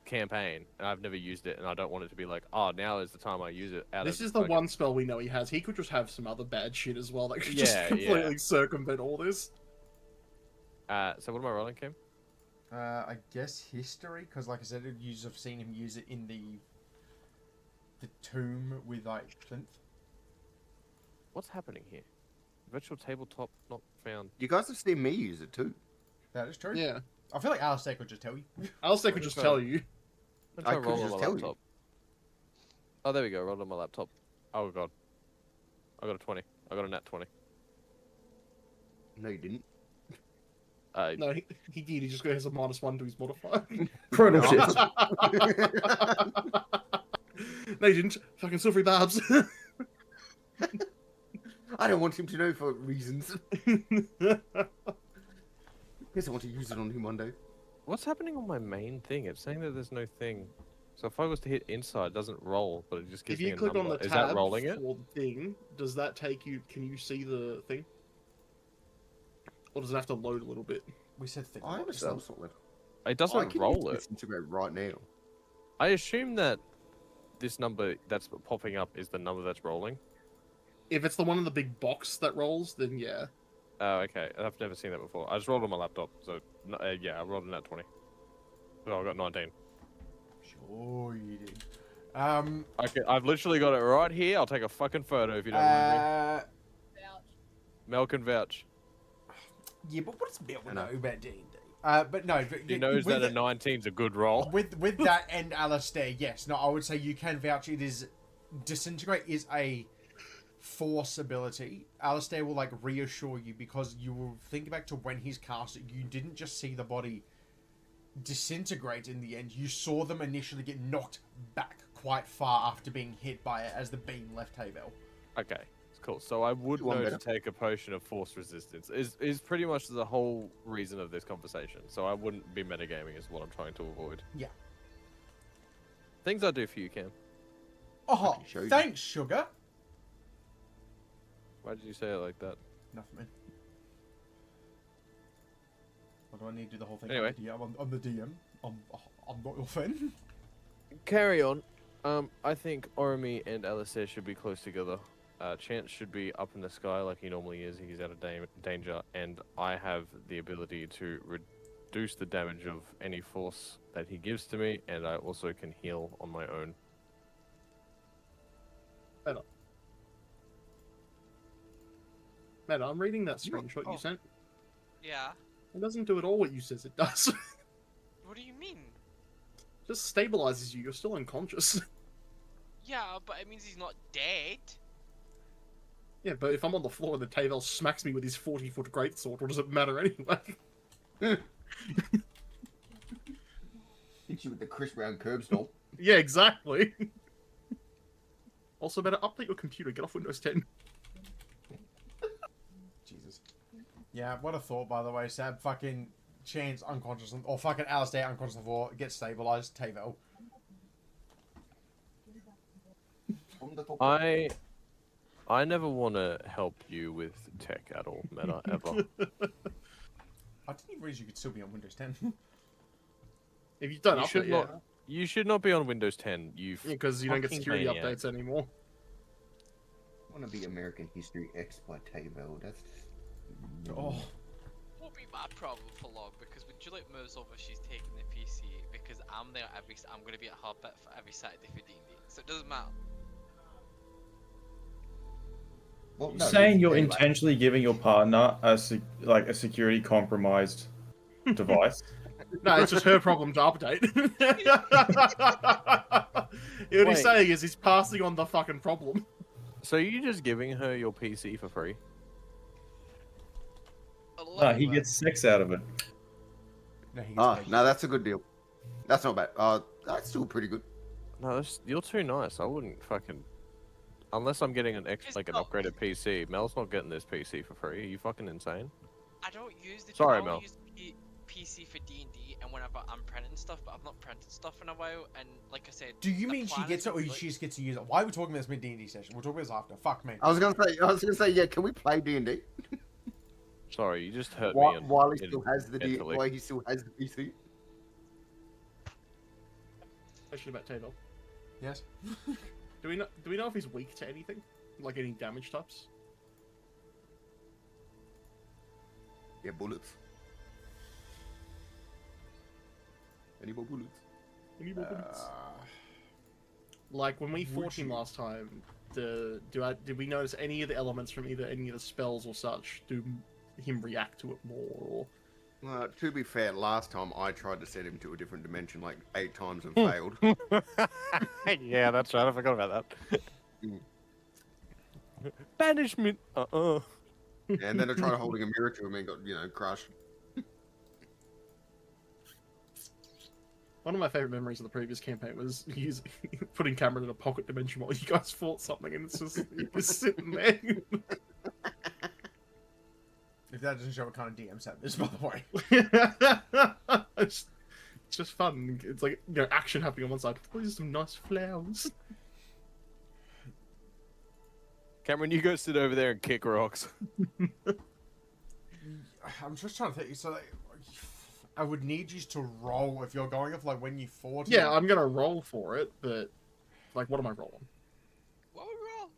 campaign, and I've never used it, and I don't want it to be like, oh, now is the time I use it. This is the one spell we know he has. He could just have some other bad shit as well that could just Yeah, completely circumvent all this. So what am I rolling, Kim? I guess history, because like I said, I've seen him use it in the tomb with like plinth. What's happening here? Virtual tabletop not found. You guys have seen me use it too. That is true. Yeah. I feel like Alistair could just tell you. Alistair could just tell you. I'm trying I to could roll on just my tell you. laptop. Oh, there we go. Roll on my laptop. Oh god. I got a 20. I got a nat 20. No, you didn't. No, he did. He just has a -1 to his modifier. Chrono shift. No, he didn't. Fucking silvery barbs. I don't want him to know for reasons. Guess I want to use it on him one day. What's happening on my main thing? It's saying that there's no thing. So if I was to hit inside, it doesn't roll, but it just gives If me you a click on number. the Is tab that rolling it? for the thing, does that take you? Can you see the thing? Or does it have to load a little bit? We said think. I understand. It I doesn't can roll use it. Disintegrate right now. I assume that this number that's popping up is the number that's rolling. If it's the one in the big box that rolls, then yeah. Oh, okay. I've never seen that before. I just rolled on my laptop, so yeah, I rolled a nat 20. Oh, I got 19. Sure you did. Okay, I've literally got it right here. I'll take a fucking photo if you don't mind me. Mel can vouch. Yeah, but what does Bill I know know. about D&D? But no, but He knows with that a it- 19's a good roll. with that and Alistair, yes. No, I would say you can vouch. It is disintegrate is a force ability. Alistair will like reassure you because you will think back to when he's cast it. You didn't just see the body disintegrate in the end. You saw them initially get knocked back quite far after being hit by it as the beam left Havel. Okay, it's cool. So I would One know to better. take a potion of force resistance. Is pretty much the whole reason of this conversation. So I wouldn't be metagaming is what I'm trying to avoid. Yeah. Things I do for you, Cam. Oh, can show you. thanks, sugar. Why did you say it like that? Nothing, man. What do I need to do the whole thing? Anyway. I'm the DM. I'm not your friend. Carry on. I think Orimi and Alistair should be close together. Chance should be up in the sky like he normally is. He's out of danger, and I have the ability to reduce the damage of any force that he gives to me, and I also can heal on my own. Man, I'm reading that screenshot you sent. Yeah. It doesn't do at all what you says it does. What do you mean? Just stabilizes you. You're still unconscious. Yeah, but it means he's not dead. Yeah, but if I'm on the floor and the Tavel smacks me with his 40-foot greatsword, what does it matter anyway? Hit you with the Chris Brown curb stomp. Yeah, exactly. Also, better update your computer. Get off Windows 10. Jesus. Yeah, what a thought, by the way, Sab. Fucking Chance unconscious, or fucking Alistair unconscious on the floor, gets stabilized, Tavel. I never want to help you with tech at all, Meta, ever. I didn't even realize you could still be on Windows 10. If you don't You update, should yeah. not. You should not be on Windows 10. Because you don't get fucking security maniac. updates anymore. I want to be American History X by Tavel. That's just... Oh. Won't be my problem for long because when Juliet moves over, she's taking the PC because I'm there I'm going to be at her bit for every Saturday for D&D, so it doesn't matter. Well, You're saying you're intentionally giving your partner a security compromised device. No, it's just her problem to update. What he's saying is he's passing on the fucking problem. So you're just giving her your PC for free? No, he gets sex out of it. No, he Ah, gets paid. no, that's a good deal. That's not bad. That's still pretty good. No, you're too nice. I wouldn't fucking... Unless I'm getting an an upgraded PC. Mel's not getting this PC for free. Are you fucking insane? I don't use the Sorry, I only Mel. use the PC for D&D and whenever I'm printing stuff, but I've not printed stuff in a while, and like I said... Do you the mean she plan gets is it, or like- she just gets to use it? Why are we talking about this mid D&D session? We'll talk about this after. Fuck me. I was gonna say, yeah. Can we play D&D Sorry, you just hurt while, me. while he still has the mentally. while he still has the PC? Question about Tavel. Yes? Do we know if he's weak to anything? Like any damage types? Yeah, bullets. Any more bullets? Any more bullets? Like when we fought him last time, did we notice any of the elements from either any of the spells or such do him react to it more? Or To be fair, last time I tried to set him to a different dimension like 8 times and failed. Yeah, that's right. I forgot about that. Banishment. And then I tried holding a mirror to him and got, crushed. one of my favorite memories of the previous campaign was putting Cameron in a pocket dimension while you guys fought something, and it's just sitting there. If that doesn't show what kind of DM set this, by the way. it's just fun. It's like action happening on one side. Oh, these are some nice flowers. Cameron, you go sit over there and kick rocks. I'm just trying to think. So, I would need you to roll if you're going off like when you fought. Yeah, I'm gonna roll for it, but what am I rolling? What we roll?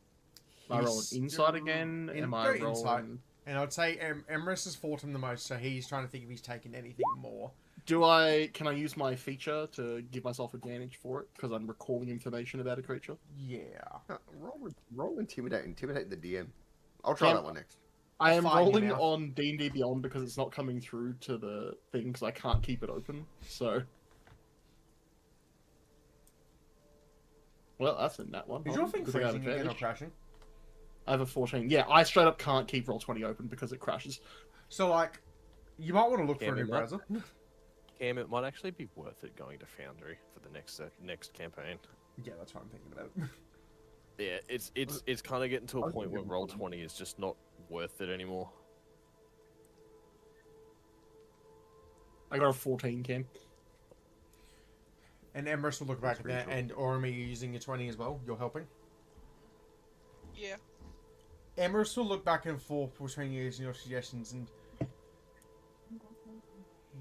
Am I rolling insight again? Am I rolling? Insight. And I'd say Emrys has fought him the most, so he's trying to think if he's taken anything more. Can I use my feature to give myself advantage for it because I'm recalling information about a creature? Yeah. Roll intimidate the DM. I'll try that one next. I am Fine, rolling you know. on D&D Beyond because it's not coming through to the thing because I can't keep it open. So, well, that's in that one. Is your thing Because I have freezing again or advantage. crashing? I have a 14. Yeah, I straight up can't keep Roll20 open because it crashes. So, you might want to look for a Damn new it, browser. Cam, it might actually be worth it going to Foundry for the next campaign. Yeah, that's what I'm thinking about. Yeah, it's kind of getting to a point where Roll20 is just not worth it anymore. I got a 14, Cam. And Emrys will look back at pretty that. cool. And Orm, are you using your 20 as well? You're helping? Yeah. Emrys will look back and forth between you using your suggestions, and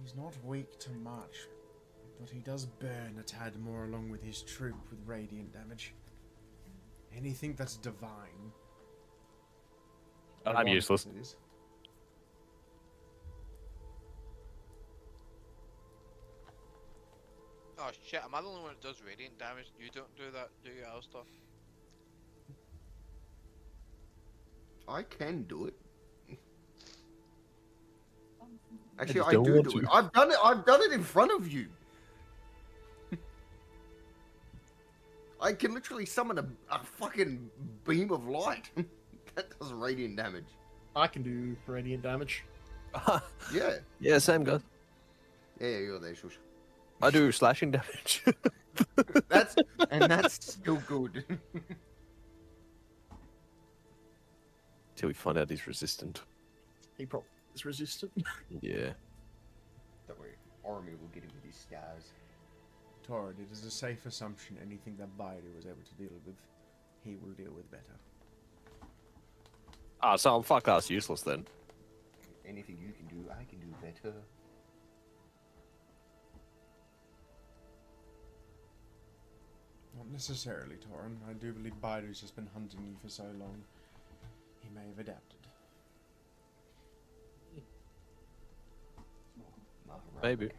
he's not weak to much, but he does burn a tad more along with his troop with radiant damage. Anything that's divine. I'm useless. It is. Oh shit, am I the only one that does radiant damage? You don't do that, do you, Alistair? I can do it. Actually, just I don't do want do it. to. I've done it in front of you. I can literally summon a fucking beam of light. That does radiant damage. I can do radiant damage. Yeah. Yeah, same guys. Yeah, you're there, shush. I do slashing damage. That's still good. Till we find out he's resistant. He probably is resistant. Yeah. Don't worry, Oromir will get him with his stars. Torrid, it is a safe assumption anything that Baidu was able to deal with, he will deal with better. Ah, so I'm fuck ass useless then. Anything you can do, I can do better. Not necessarily, Torin. I do believe Baidu's just been hunting you for so long. He may have adapted. Maybe.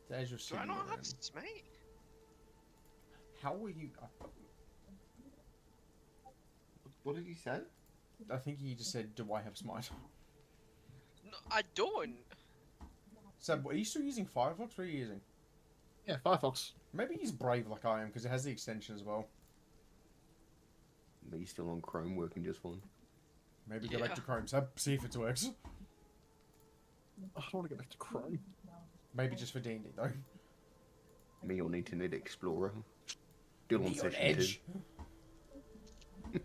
There's your Do I city not you're have in. smite? How were you... What did he say? I think he just said, do I have smite? No, I don't. So, are you still using Firefox? What are you using? Yeah, Firefox. Maybe he's brave like I am, because it has the extension as well. But he's still on Chrome working just fine. Maybe go back Yeah. to Chrome, so see if it works. I don't want to go back to Chrome. Maybe just for D&D, though. Me on Internet Explorer. Still on Me on session Edge. 2.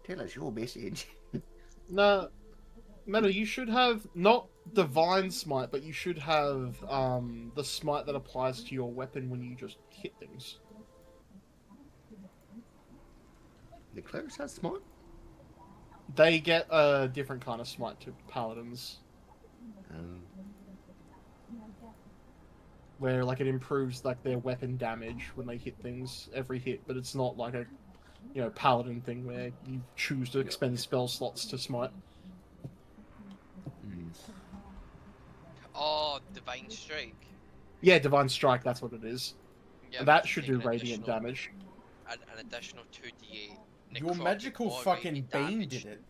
Tell us your message. No, Metal, you should have not Divine Smite, but you should have the smite that applies to your weapon when you just hit things. The clerics has smite? They get a different kind of smite to paladins, where like it improves like their weapon damage when they hit things every hit, but it's not like a paladin thing where you choose to expend spell slots to smite. Oh, Divine Strike. Yeah, Divine Strike, that's what it is. Yeah, And that but should take do an radiant additional- damage. An additional 2d8. Your necrotic magical or fucking radiant beam damage. did it.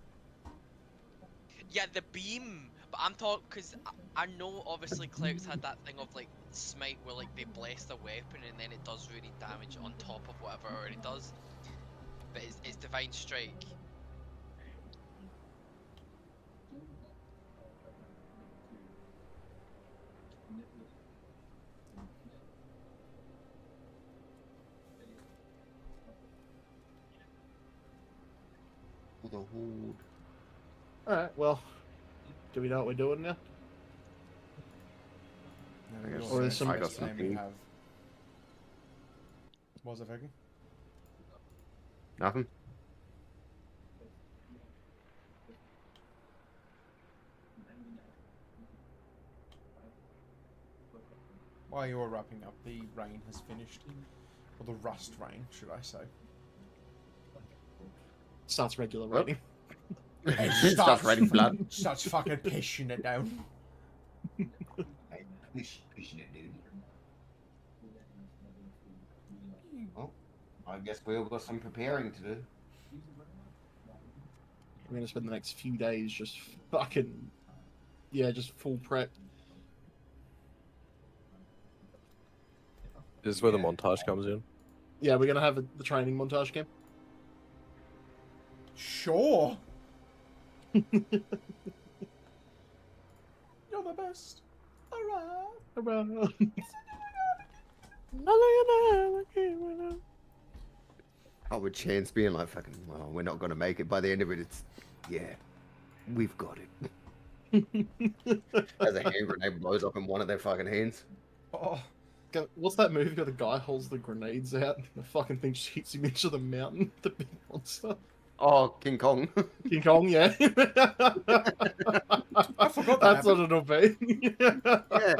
Yeah, the beam. But I'm talking because I know obviously clerics had that thing of like smite where like they bless the weapon and then it does radiant damage on top of whatever it already does. But it's Divine Strike. For the Horde. Alright, well, do we know what we're doing now? I guess Or is some- I got something. What was it, Fergie? Nothing. While you're wrapping up, the rain has finished. Or the rust rain, should I say. Starts regular raining. Starts raining blood. Starts fucking pissing it down. Pushing it, dude. Well, I guess we've got some preparing to do. I'm gonna spend the next few days just fucking, just full prep. This is where the montage comes in. Yeah, we're gonna have the training montage game. Sure. You're the best. Alright. Oh, with Chance being like, fucking, well, we're not gonna make it. By the end of it, it's, yeah, we've got it. As a hand grenade blows up in one of their fucking hands. Oh, What's that movie where the guy holds the grenades out and the fucking thing just hits him into the mountain? The big monster. Oh, King Kong. King Kong, yeah. I forgot that That's happened. what it'll be. Yeah.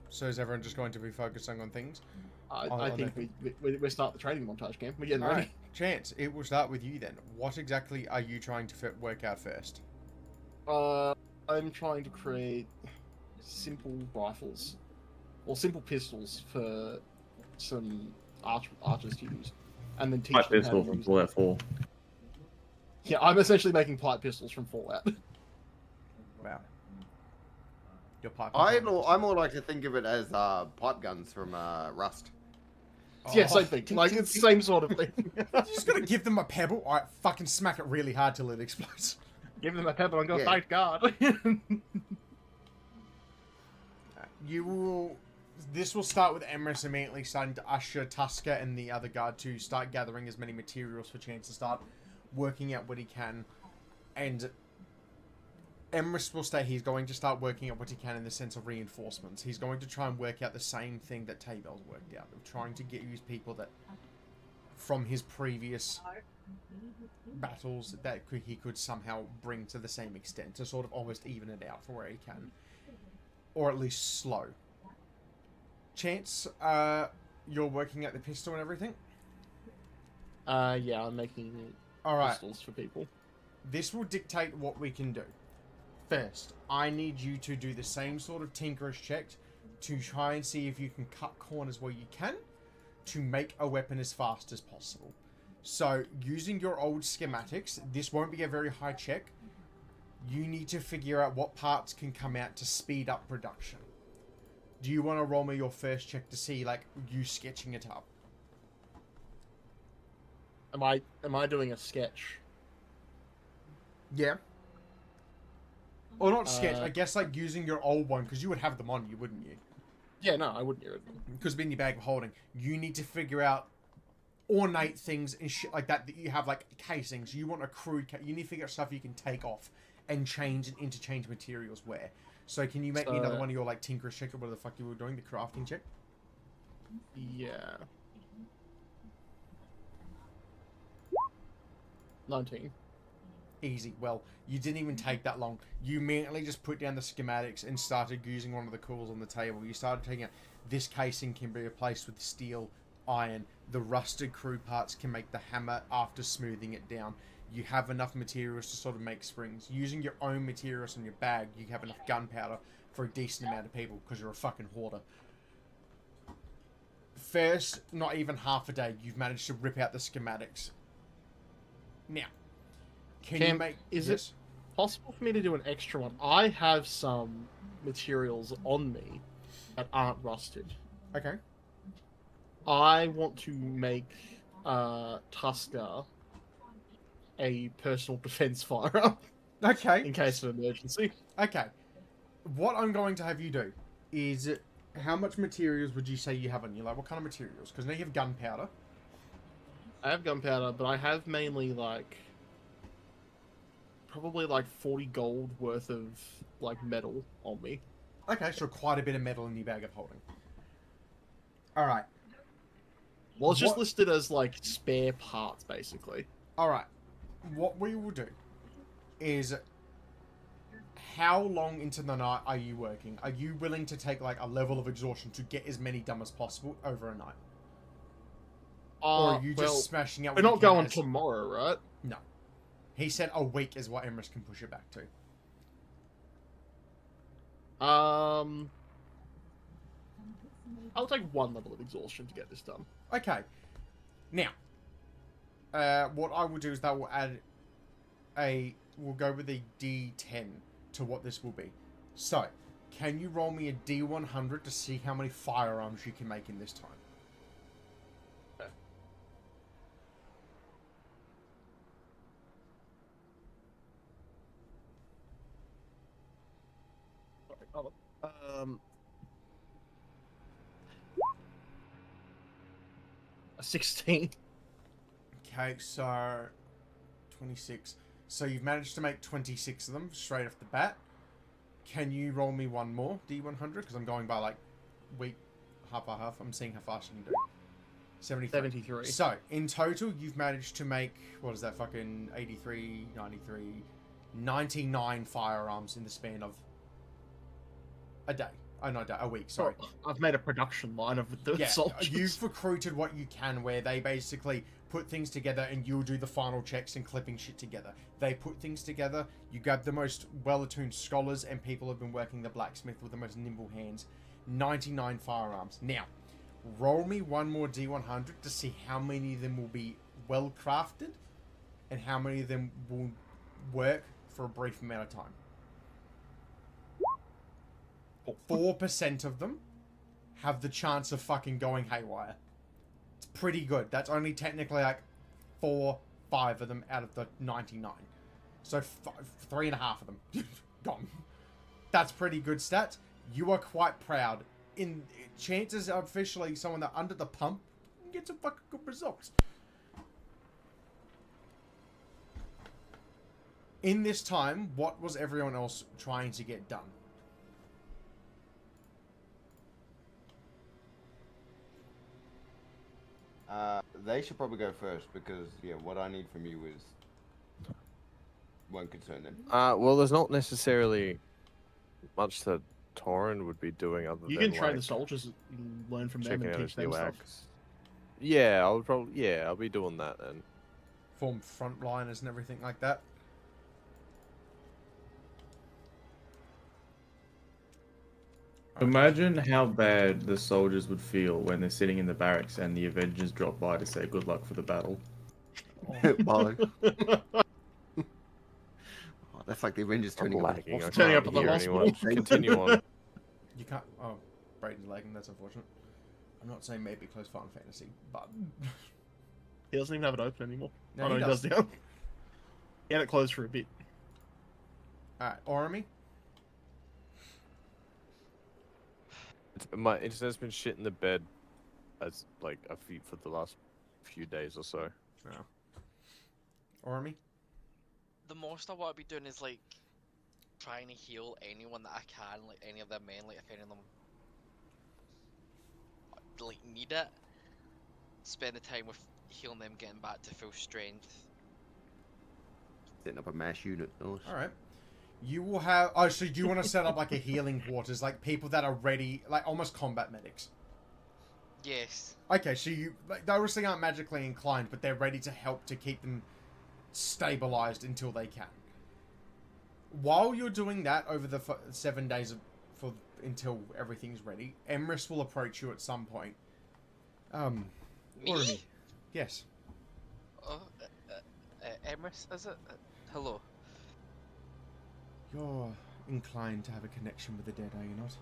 So is everyone just going to be focusing on things? I think we start the training montage game. We're getting All ready. right, Chance, it will start with you then. What exactly are you trying to work out first? I'm trying to create simple rifles, or simple pistols for some archers to use. and then teach Light them how pistol to from use Fallout them. 4. Yeah, I'm essentially making light pistols from Fallout. Wow. Your pipe. I more like to think of it as pipe guns from Rust. Yeah, same thing. Like, it's the same sort of thing. You just gotta give them a pebble. Alright, fucking smack it really hard till it explodes. Give them a pebble and go, Yeah. thank God. You will. This will start with Emrys immediately starting to usher Tusker and the other guard to start gathering as many materials for Chance to start working out what he can. And Emrys will stay. He's going to start working out what he can in the sense of reinforcements. He's going to try and work out the same thing that Taybell's worked out, of trying to use people that, from his previous battles, that he could somehow bring to the same extent to sort of almost even it out for where he can, or at least slow. Chance, you're working at the pistol and everything. Yeah, I'm making All right. pistols for people. This will dictate what we can do. First, I need you to do the same sort of tinkerish check to try and see if you can cut corners where you can to make a weapon as fast as possible. So, using your old schematics, this won't be a very high check. You need to figure out what parts can come out to speed up production. Do you want to roll me your first check to see, like, you sketching it up? Am I doing a sketch? Yeah. Or not sketch, I guess, like, using your old one, because you would have them on you, wouldn't you? Yeah, no, I wouldn't do it. Because it'd be in your bag of holding. You need to figure out ornate things and shit like that you have, like, casings. You want a crude... you need to figure out stuff you can take off and change and interchange materials where. So can you make me another one of your, like, tinker check or whatever the fuck you were doing, the crafting check? Yeah. 19. Easy. Well, you didn't even take that long. You immediately just put down the schematics and started using one of the tools on the table. You started taking out, this casing can be replaced with steel, iron. The rusted crew parts can make the hammer after smoothing it down. You have enough materials to sort of make springs. Using your own materials in your bag, you have enough gunpowder for a decent amount of people because you're a fucking hoarder. First, not even half a day, you've managed to rip out the schematics. Now, can you make... Is it possible for me to do an extra one? I have some materials on me that aren't rusted. Okay. I want to make Tusker a personal defense firearm Okay. in case of emergency. Okay. What I'm going to have you do is... how much materials would you say you have on you? Like, what kind of materials? Because now you have gunpowder. I have gunpowder, but I have mainly, like... probably, like, 40 gold worth of, like, metal on me. Okay, so quite a bit of metal in your bag of holding. Alright. Well, it's just listed as, like, spare parts, basically. Alright. What we will do is... how long into the night are you working? Are you willing to take, like, a level of exhaustion to get as many done as possible over a night? Or are you just smashing out... We're not going tomorrow, right? No. He said a week is what Emrys can push it back to. I'll take one level of exhaustion to get this done. Okay. Now, what I will do is that will add a... we'll go with a D10 to what this will be. So, can you roll me a D100 to see how many firearms you can make in this time? Okay. Sorry, hold on. A 16. Okay, so 26. So you've managed to make 26 of them straight off the bat. Can you roll me one more D100? Because I'm going by like week, half by half. I'm seeing how fast you can do. 73. So in total, you've managed to make, what is that, fucking 83, 93, 99 firearms in the span of a day. Oh, no, a week, sorry. I've made a production line of the soldiers. You've recruited what you can where they basically put things together and you'll do the final checks and clipping shit together. They put things together, you grab the most well-attuned scholars and people who have been working the blacksmith with the most nimble hands. 99 firearms. Now, Roll me one more D100 to see how many of them will be well crafted and how many of them will work for a brief amount of time. 4% of them have the chance of fucking going haywire. It's pretty good. That's only technically like 4, 5 of them out of the 99. So 3.5 of them gone. That's pretty good stats. You are quite proud. In chances are officially someone that under the pump can get some fucking good results. In this time, what was everyone else trying to get done? They should probably go first because, yeah, what I need from you is won't concern them. Well, there's not necessarily much that Torin would be doing other You than can train like, the soldiers and learn from them checking and out teach his them new stuff. axe. Yeah, I'll be doing that then. Form frontliners and everything like that. Imagine how bad the soldiers would feel when they're sitting in the barracks and the Avengers drop by to say good luck for the battle. Bollocks. Oh, that's like the Avengers I'm turning up. lagging. I Turning can't up at the hear hospital. anyone. Continue on. You can't... Oh, Brayden's lagging. That's unfortunate. I'm not saying maybe close Final Fantasy, but... He doesn't even have it open anymore. No, Oh, no, he he does does. now. He had it closed for a bit. Alright, Orami? My internet's been shit in the bed as like for the last few days or so. No. Orami? The most I want to be doing is like trying to heal anyone that I can, like any of their men, like if any of them like need it. Spend the time with healing them, getting back to full strength. Setting up a mass unit. Nice. Alright. You will have... Oh, so do you want to set up like a healing quarters? Like people that are ready, like almost combat medics? Yes. Okay, so you... Like, they obviously aren't magically inclined, but they're ready to help to keep them stabilized until they can. While you're doing that over the 7 days until everything's ready, Emrys will approach you at some point. Me? Orami. Yes. Oh, Emrys, is it? Hello. You're inclined to have a connection with the dead, are you not?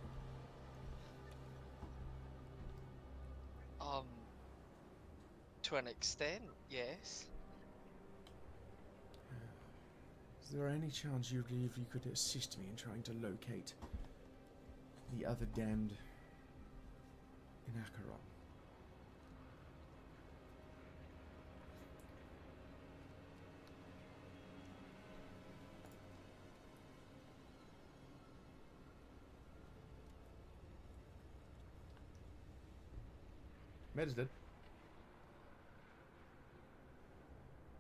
To an extent, yes. Is there any chance you believe you could assist me in trying to locate the other damned in Acheron? Meds did.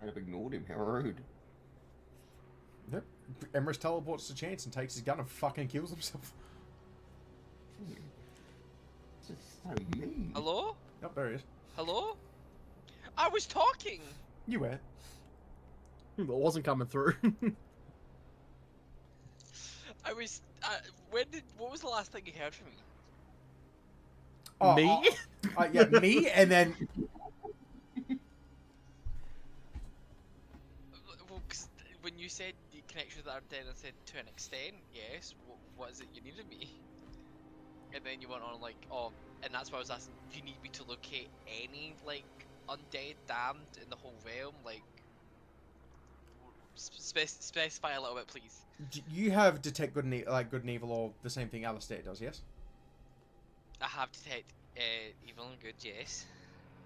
I've ignored him. How rude. Yep. Emrys teleports to Chance and takes his gun and fucking kills himself. This is so mean. Hello? Yep, there he is. Hello? I was talking! You were. But it wasn't coming through. I was, what was the last thing you heard from me? Oh, Me? Yeah, me, and then... Well, 'cause when you said the connection with the dead, I said to an extent, yes. What is it you needed me? And then you went on like, oh, and that's why I was asking, do you need me to locate any, like, undead, damned in the whole realm? Like, specify a little bit, please. You have detect good and evil, or the same thing Alistair does, yes? I have detect evil and good, yes.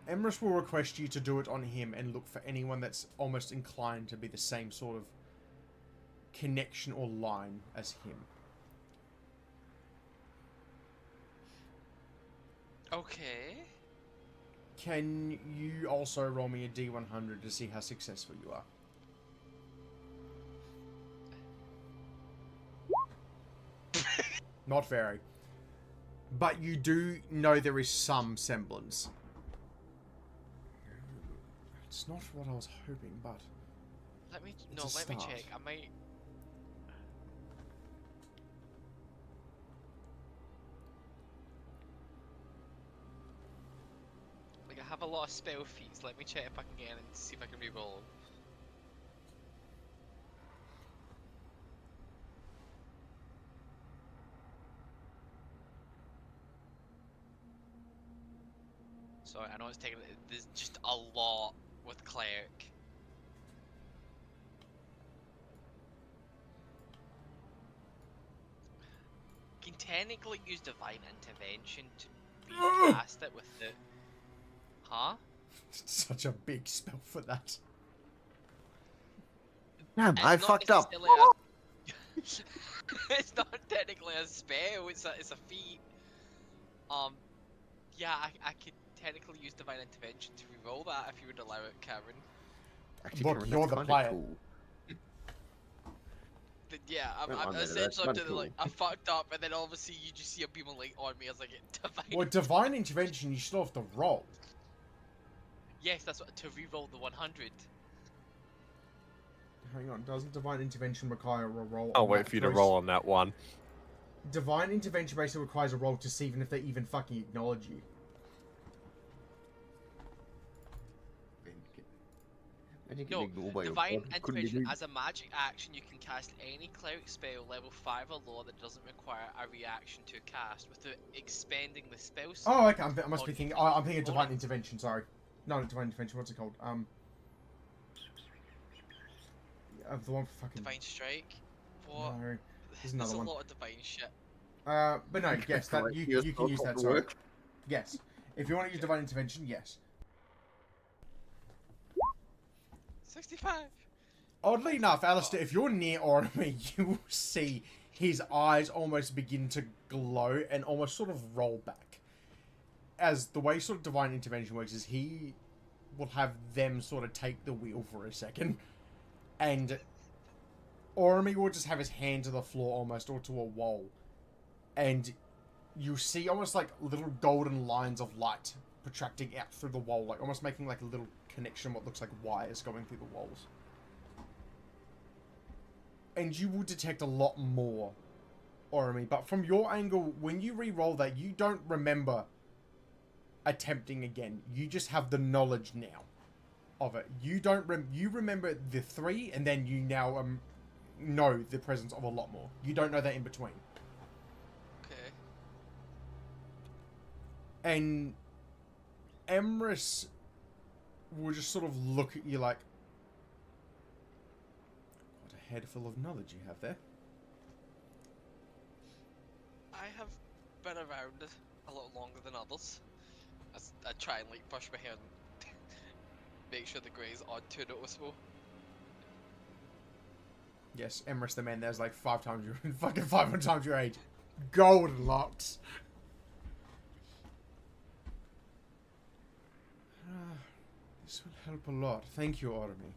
Emrys will request you to do it on him and look for anyone that's almost inclined to be the same sort of connection or line as him. Okay. Can you also roll me a D100 to see how successful you are? Not very. But you do know there is some semblance. It's not what I was hoping, but... Let me, It's no, a let me start. check. I might... lot of spell feats. Let me check if I can get in and see if I can reroll them. Sorry, I know it's taking. There's just a lot with cleric. You can technically use divine intervention to recast it with the. Huh? Such a big spell for that. Damn, It's I not fucked up. necessarily it's not technically a spell. It's a feat. Yeah, I could technically use divine intervention to reroll that if you would allow it, Cameron. Actually, Look, Cameron, you're that's the kinda player. Cool. But yeah, Well, I'm I know that, essentially I'm that's doing like cool. I fucked up, and then obviously you just see a beam of light on me as I get divine. Well, divine intervention, you still have to roll. Yes, that's what to reroll the 100. Hang on, doesn't divine intervention require a roll? I'll on wait that for you to first? roll on that one. Divine intervention basically requires a roll to see even if they even fucking acknowledge you. No, divine intervention as a magic action, you can cast any cleric spell level 5 or lower that doesn't require a reaction to cast without expending the spell slot. Oh, okay. I must be on thinking. your I'm thinking of divine opponent. intervention. Sorry, no, divine intervention. What's it called? The one for fucking. Divine strike. What? No, there's There's another a one. lot of divine shit. But no, yes, that you can use that. Sorry. Yes, if you want to use divine intervention, yes. 65. Oddly enough, Alistair, if you're near Orome, you will see his eyes almost begin to glow and almost sort of roll back. As the way sort of divine intervention works is he will have them sort of take the wheel for a second, and Orome will just have his hand to the floor almost, or to a wall, and you see almost like little golden lines of light protracting out through the wall, like almost making like a little connection, what looks like wires going through the walls. And you will detect a lot more, Orome, but from your angle, when you re-roll that, you don't remember attempting again. You just have the knowledge now of it. You don't you remember the 3, and then you now know the presence of a lot more. You don't know that in between. Okay. And Emrys will just sort of look at you like, what a head full of knowledge you have there. I have been around a lot longer than others. I try and like brush my hair and make sure the greys aren't too noticeable. Yes, Emrys the man there's like 5 times your fucking 500 times your age. Golden locks. This will help a lot. Thank you, Orome.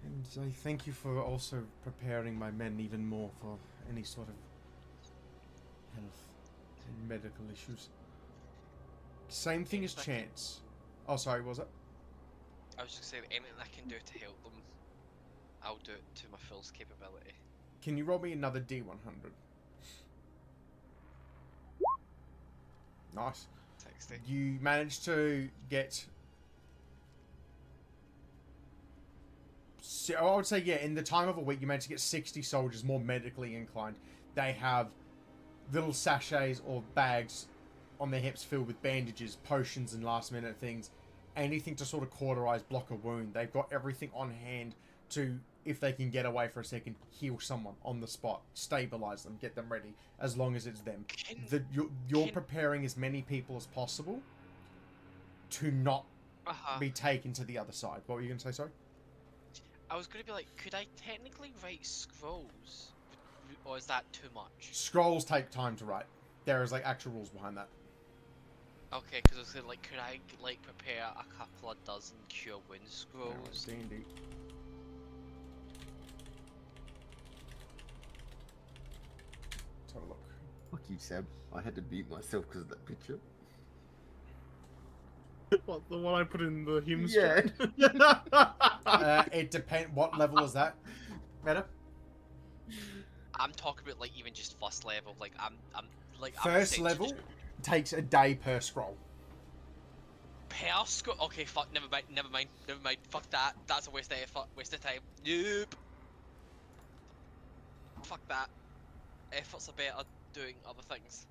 And I thank you for also preparing my men even more for any sort of health and medical issues. Same thing as Chance. Oh, sorry, what was it? I was just saying, anything I can do to help them, I'll do it to my full capability. Can you roll me another D100? Nice. 60. You managed to get... So I would say, yeah, in the time of a week, you managed to get 60 soldiers more medically inclined. They have little sachets or bags on their hips filled with bandages, potions, and last-minute things. Anything to sort of cauterize, block a wound. They've got everything on hand to, if they can get away for a second, heal someone on the spot, stabilize them, get them ready, as long as it's them. You're preparing as many people as possible to not be taken to the other side. What were you going to say, sorry? I was going to be like, could I technically write scrolls? Or is that too much? Scrolls take time to write. There is, like, actual rules behind that. Okay, because I was like, could I, like, prepare a couple of dozen cure wound scrolls? D&D. Let's have a look. Fuck you, Sam. I had to beat myself because of that picture. What, the one I put in the hymn Yeah. chat? It depends. What level is that? Meta? I'm talking about, like, even just first level. Like, I'm like... First I'm level takes a day per scroll. repair scroll. Okay, fuck. Never mind. Fuck that. That's a waste of effort. Waste of time. Nope. Fuck that. Efforts are better doing other things.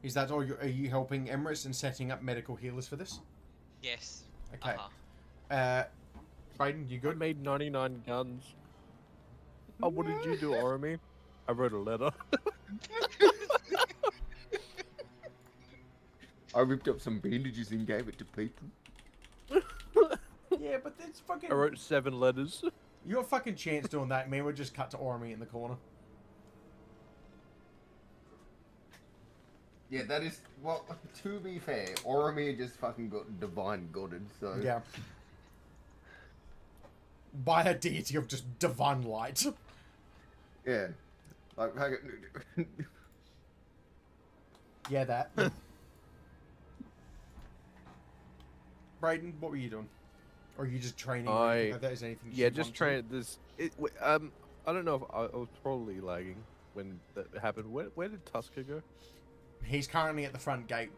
Is that all? Are you helping Emirates in setting up medical healers for this? Yes. Okay. Brayden, you I good? made 99 guns. Oh, what did you do, Oramy? I wrote a letter. I ripped up some bandages and gave it to people. Yeah, but that's fucking. I wrote 7 letters. Your fucking chance doing that, man. We'll just cut to Oramy in the corner. Yeah, that is... Well, to be fair, Oromir just fucking got divine godded, so... Yeah. By a deity of just divine light. Yeah. Like, Yeah, that. Brayden, what were you doing? Or are you just training? Or anything like that? Is there anything you just want to? train this. I don't know if I was probably lagging when that happened. Where did Tusker go? He's currently at the front gate,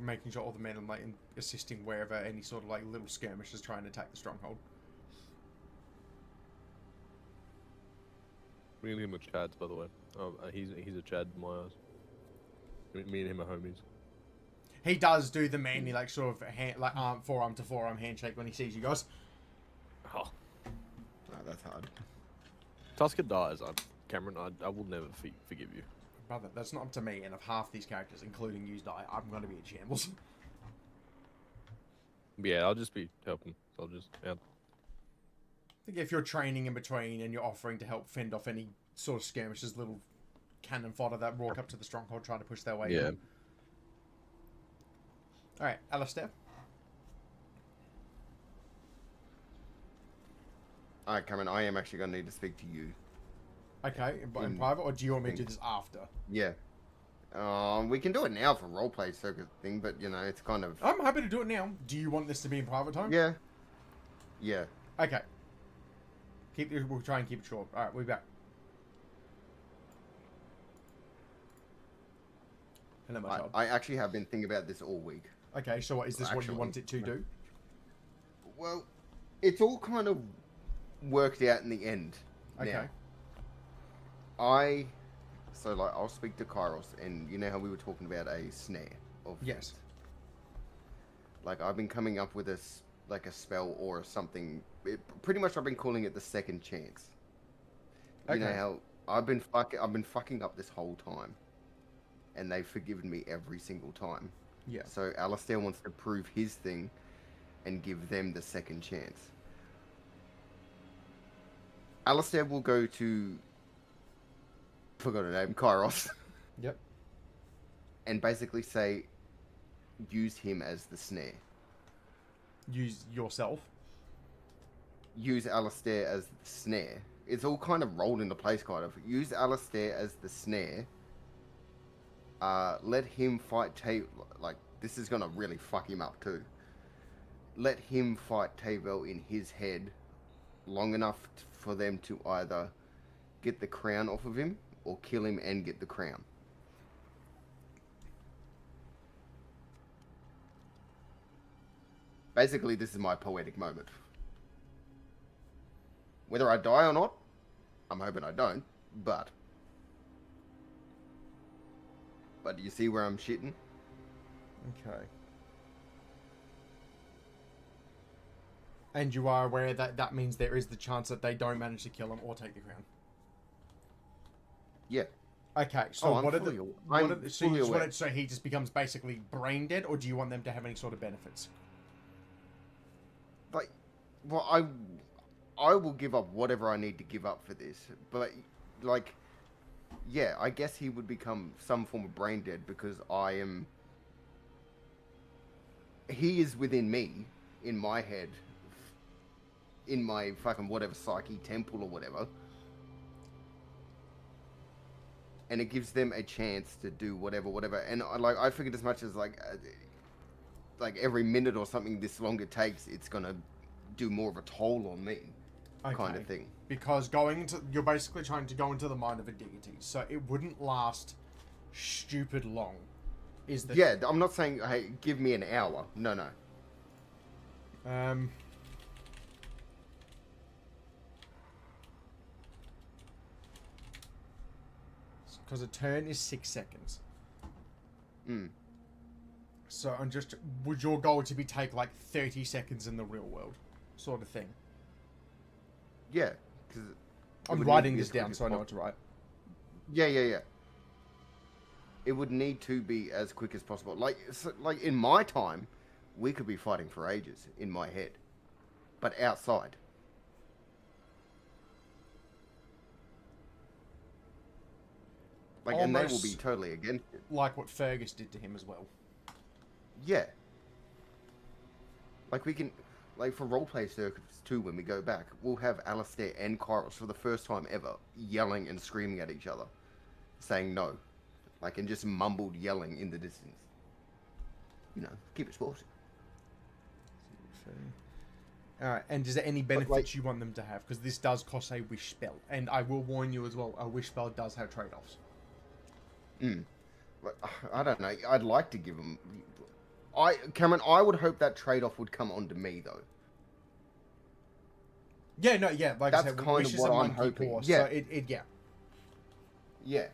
making sure all the men are like assisting wherever any sort of like little skirmish is trying to attack the stronghold. Me and him are Chads, by the way. Oh, he's a Chad in my eyes. Me and him are homies. He does do the manly like sort of forearm to forearm handshake when he sees you guys. Oh, Oh, that's hard. Tusker dies. Cameron, I will never forgive you. Brother, that's not up to me, and if half these characters, including you, die, I'm going to be in shambles. Yeah, I'll just be helping. Yeah. I think if you're training in between and you're offering to help fend off any sort of skirmishes, little cannon fodder that walk up to the stronghold trying to push their way in. Alright, Alistair. Alright, Cameron, I am actually going to need to speak to you. Okay, in private, or do you want me to do this after? Yeah. We can do it now for roleplay circuit thing, but, you know, it's kind of... I'm happy to do it now. Do you want this to be in private time? Yeah. Yeah. Okay. We'll try and keep it short. Alright, we'll be back. Hello, my child. I actually have been thinking about this all week. Okay, so what, is this what you want it to do? Well, it's all kind of worked out in the end. Okay. Now. I'll speak to Kairos, and you know how we were talking about a snare of Yes. Like, I've been coming up with a spell or something. Pretty much I've been calling it the second chance. You know how I've been fucking up this whole time, and they've forgiven me every single time. Yeah. So Alistair wants to prove his thing and give them the second chance. Alistair will go to... forgot her name, Kairos. Yep. And basically say, use him as the snare. Use yourself? Use Alistair as the snare. It's all kind of rolled into place, kind of. Use Alistair as the snare. Let him fight like, this is gonna really fuck him up too. Let him fight Tavel in his head long enough for them to either get the crown off of him or kill him and get the crown. Basically, this is my poetic moment. Whether I die or not, I'm hoping I don't, but do you see where I'm shitting? Okay. And you are aware that that means there is the chance that they don't manage to kill him or take the crown? Yeah. Okay, so I'm so he just becomes basically brain dead, or do you want them to have any sort of benefits? Like, well, I will give up whatever I need to give up for this, but, like, yeah, I guess he would become some form of brain dead because he is within me, in my head, in my fucking whatever psyche temple or whatever. And it gives them a chance to do whatever. And I figured as much as like every minute or something this long it takes, it's gonna do more of a toll on me, kind of thing. Because you're basically trying to go into the mind of a deity, so it wouldn't last stupid long. Is the Yeah, I'm not saying, hey, give me an hour. No. Because a turn is 6 seconds. So I'm just... Would your goal to be take like 30 seconds in the real world? Sort of thing. Yeah. Cause I'm writing this down so I know what to write. Yeah. It would need to be as quick as possible. Like in my time, we could be fighting for ages in my head. But outside. Like, and they will be totally against it. Like what Fergus did to him as well. Yeah. Like, we can... Like, for roleplay circuits, too, when we go back, we'll have Alistair and Kairos for the first time ever yelling and screaming at each other. Saying no. Like, and just mumbled yelling in the distance. You know, keep it sporty. Alright, and is there any benefits you want them to have? Because this does cost a wish spell. And I will warn you as well, a wish spell does have trade-offs. I don't know. I'd like to give them... Cameron, I would hope that trade-off would come onto me, though. Yeah, no, yeah. Like that's I said, kind of what I'm hoping. Paw, yeah. So yeah. Yeah.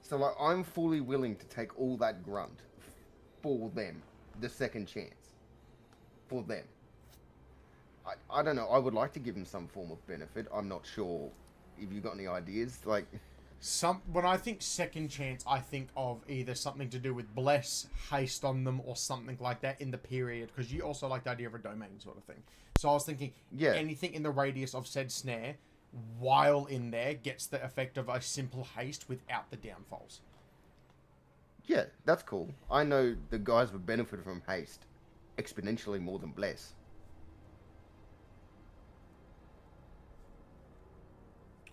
So, like, I'm fully willing to take all that grunt for them. The second chance. For them. I don't know. I would like to give them some form of benefit. I'm not sure if you got any ideas. Like... When I think second chance, I think of either something to do with bless, haste on them, or something like that in the period. Because you also like the idea of a domain sort of thing. So I was thinking, anything in the radius of said snare, while in there, gets the effect of a simple haste without the downfalls. Yeah, that's cool. I know the guys would benefit from haste exponentially more than bless.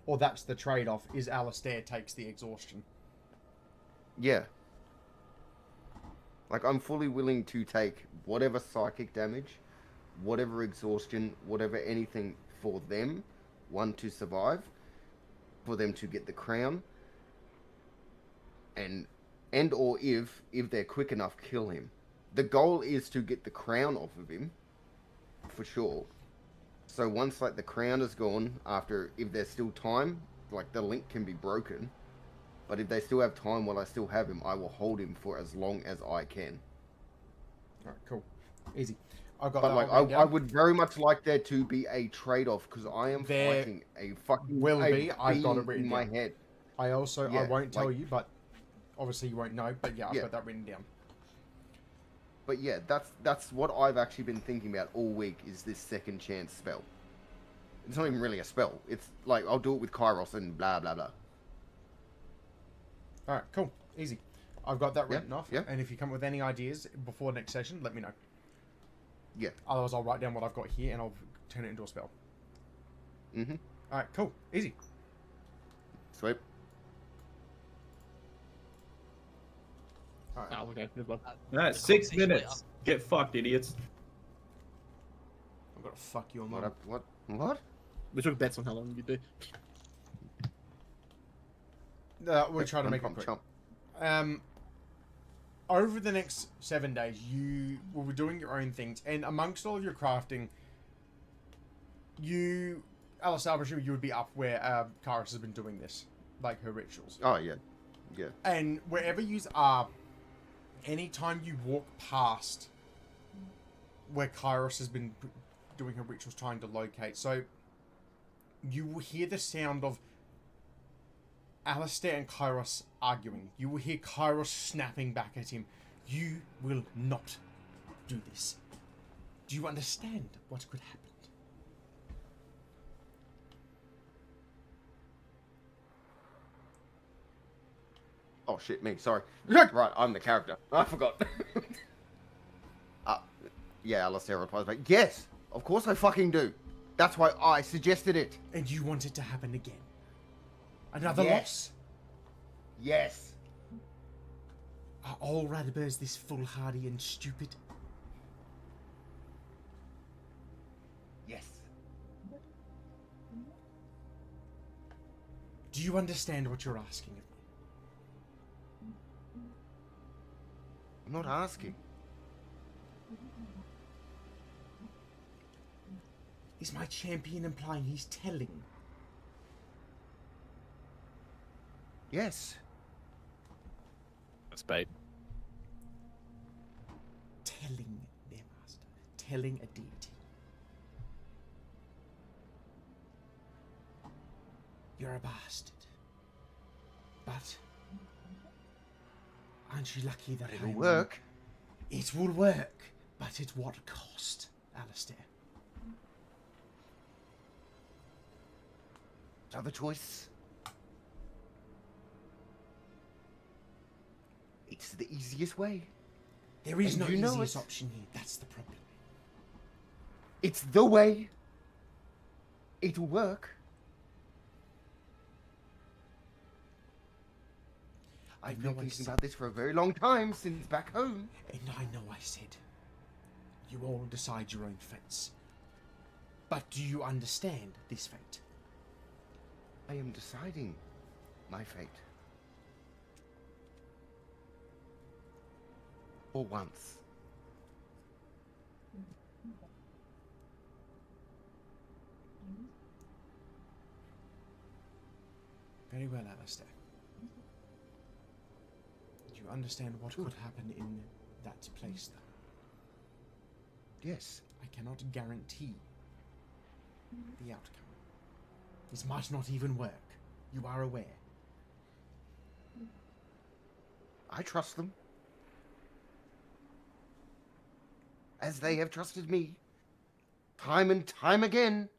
Or that's the trade-off, is Alistair takes the exhaustion. Yeah. Like, I'm fully willing to take whatever psychic damage, whatever exhaustion, whatever anything for them, one, to survive, for them to get the crown, and or if they're quick enough, kill him. The goal is to get the crown off of him, for sure. So once, like, the crown is gone, if there's still time, like, the link can be broken. But if they still have time while I still have him, I will hold him for as long as I can. Alright, cool. Easy. I've got but, that like, I would very much like there to be a trade-off, because I am fighting a fucking... I've got it written in my head. I won't tell you, but obviously you won't know, but yeah, I've got that written down. But yeah, that's what I've actually been thinking about all week, is this second chance spell. It's not even really a spell. It's like, I'll do it with Kairos and blah, blah, blah. Alright, cool. Easy. I've got that written off. Yeah. And if you come up with any ideas before next session, let me know. Yeah. Otherwise, I'll write down what I've got here and I'll turn it into a spell. Alright, cool. Easy. Sweet. Alright. Oh, okay. Good one. Alright, 6 minutes. Get fucked, idiots. I've got to fuck your mum. What? We took bets on how long you do. We're trying to make it quick. Over the next 7 days, you will be doing your own things, and amongst all of your crafting, Alistair, I'm sure you would be up where Kairos has been doing this, like her rituals. Oh, yeah. Yeah. And wherever you are, anytime you walk past where Kairos has been doing her rituals trying to locate, so you will hear the sound of Alistair and Kairos arguing. You will hear Kairos snapping back at him. You will not do this. Do you understand what could happen? Oh shit, me, sorry. Right, I'm the character. I forgot. Yeah, Alistair replies back, yes, of course I fucking do. That's why I suggested it. And you want it to happen again? Another loss? Yes. Are all Radiburs this foolhardy and stupid? Yes. Do you understand what you're asking of me? I'm not asking. Is my champion implying he's telling? Yes. That's bait. Telling their master. Telling a deity. You're a bastard. But aren't you lucky that It'll work. It will work, but at what cost, Alistair? Other choice. It's the easiest way. There is And no you know easiest it. option here. That's the problem. It's the way. It'll work. I've been thinking about this for a very long time, since back home. And I know I said, you all decide your own fates. But do you understand this fate? I am deciding my fate. For once. Very well, Alistair. Do you understand what could happen in that place, though? Yes. I cannot guarantee the outcome. This might not even work. You are aware. I trust them. As they have trusted me. Time and time again.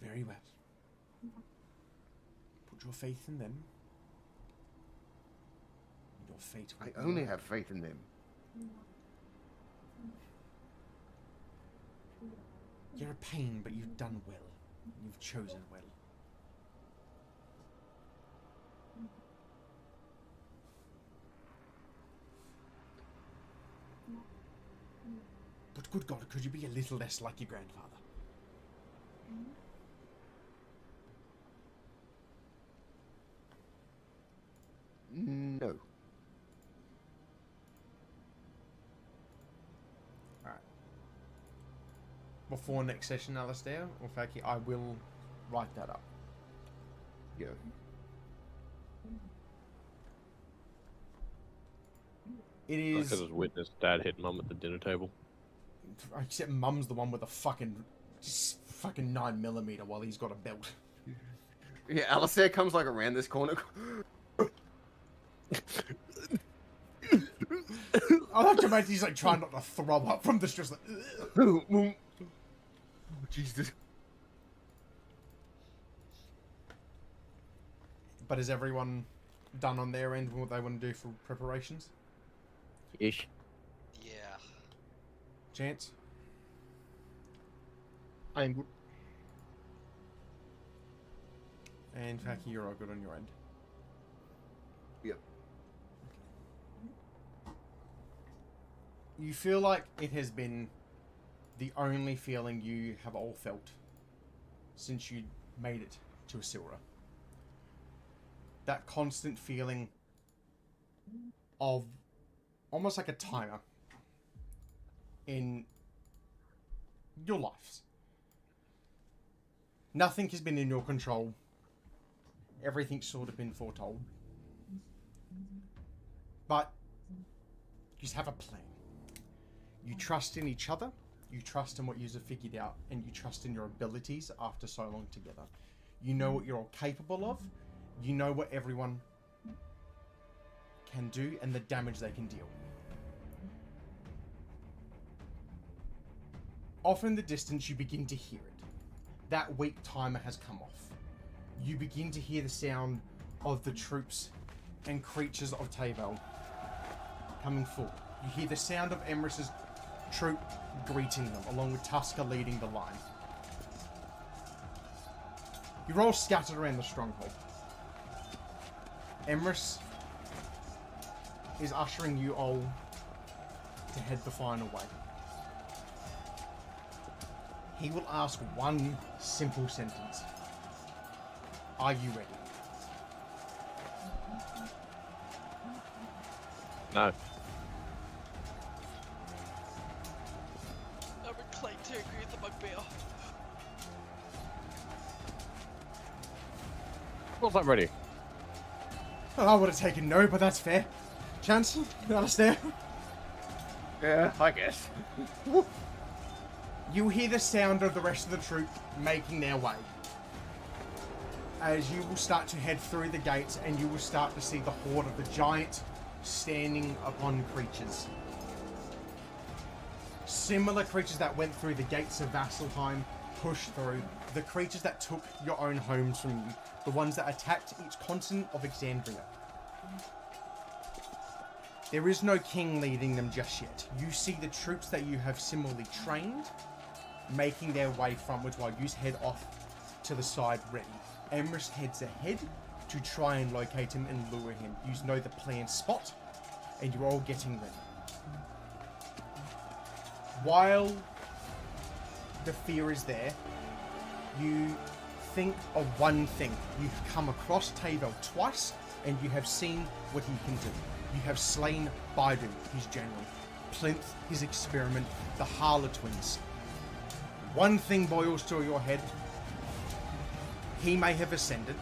Very well. Put your faith in them. Your fate will I be only right. have faith in them. You're a pain, but you've done well. You've chosen well. But good God, could you be a little less like your grandfather? No. Alright. Before next session, Alistair, or Faki, I will write that up. Yeah. It I is... could have witnessed Dad hit Mum at the dinner table. Except Mum's the one with a fucking 9mm while he's got a belt. Yeah, Alistair comes like around this corner. I like to imagine he's like trying not to throw up from the stress. Like, Oh, Jesus. but is everyone done on their end with what they want to do for preparations? Ish. Yeah. Chance? I'm good. And Faki, you're all good on your end. Yep. You feel like it has been the only feeling you have all felt since you made it to Asilra. That constant feeling of almost like a timer in your lives. Nothing has been in your control. Everything's sort of been foretold. But you just have a plan. You trust in each other, you trust in what you have figured out, and you trust in your abilities after so long together. You know what you're all capable of, you know what everyone can do, and the damage they can deal. Off in the distance, you begin to hear it. That weak timer has come off. You begin to hear the sound of the troops and creatures of Tavel coming forward. You hear the sound of Emrys's troop greeting them, along with Tusker leading the line. You're all scattered around the stronghold. Emrys is ushering you all to head the final way. He will ask one simple sentence. Are you ready? No. I'm inclined to agree with the bugbear. Of course I'm ready. Well, I would have taken no, but that's fair. Chance, Alistair. Yeah, I guess. You hear the sound of the rest of the troop making their way. As you will start to head through the gates and you will start to see the horde of the giant standing upon creatures. Similar creatures that went through the gates of Vasselheim pushed through. The creatures that took your own homes from you. The ones that attacked each continent of Exandria. There is no king leading them just yet. You see the troops that you have similarly trained making their way frontwards while you head off to the side ready. Emrys heads ahead to try and locate him and lure him. You know the planned spot, and you're all getting ready. While the fear is there, you think of one thing. You've come across Tavel twice, and you have seen what he can do. You have slain Baidu, his general, Plinth, his experiment, the Harlequins. One thing boils to your head. He may have ascended,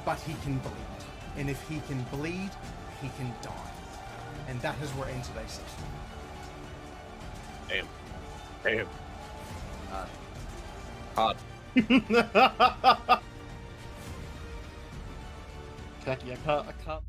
but he can bleed. And if he can bleed, he can die. And that is where it ends today's session. Damn. Hard. Khaki, I can't